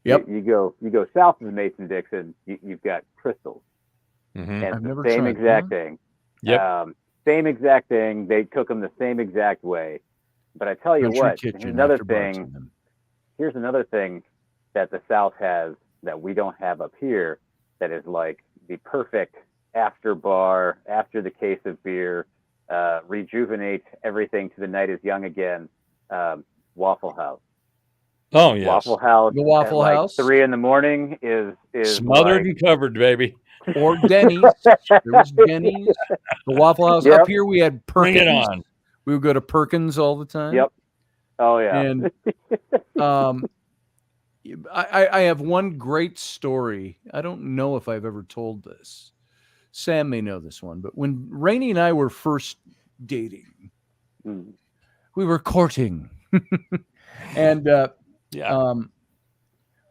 S1: Yep.
S6: You go south of the Mason-Dixon, you've got Crystals.
S7: Mm-hmm.
S6: And
S1: I've never
S6: same
S1: tried
S6: exact
S1: that.
S6: thing.
S7: Yep.
S6: Same exact thing. They cook them the same exact way. But I tell you what, here's another thing that the South has that we don't have up here. That is like the perfect after bar, after the case of beer, rejuvenate everything to the night is young again. Waffle House.
S7: Oh yes.
S6: Waffle House.
S1: The Waffle
S6: at
S1: House.
S6: Like 3 a.m. is
S7: smothered
S6: like,
S7: and covered, baby.
S1: Or Denny's. There was Denny's. The Waffle House.
S6: Yep.
S1: Up here we had Perkins.
S7: Bring it on.
S1: We would go to Perkins all the time.
S6: Yep. Oh yeah.
S1: And I have one great story. I don't know if I've ever told this. Sam may know this one, but when Rainey and I were first dating, we were courting. And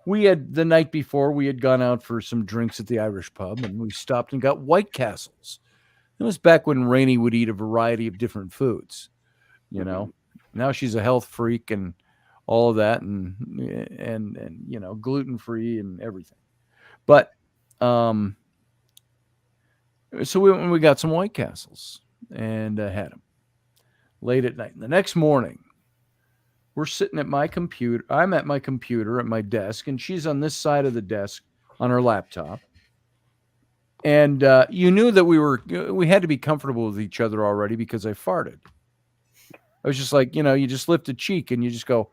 S1: we had the night before we had gone out for some drinks at the Irish pub, and we stopped and got White Castles. It was back when Rainey would eat a variety of different foods, Now she's a health freak and all of that, and gluten free and everything. But so we got some White Castles and had them late at night. And the next morning, we're sitting at my computer. I'm at my computer at my desk, and she's on this side of the desk on her laptop. And you knew that we had to be comfortable with each other already because I farted. I was just like, you just lift a cheek and you just go,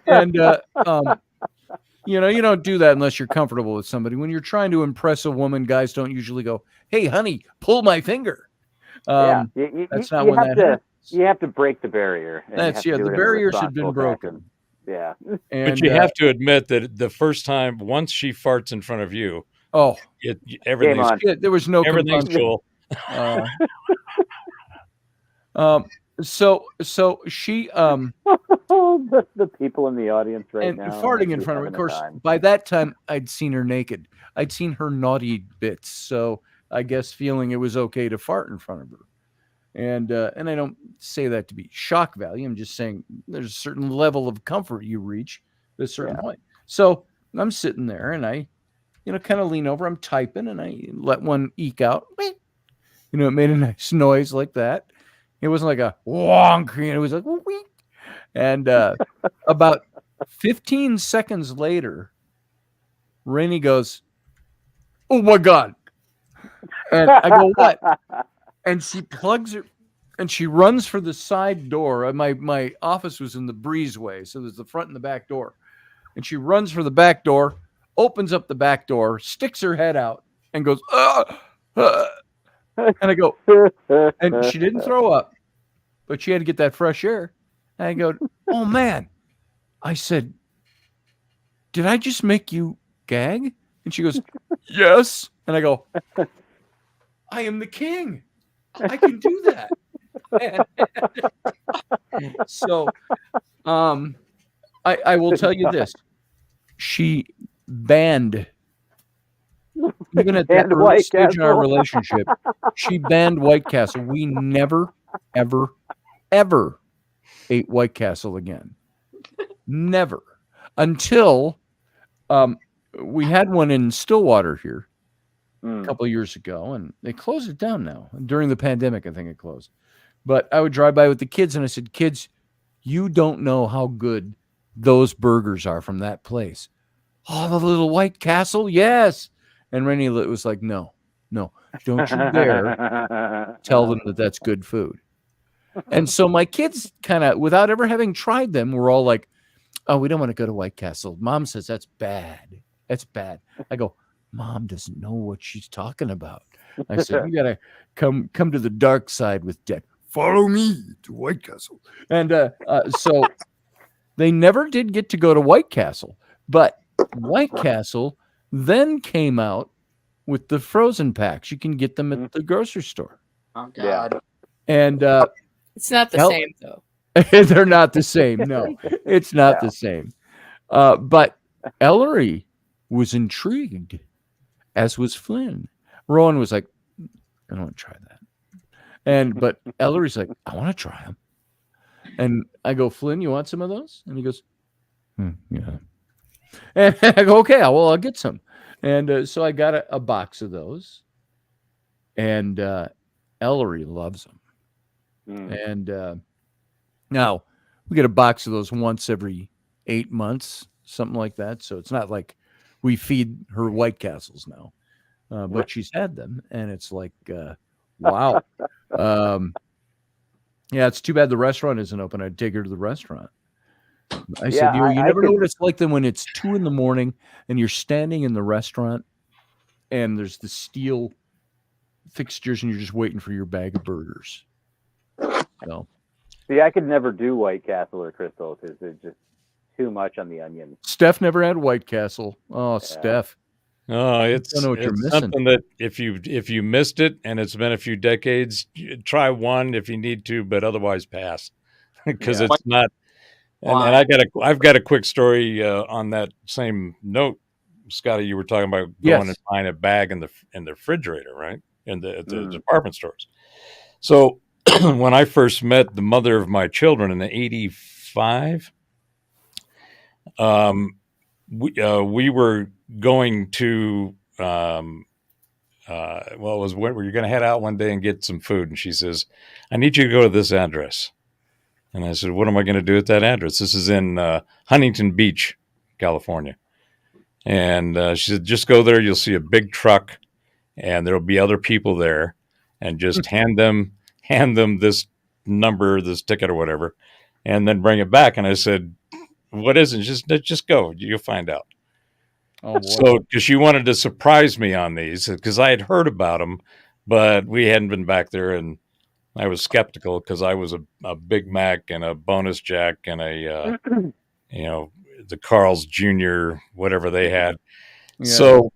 S1: and you don't do that unless you're comfortable with somebody. When you're trying to impress a woman, guys don't usually go, "Hey, honey, pull my finger." That's not when that happens.
S6: You have to break the barrier.
S1: The barriers have been broken.
S6: Yeah.
S7: But you have to admit that the first time, once she farts in front of you, everything's
S1: there was no
S7: everything's cool.
S1: So she
S6: the people in the audience right now
S1: farting in front of her. Of course, by that time I'd seen her naked. I'd seen her naughty bits. So I guess feeling it was okay to fart in front of her. And I don't say that to be shock value. I'm just saying there's a certain level of comfort you reach at a certain point. So I'm sitting there and I, kind of lean over. I'm typing and I let one eke out. It made a nice noise like that. It wasn't like a wonk. It was like wink. And about 15 seconds later, Rainey goes, "Oh my God!" And I go, "What?" And she plugs her, and she runs for the side door. My office was in the breezeway, so there's the front and the back door. And she runs for the back door, opens up the back door, sticks her head out, and goes, and I go, and she didn't throw up, but she had to get that fresh air. And I go, "Oh man!" I said, "Did I just make you gag?" And she goes, "Yes." And I go, "I am the king. I can do that." So, I will tell you this: she banned, even at that early stage in our relationship, she banned White Castle. We never, ever, ever ate White Castle again. Never, until we had one in Stillwater here a couple of years ago, and they closed it down now. During the pandemic, I think it closed. But I would drive by with the kids, and I said, "Kids, you don't know how good those burgers are from that place." "Oh, the little White Castle?" "Yes." And Rainey was like, no, don't you dare tell them that that's good food. And so my kids kind of, without ever having tried them, were all like, "Oh, we don't want to go to White Castle. Mom says that's bad. That's bad." I go, "Mom doesn't know what she's talking about." I said, "You got to come to the dark side with Dad. Follow me to White Castle." And so they never did get to go to White Castle. But White Castle then came out with the frozen packs. You can get them at the grocery store.
S4: Oh God.
S6: Yeah.
S1: And
S5: it's not the same though.
S1: they're not the same. No, it's not the same. But Ellery was intrigued, as was Flynn. Rowan was like, I don't want to try that. But Ellery's like, I want to try them. And I go, Flynn, you want some of those? And he goes, yeah. And I go, okay, well, I'll get some. And so I got a box of those. And Ellery loves them. And now we get a box of those once every 8 months, something like that. So it's not like we feed her White Castles now. But she's had them. And it's like, wow. Yeah, it's too bad the restaurant isn't open. I'd take her to the restaurant. I said, you never know what it's like then when it's 2 a.m. and you're standing in the restaurant and there's the steel fixtures and you're just waiting for your bag of burgers. So,
S6: see, I could never do White Castle or Crystal because there's just too much on the onion.
S1: Steph never had White Castle. Oh, yeah. Steph.
S7: Oh, it's something that if you missed it and it's been a few decades, try one if you need to, but otherwise pass because it's not. And I've got a quick story on that same note, Scotty. You were talking about going and buying a bag in the refrigerator, right? At the department stores. So when I first met the mother of my children in '85, we were going to it was when we were going to head out one day and get some food, and she says, "I need you to go to this address." And I said, "What am I going to do at that address?" This is in Huntington Beach, California. And she said, "Just go there. You'll see a big truck, and there'll be other people there, and just hand them this number, this ticket or whatever, and then bring it back." And I said, "What is it?" Just go. You'll find out. Oh, so because she wanted to surprise me on these, because I had heard about them, but we hadn't been back there, and I was skeptical because I was a Big Mac and a bonus jack and a the Carl's Jr. whatever they had. Yeah. So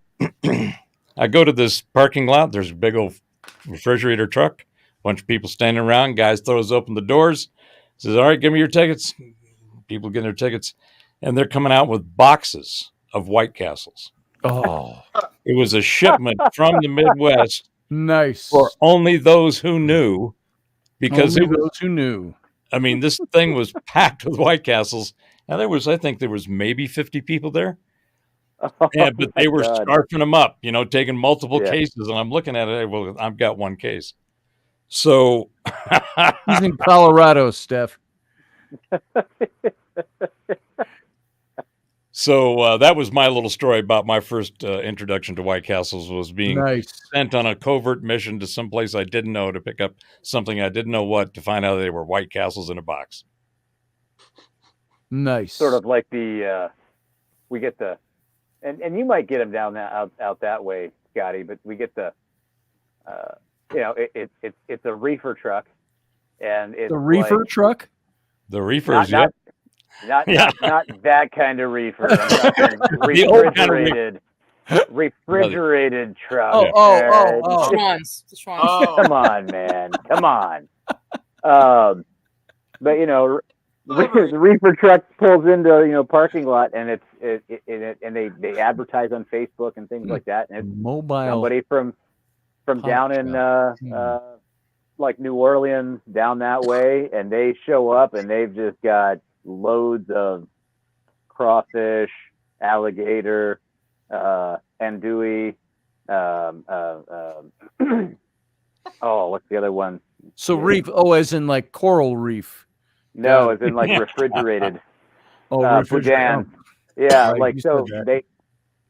S7: I go to this parking lot. There's a big old refrigerator truck, bunch of people standing around. Guys throws open the doors, says, "All right, give me your tickets." People get their tickets, and they're coming out with boxes of White Castles.
S1: Oh,
S7: it was a shipment from the Midwest.
S1: Nice.
S7: For only those who knew, because
S1: only those who knew.
S7: I mean, this thing was packed with White Castles, and I think there was maybe 50 people there. But they were scarfing them up, taking multiple cases, and I'm looking at it. Well, I've got one case. So
S1: he's in Colorado, Steph.
S7: So that was my little story about my first introduction to White Castles, was being sent on a covert mission to someplace I didn't know to pick up something I didn't know what, to find out they were White Castles in a box.
S1: Nice.
S6: Sort of like we get the, and you might get them down out that way, Scotty, but we get the, it's a reefer truck, and it's
S1: the reefer truck.
S7: The reefers, Not
S6: that kind of reefer. I'm talking refrigerated truck.
S5: The Schwans.
S6: Come on, man. Come on. But the reefer truck pulls into parking lot, and and they advertise on Facebook and things like that, and it's
S1: mobile.
S6: Somebody from down in like New Orleans, down that way, and they show up, and they've just got loads of crawfish, alligator, andouille. What's the other one?
S1: So reef, as in like coral reef.
S6: No, as in like refrigerated.
S1: Refrigerated.
S6: Yeah, so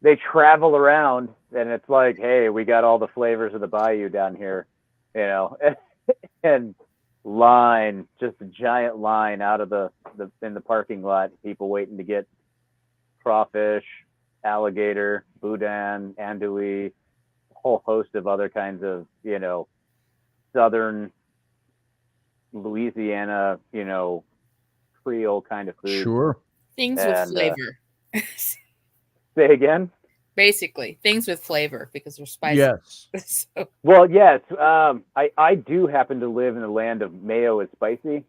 S6: they travel around, and it's like, hey, we got all the flavors of the bayou down here, and just a giant line out of in the parking lot, people waiting to get crawfish, alligator, boudin, andouille, a whole host of other kinds of southern Louisiana Creole kind of food.
S1: Sure.
S5: Things with flavor.
S6: Say again?
S5: Basically, things with flavor because they're spicy.
S1: Yes.
S5: So.
S6: Well, yes. I do happen to live in the land of mayo is spicy.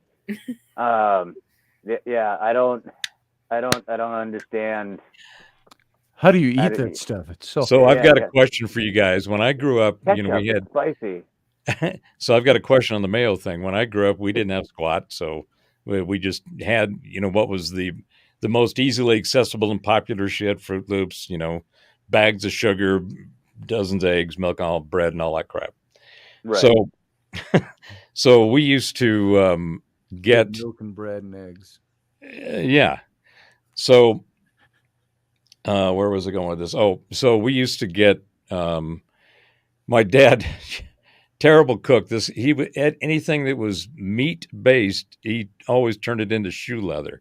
S6: Yeah, I don't understand.
S1: How do you eat that stuff? It's
S7: so I've got a question for you guys. When I grew up,
S6: Ketchup
S7: we had
S6: spicy.
S7: So I've got a question on the mayo thing. When I grew up, we didn't have squat, so we just had, what was the most easily accessible and popular shit: Fruit Loops, bags of sugar, dozens of eggs, milk, all bread, and all that crap.
S6: Right.
S7: So we used to get
S1: milk and bread and eggs.
S7: Yeah. So where was I going with this? Oh, so we used to get my dad. Terrible cook. He would anything that was meat based, he always turned it into shoe leather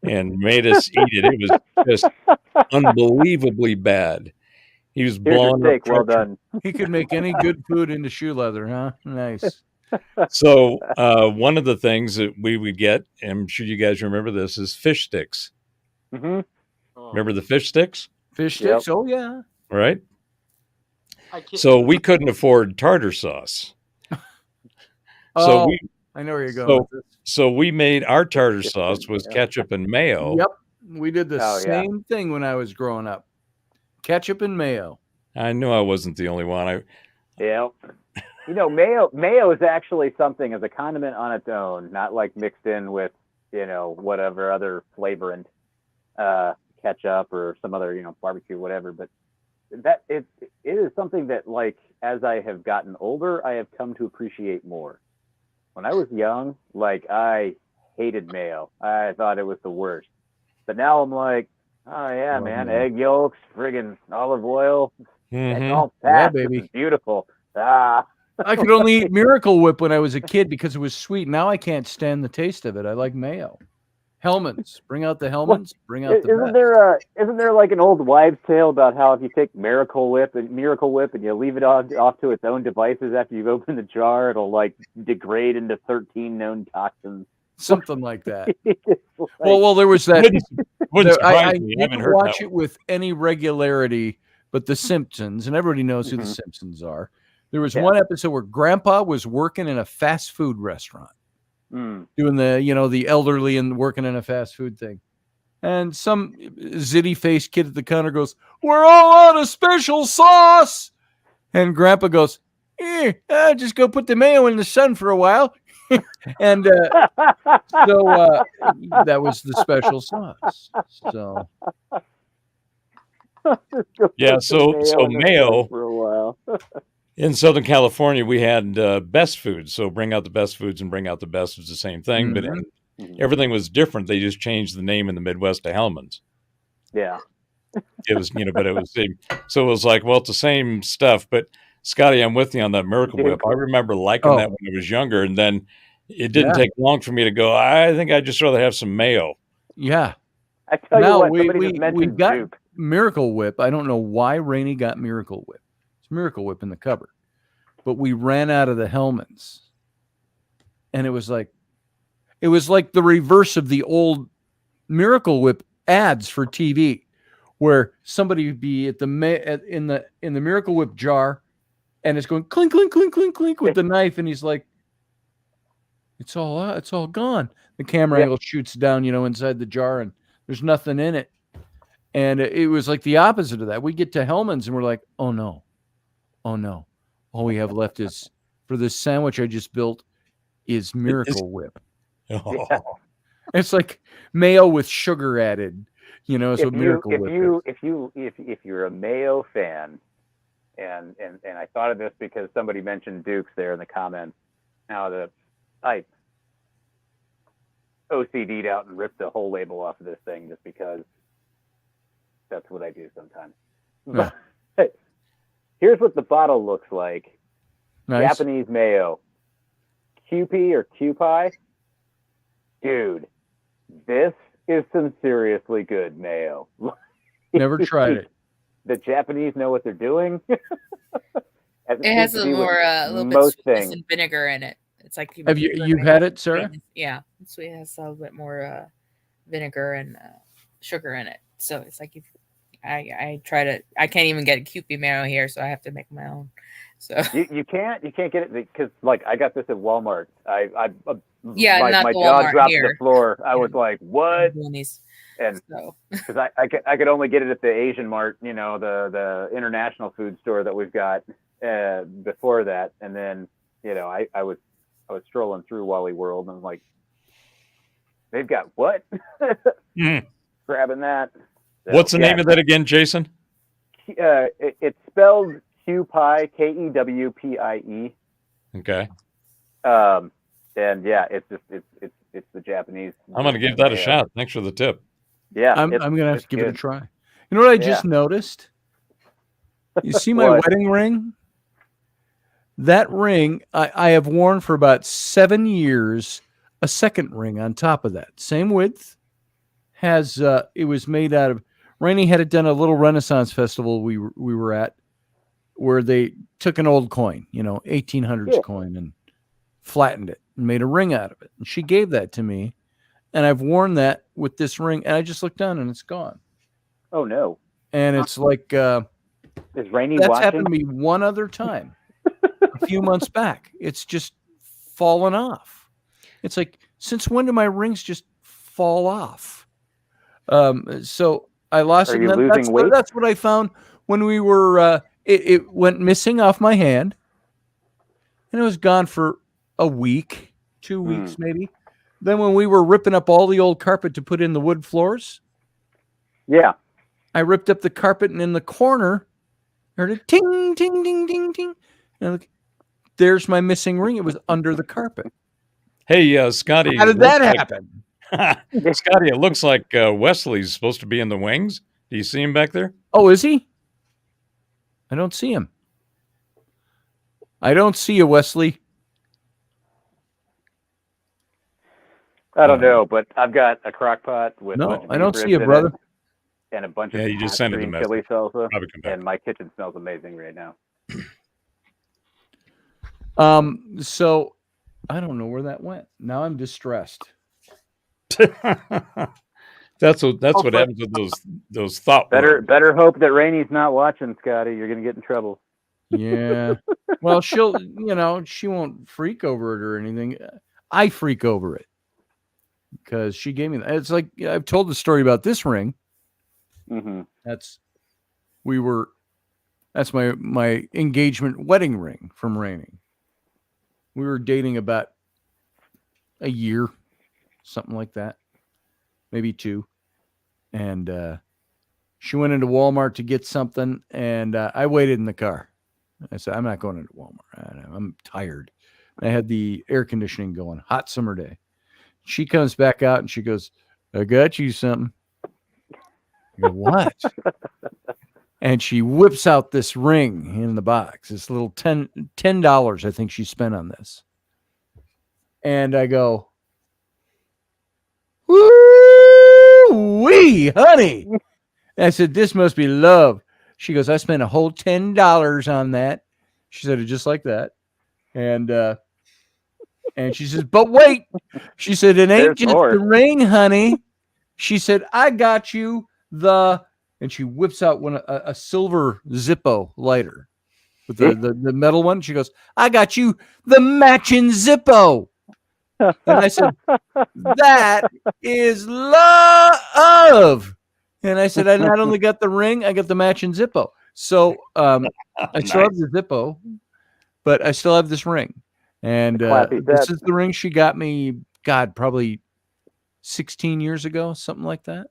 S7: and made us eat it. It was just unbelievably bad. He was blowing up.
S6: Well done.
S1: He could make any good food into shoe leather, huh? Nice.
S7: So one of the things that we would get, and I'm sure you guys remember this, is fish sticks.
S6: Mm-hmm.
S7: Remember the fish sticks?
S1: Fish sticks? Yep. Oh, yeah.
S7: Right? So we couldn't afford tartar sauce.
S1: I know where you're going with this.
S7: So we made our tartar sauce was ketchup and mayo.
S1: Yep. We did the same thing when I was growing up. Ketchup and mayo.
S7: I knew I wasn't the only one.
S6: Mayo is actually something as a condiment on its own, not like mixed in with, whatever other flavorant, ketchup or some other, barbecue, whatever. But that it is something that, like, as I have gotten older, I have come to appreciate more. When I was young, like, I hated mayo. I thought it was the worst. But now I'm like, oh yeah, man, egg yolks, friggin' olive oil, and all that.
S1: Yeah, baby.
S6: This is beautiful. I
S1: could only eat Miracle Whip when I was a kid because it was sweet. Now I can't stand the taste of it. I like mayo. Hellmann's, bring out the Hellmann's, bring out the best.
S6: Isn't there like an old wives' tale about how if you take Miracle Whip and you leave it off to its own devices after you've opened the jar, it'll like degrade into 13 known toxins?
S1: Something like that. Well, there was that. I didn't watch it with any regularity, but The Simpsons, and everybody knows who The Simpsons are. There was one episode where Grandpa was working in a fast food restaurant. Doing the elderly and working in a fast food thing. And some zitty faced kid at the counter goes, "We're all out of special sauce." And Grandpa goes, just go put the mayo in the sun for a while. And so that was the special sauce. So
S7: yeah, so mayo
S6: for a while.
S7: In Southern California, we had Best Foods. So bring out the Best Foods and bring out the best was the same thing, but everything was different. They just changed the name in the Midwest to Hellmann's.
S6: Yeah.
S7: It was, but it was so it was like, well, it's the same stuff. But Scotty, I'm with you on that Miracle Whip. I remember liking that when I was younger, and then it didn't take long for me to go, I think I'd just rather have some mayo.
S1: Yeah.
S6: I tell you what,
S1: we got Duke. Miracle Whip. I don't know why Rainey got Miracle Whip. Miracle Whip in the cupboard, but we ran out of the Hellmann's, and it was like the reverse of the old Miracle Whip ads for TV, where somebody would be at in the Miracle Whip jar, and it's going clink clink clink clink clink with the knife, and he's like, it's all gone. The camera angle shoots down, inside the jar, and there's nothing in it, and it was like the opposite of that. We get to Hellmann's, and we're like, oh no. All we have left is, for this sandwich I just built, is Miracle Whip.
S7: Oh.
S1: It's like mayo with sugar added, so Miracle Whip.
S6: If you're a mayo fan, and I thought of this because somebody mentioned Dukes there in the comments. Now I OCD'd out and ripped the whole label off of this thing just because that's what I do sometimes.
S1: Yeah.
S6: Here's what the bottle looks like.
S1: Nice.
S6: Japanese mayo. Kewpie or Kewpie? Dude, this is some seriously good mayo.
S1: Never tried it.
S6: The Japanese know what they're doing.
S5: It has a little bit of sweetness and vinegar in it. It's like
S1: you've had it, Sarah?
S5: Yeah, it has a little bit more vinegar and sugar in it. So it's like if I try to. I can't even get a Kewpie marrow here, so I have to make my own. So
S6: you can't get it because like I got this at Walmart. My
S5: not
S6: jaw
S5: Walmart
S6: dropped
S5: here.
S6: to the floor. I was like, what? And
S5: so
S6: because I could only get it at the Asian Mart, the international food store that we've got before that, and then I was strolling through Wally World and I'm like, they've got what? Grabbing that. So,
S7: what's the name of that again, Jason?
S6: It's spelled Kewpie, Kewpie.
S7: Okay.
S6: And yeah, it's the Japanese.
S7: I'm going to give that a shot. Thanks for the tip.
S6: Yeah,
S1: I'm going to have to give it a try. You know what I just noticed? You see my wedding ring? That ring I have worn for about 7 years. A second ring on top of that, same width. Has it was made out of. Rainey had it done at a little Renaissance festival we were at, where they took an old coin, 1800s coin, and flattened it and made a ring out of it. And she gave that to me, and I've worn that with this ring. And I just looked down, and it's gone.
S6: Oh no!
S1: And it's like
S6: is Rainey
S1: that's
S6: watching?
S1: happened to me one other time, a few months back. It's just fallen off. It's like, since when do my rings just fall off? So I lost
S6: Are
S1: it.
S6: you losing weight?
S1: That's what I found when we were. It went missing off my hand, and it was gone for a week, 2 weeks maybe. Then when we were ripping up all the old carpet to put in the wood floors, I ripped up the carpet, and in the corner, I heard a ting, ting, ting, ting, ting. And look, there's my missing ring. It was under the carpet.
S7: Hey, Scotty.
S1: How did that happen?
S7: Scotty, it looks like Wesley's supposed to be in the wings. Do you see him back there?
S1: Oh, is he? I don't see him. I don't see you, Wesley.
S6: I don't know, but I've got a crock pot with.
S1: No, I don't see you, brother.
S6: And a bunch of
S7: you just sent it a message.
S6: chili salsa, and my kitchen smells amazing right now.
S1: So I don't know where that went. Now I'm distressed.
S7: That's what happens with those thought.
S6: Better hope that Rainey's not watching, Scotty. You're gonna get in trouble.
S1: Yeah. Well, she'll, she won't freak over it or anything. I freak over it because she gave me that. It's like I've told the story about this ring.
S6: Mm-hmm.
S1: That's my engagement wedding ring from Rainey. We were dating about a year, something like that, maybe 2. And she went into Walmart to get something, and I waited in the car. I said, I'm not going into Walmart. I'm tired. I had the air conditioning going, hot summer day. She comes back out, and she goes, I got you something. I go, what? And she whips out this ring in the box, this little $10 I think she spent on this. And I go, woo-wee, honey. And I said, this must be love. She goes, I spent a whole $10 on that. She said it just like that. And she says, but wait. She said, it ain't just the ring, honey. She said, I got you and she whips out a silver Zippo lighter with the metal one. She goes, I got you the matching Zippo. And I said, that is love. And I said, I not only got the ring, I got the matching Zippo. So I still have the Zippo, but I still have this ring. And this is the ring she got me, God, probably 16 years ago, something like that.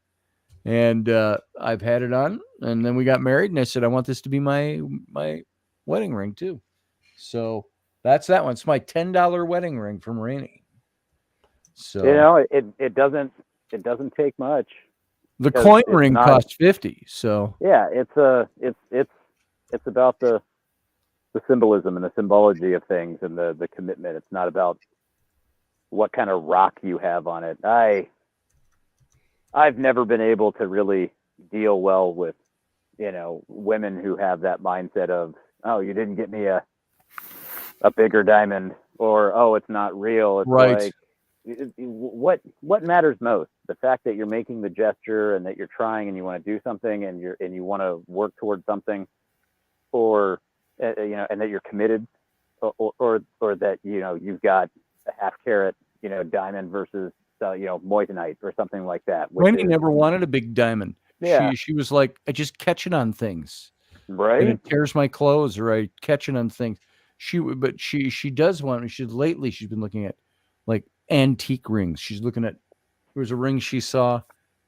S1: And I've had it on, and then we got married, and I said, I want this to be my wedding ring too. So that's that one. It's my $10 wedding ring from Rainey. So
S6: it doesn't take much.
S1: The coin ring costs $50. So
S6: yeah, it's about the symbolism and the symbology of things and the commitment. It's not about what kind of rock you have on it. I've never been able to really deal well with, women who have that mindset of, oh, you didn't get me a bigger diamond, or, oh, it's not real. It's
S1: right.
S6: like, what matters most? The fact that you're making the gesture and that you're trying and you want to do something and you want to work towards something, or and that you're committed, or that you've got a half carat diamond versus moissanite or something like that.
S1: Wendy never wanted a big diamond.
S6: Yeah.
S1: She was like, I just catch it on things.
S6: Right.
S1: And it tears my clothes, or I catch it on things. She does want. Lately she's been looking at like antique rings. She's looking at, there was a ring she saw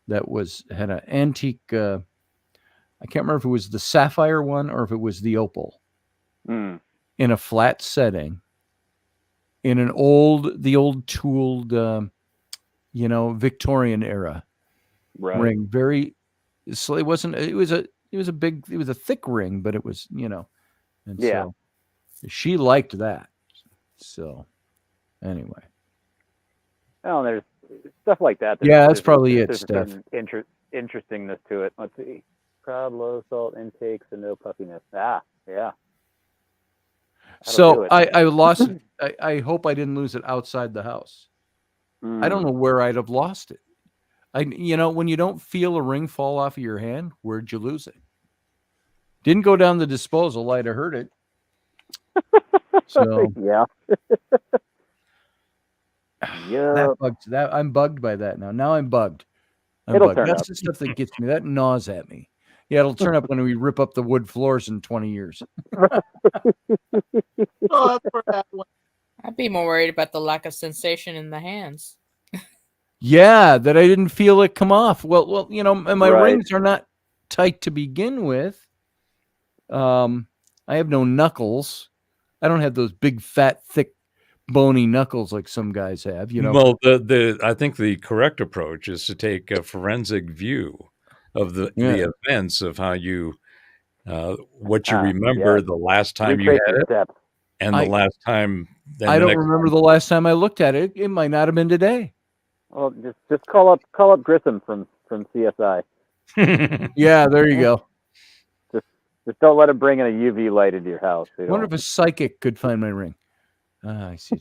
S1: that had an antique. I can't remember if it was the sapphire one or if it was the opal, in a flat setting, in the old tooled, Victorian era ring. Very, so it wasn't. It was a thick ring, but it was, and so she liked that. So anyway.
S6: Oh, there's stuff like that.
S1: That's probably it, Steph.
S6: Interestingness to it. Let's see. Proud, low salt intakes and no puffiness. Yeah.
S1: So I lost it. I hope I didn't lose it outside the house. I don't know where I'd have lost it. When you don't feel a ring fall off of your hand, where'd you lose it? Didn't go down the disposal. I'd have heard it. So
S6: yeah.
S1: I'm bugged by that now. Now I'm bugged.
S6: It'll turn
S1: That's
S6: up.
S1: the stuff that gets me. That gnaws at me. Yeah, it'll turn up when we rip up the wood floors in 20 years.
S5: I'd be more worried about the lack of sensation in the hands.
S1: Yeah, that I didn't feel it come off. Well, and my rings are not tight to begin with. I have no knuckles. I don't have those big, fat, thick, bony knuckles like some guys have.
S7: Well, I think the correct approach is to take a forensic view of the events of how you, what you remember the last time you had it, and the last time.
S1: I don't remember the last time I looked at it. It might not have been today.
S6: Well, just call up Grissom from CSI.
S1: Yeah, there you go.
S6: Just don't let him bring in a UV light into your house.
S1: I wonder if a psychic could find my ring. I see.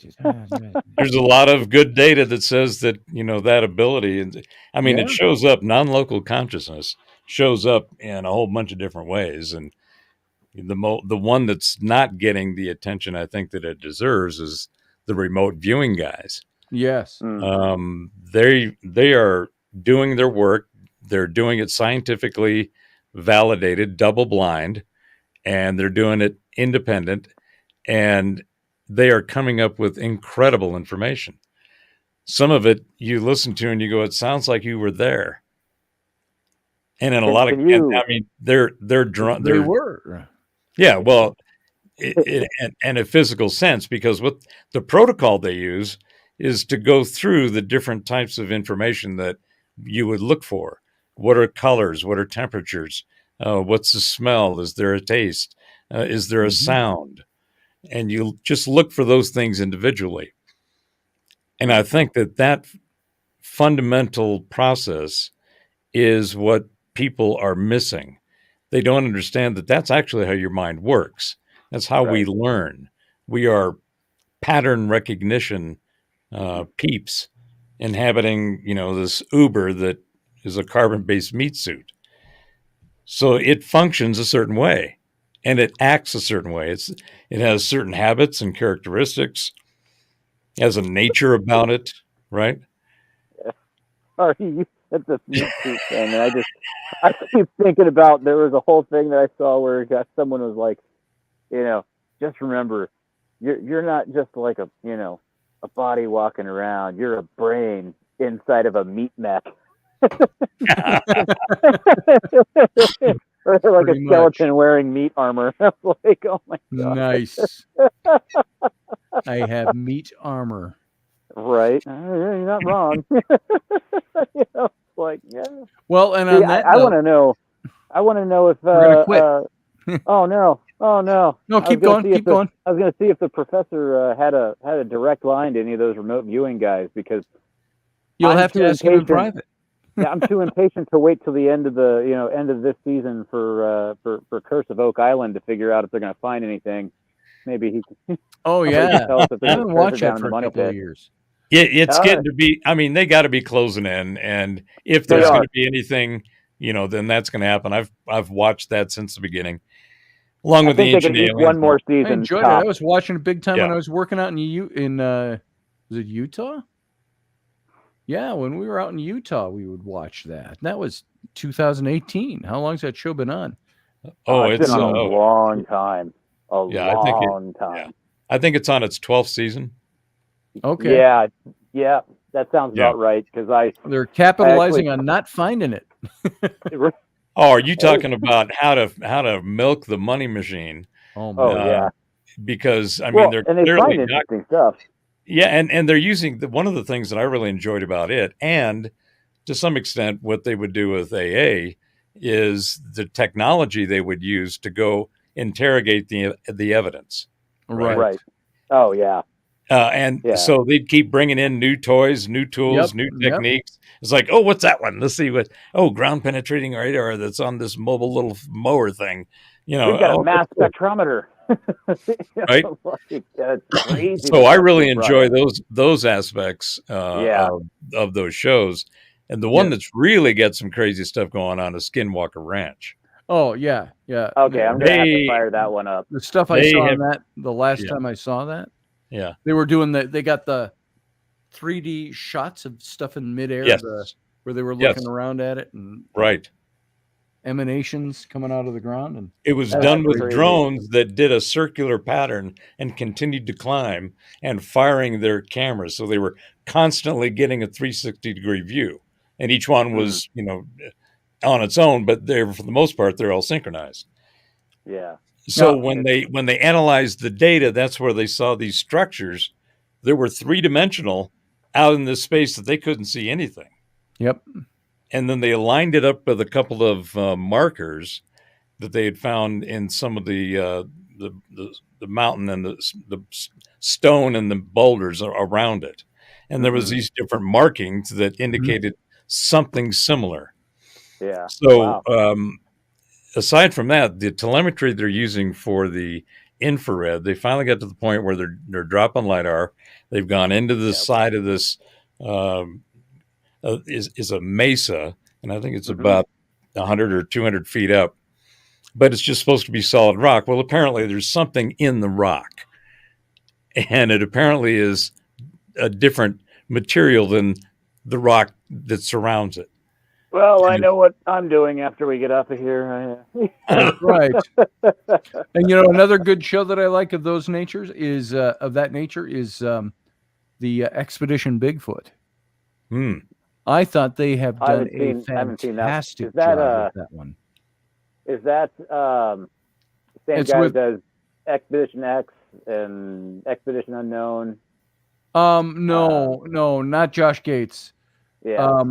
S7: There's a lot of good data that says that that ability, and it shows up. Non-local consciousness shows up in a whole bunch of different ways, and the one that's not getting the attention I think that it deserves is the remote viewing guys.
S1: Yes.
S7: They are doing their work. They're doing it scientifically validated, double blind, and they're doing it independent, and they are coming up with incredible information. Some of it you listen to and you go, it sounds like you were there. And in a lot of, they're drawn.
S1: They were.
S7: Yeah. Well, and a physical sense, because what the protocol they use is to go through the different types of information that you would look for. What are colors? What are temperatures? What's the smell? Is there a taste? Is there a sound? And you just look for those things individually. And I think that fundamental process is what people are missing. They don't understand that that's actually how your mind works. That's how we learn. We are pattern recognition peeps inhabiting, this Uber that is a carbon-based meat suit. So it functions a certain way, and it acts a certain way. It has certain habits and characteristics, has a nature about it, right?
S6: Sorry, that's a meat suit thing. And I keep thinking about, there was a whole thing that I saw where someone was like, just remember, you're not just like a body walking around. You're a brain inside of a meat mech. Or like a skeleton wearing meat armor. Like, oh my God.
S1: Nice. I have meat armor.
S6: Right. You're not wrong. Like, yeah.
S1: Well, and
S6: see, I want to know. I want to know if.
S1: We're gonna quit.
S6: Oh no!
S1: No, keep going. Keep going.
S6: I was going to see if the professor had a direct line to any of those remote viewing guys, because
S1: you'll have to ask him in private.
S6: Yeah, I'm too impatient to wait till the end of this season for Curse of Oak Island to figure out if they're going to find anything. Maybe he.
S1: Oh yeah, I haven't watched that for a couple of years.
S7: It's getting to be. I mean, they got to be closing in, and if there's going to be anything, then that's going to happen. I've watched that since the beginning, along with the Ancient Aliens.
S6: One more season.
S1: I enjoyed it. I was watching it big time when I was working out in was it Utah? Yeah, when we were out in Utah, we would watch that. And that was 2018. How long's that show been on?
S6: Oh, it's been on a long time. Long time.
S7: Yeah. I think it's on its 12th season.
S1: Okay.
S6: Yeah, that sounds about right. Because
S1: they're capitalizing on not finding it.
S7: Are you talking about how to milk the money machine?
S6: Yeah.
S7: Because I mean, they're clearly
S6: find interesting stuff.
S7: Yeah, and they're using one of the things that I really enjoyed about it, and to some extent, what they would do with AA is the technology they would use to go interrogate the evidence.
S6: Right. Oh yeah.
S7: So they'd keep bringing in new toys, new tools, new techniques. It's like, oh, what's that one? Let's see ground penetrating radar that's on this mobile little mower thing.
S6: We've got a mass spectrometer.
S7: Right.
S6: That's crazy.
S7: So I really enjoy those aspects of those shows. And the one that's really got some crazy stuff going on is Skinwalker Ranch.
S1: Oh yeah.
S6: Okay, I'm gonna have to fire that one up.
S1: The stuff I saw on that the last time I saw that.
S7: Yeah.
S1: They were doing they got the 3D shots of stuff in midair where they were looking around at it and emanations coming out of the ground, and
S7: it was done with drones that did a circular pattern and continued to climb and firing their cameras, so they were constantly getting a 360-degree view, and each one was on its own, but they're, for the most part, they're all synchronized. So when they analyzed the data, that's where they saw these structures that were three-dimensional out in this space that they couldn't see anything.
S1: Yep.
S7: And then they aligned it up with a couple of markers that they had found in some of the mountain and the stone and the boulders around it. And there was these different markings that indicated something similar.
S6: Yeah.
S7: So aside from that, the telemetry they're using for the infrared, they finally got to the point where they're dropping LiDAR. They've gone into the side of this is a mesa, and I think it's about 100 or 200 feet up, but it's just supposed to be solid rock. Well, apparently there's something in the rock, and it apparently is a different material than the rock that surrounds it.
S6: Well, I know what I'm doing after we get off of here.
S1: Right. And another good show that I like of those natures is the Expedition Bigfoot. I thought they have done a fantastic job with that one.
S6: Is that same guy who does Expedition X and Expedition Unknown?
S1: No, not Josh Gates.
S6: Yeah.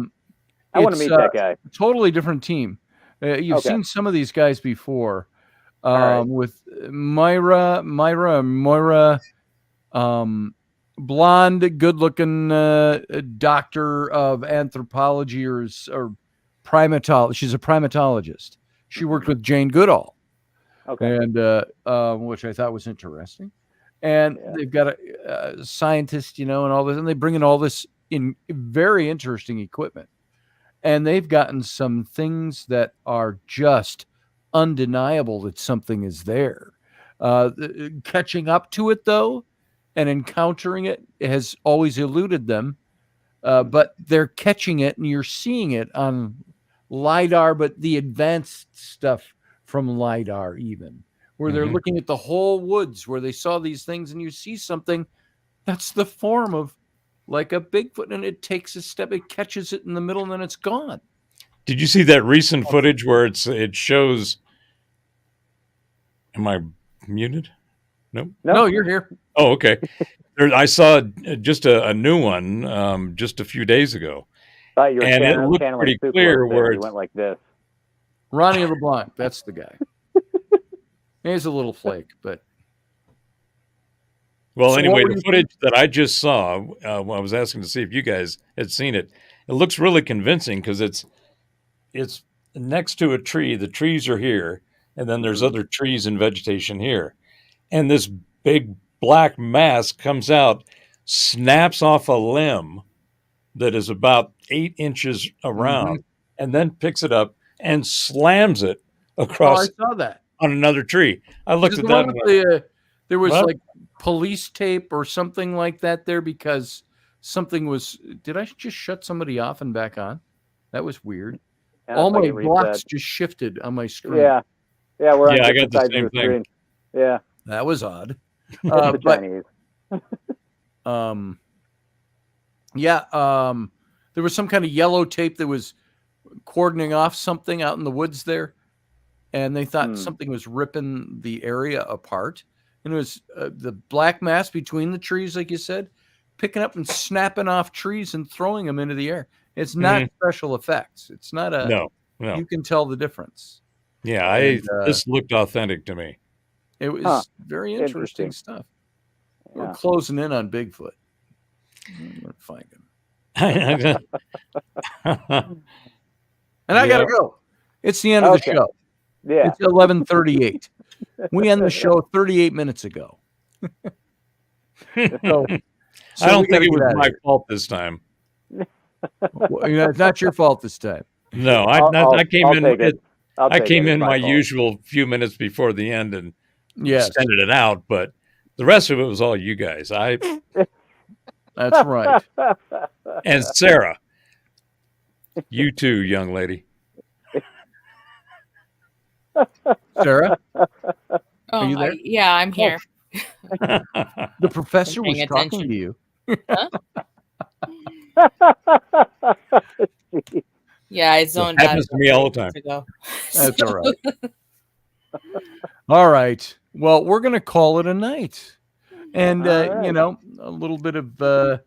S6: I want to meet that guy.
S1: Totally different team. You've seen some of these guys before. With Moira, blonde, good-looking doctor of anthropology or primatology. She's a primatologist. She worked with Jane Goodall, and which I thought was interesting. And they've got a scientist, and all this, and they bring in all this in very interesting equipment. And they've gotten some things that are just undeniable that something is there. Catching up to it, though, and encountering it has always eluded them. But they're catching it, and you're seeing it on LiDAR, but the advanced stuff from LiDAR even, where they're looking at the whole woods, where they saw these things, and you see something that's the form of like a Bigfoot, and it takes a step, it catches it in the middle, and then it's gone.
S7: Did you see that recent footage where it shows? Am I muted?
S1: No, you're here.
S7: Oh, okay. I saw just a new one just a few days ago, and it looked pretty clear where
S6: it went like this.
S1: Ronnie LeBlanc, that's the guy. He's a little flake, but.
S7: Well, anyway, the footage that I just saw, I was asking to see if you guys had seen it. It looks really convincing because it's next to a tree. The trees are here, and then there's other trees and vegetation here. And this big black mass comes out snaps off a limb that is about 8 inches around, and then picks it up and slams it across
S1: I saw that
S7: on another tree. I looked at that.
S1: And there was
S7: what?
S1: like police tape or something like that there because something was. Did I just shut somebody off and back on? That was weird. All my blocks just shifted on my screen.
S6: Yeah, we're on
S7: I got
S6: different
S7: the
S6: sides
S7: same
S6: of the
S7: thing.
S6: screen. Yeah,
S1: that was odd.
S6: the Chinese.
S1: There was some kind of yellow tape that was cordoning off something out in the woods there, and they thought something was ripping the area apart. And it was the black mass between the trees, like you said, picking up and snapping off trees and throwing them into the air. It's not special effects. It's not a
S7: no.
S1: You can tell the difference.
S7: Yeah, this looked authentic to me.
S1: It was very interesting stuff. Yeah. We're closing in on Bigfoot. I'm gonna find him. And I gotta go. It's the end of the show.
S6: Yeah.
S1: It's 11:38. We end the show 38 minutes ago. so
S7: I don't think it was my fault this time.
S1: It's not your fault this time.
S7: No, I came in my usual few minutes before the end and extended it out, but the rest of it was all you guys.
S1: That's right.
S7: And Sarah, you too, young lady.
S1: Sarah?
S5: Are you there? Yeah, I'm here.
S1: The professor was talking to you.
S5: Yeah, I zoned out.
S7: Happens to me all the time.
S1: That's all right. All right. Well, we're going to call it a night. And, a little bit of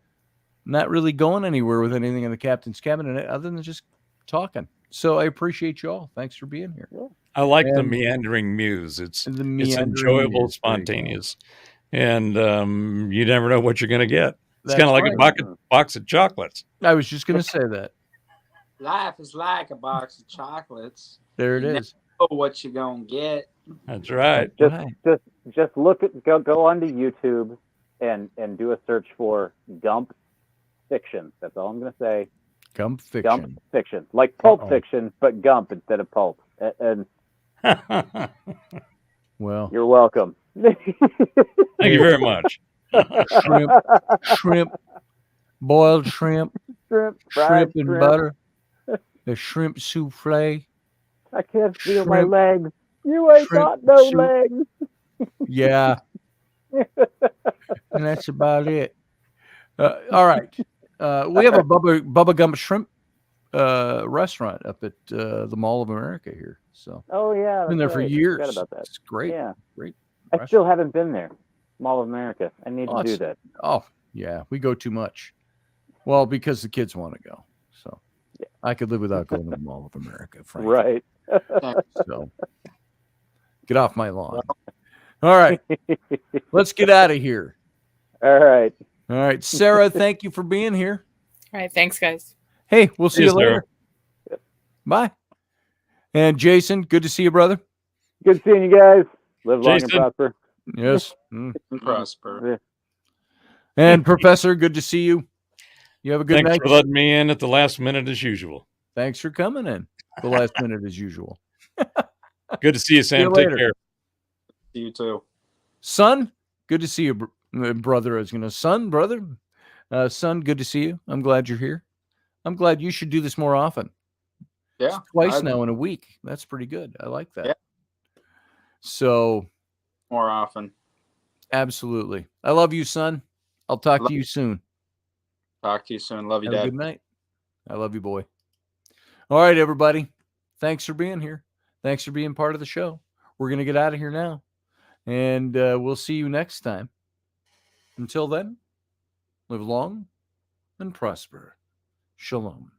S1: not really going anywhere with anything in the captain's cabin other than just talking. So I appreciate you all. Thanks for being here.
S7: I like the meandering muse. It's enjoyable, spontaneous. And you never know what you're going to get. It's kind of like a box of chocolates.
S1: I was just going to say that.
S4: Life is like a box of chocolates.
S1: There it is.
S4: Know what you're going to get.
S7: That's right.
S6: Just look at go onto YouTube and do a search for Gump Fiction. That's all I'm going to say.
S1: Gump Fiction.
S6: Gump Fiction. Like Pulp Fiction, but Gump instead of Pulp. And
S1: well,
S6: you're welcome.
S7: Thank you very much.
S1: Shrimp, boiled shrimp, shrimp and butter, the shrimp souffle.
S6: I can't feel my legs. You ain't got no legs.
S1: Yeah. And that's about it. All right. We have a Bubba Gump Shrimp restaurant up at the Mall of America here. So
S6: I've
S1: been there for years.
S6: I forgot about that.
S1: It's great.
S6: Yeah.
S1: Great.
S6: I still haven't been there. Mall of America. I need to do that.
S1: Oh, yeah. We go too much. Well, because the kids want to go. So I could live without going to the Mall of America, frankly.
S6: Right.
S1: So get off my lawn. All right. Let's get out of here.
S6: All right.
S1: Sarah, thank you for being here.
S5: All right. Thanks, guys.
S1: Hey, we'll see you later. Yep. Bye. And Jason, good to see you, brother.
S6: Good seeing you guys. Live long and prosper.
S1: Yes.
S4: Prosper.
S1: And Professor, good to see you. You have a good night.
S7: Thanks for letting me in at the last minute as usual.
S1: Thanks for coming in the last minute as usual.
S7: Good to see you, Sam. Take care.
S4: See you too.
S1: Son, good to see you, brother. I was going to son, brother. Son, good to see you. I'm glad you're here. I'm glad you should do this more often.
S4: Yeah.
S1: It's twice now in a week. That's pretty good. I like that.
S4: Yeah.
S1: So
S4: more often.
S1: Absolutely. I love you, son. I'll talk to you soon.
S4: Talk to you soon. Love you,
S1: Have
S4: Dad.
S1: a good night. I love you, boy. All right, everybody. Thanks for being here. Thanks for being part of the show. We're going to get out of here now. And we'll see you next time. Until then, live long and prosper. Shalom.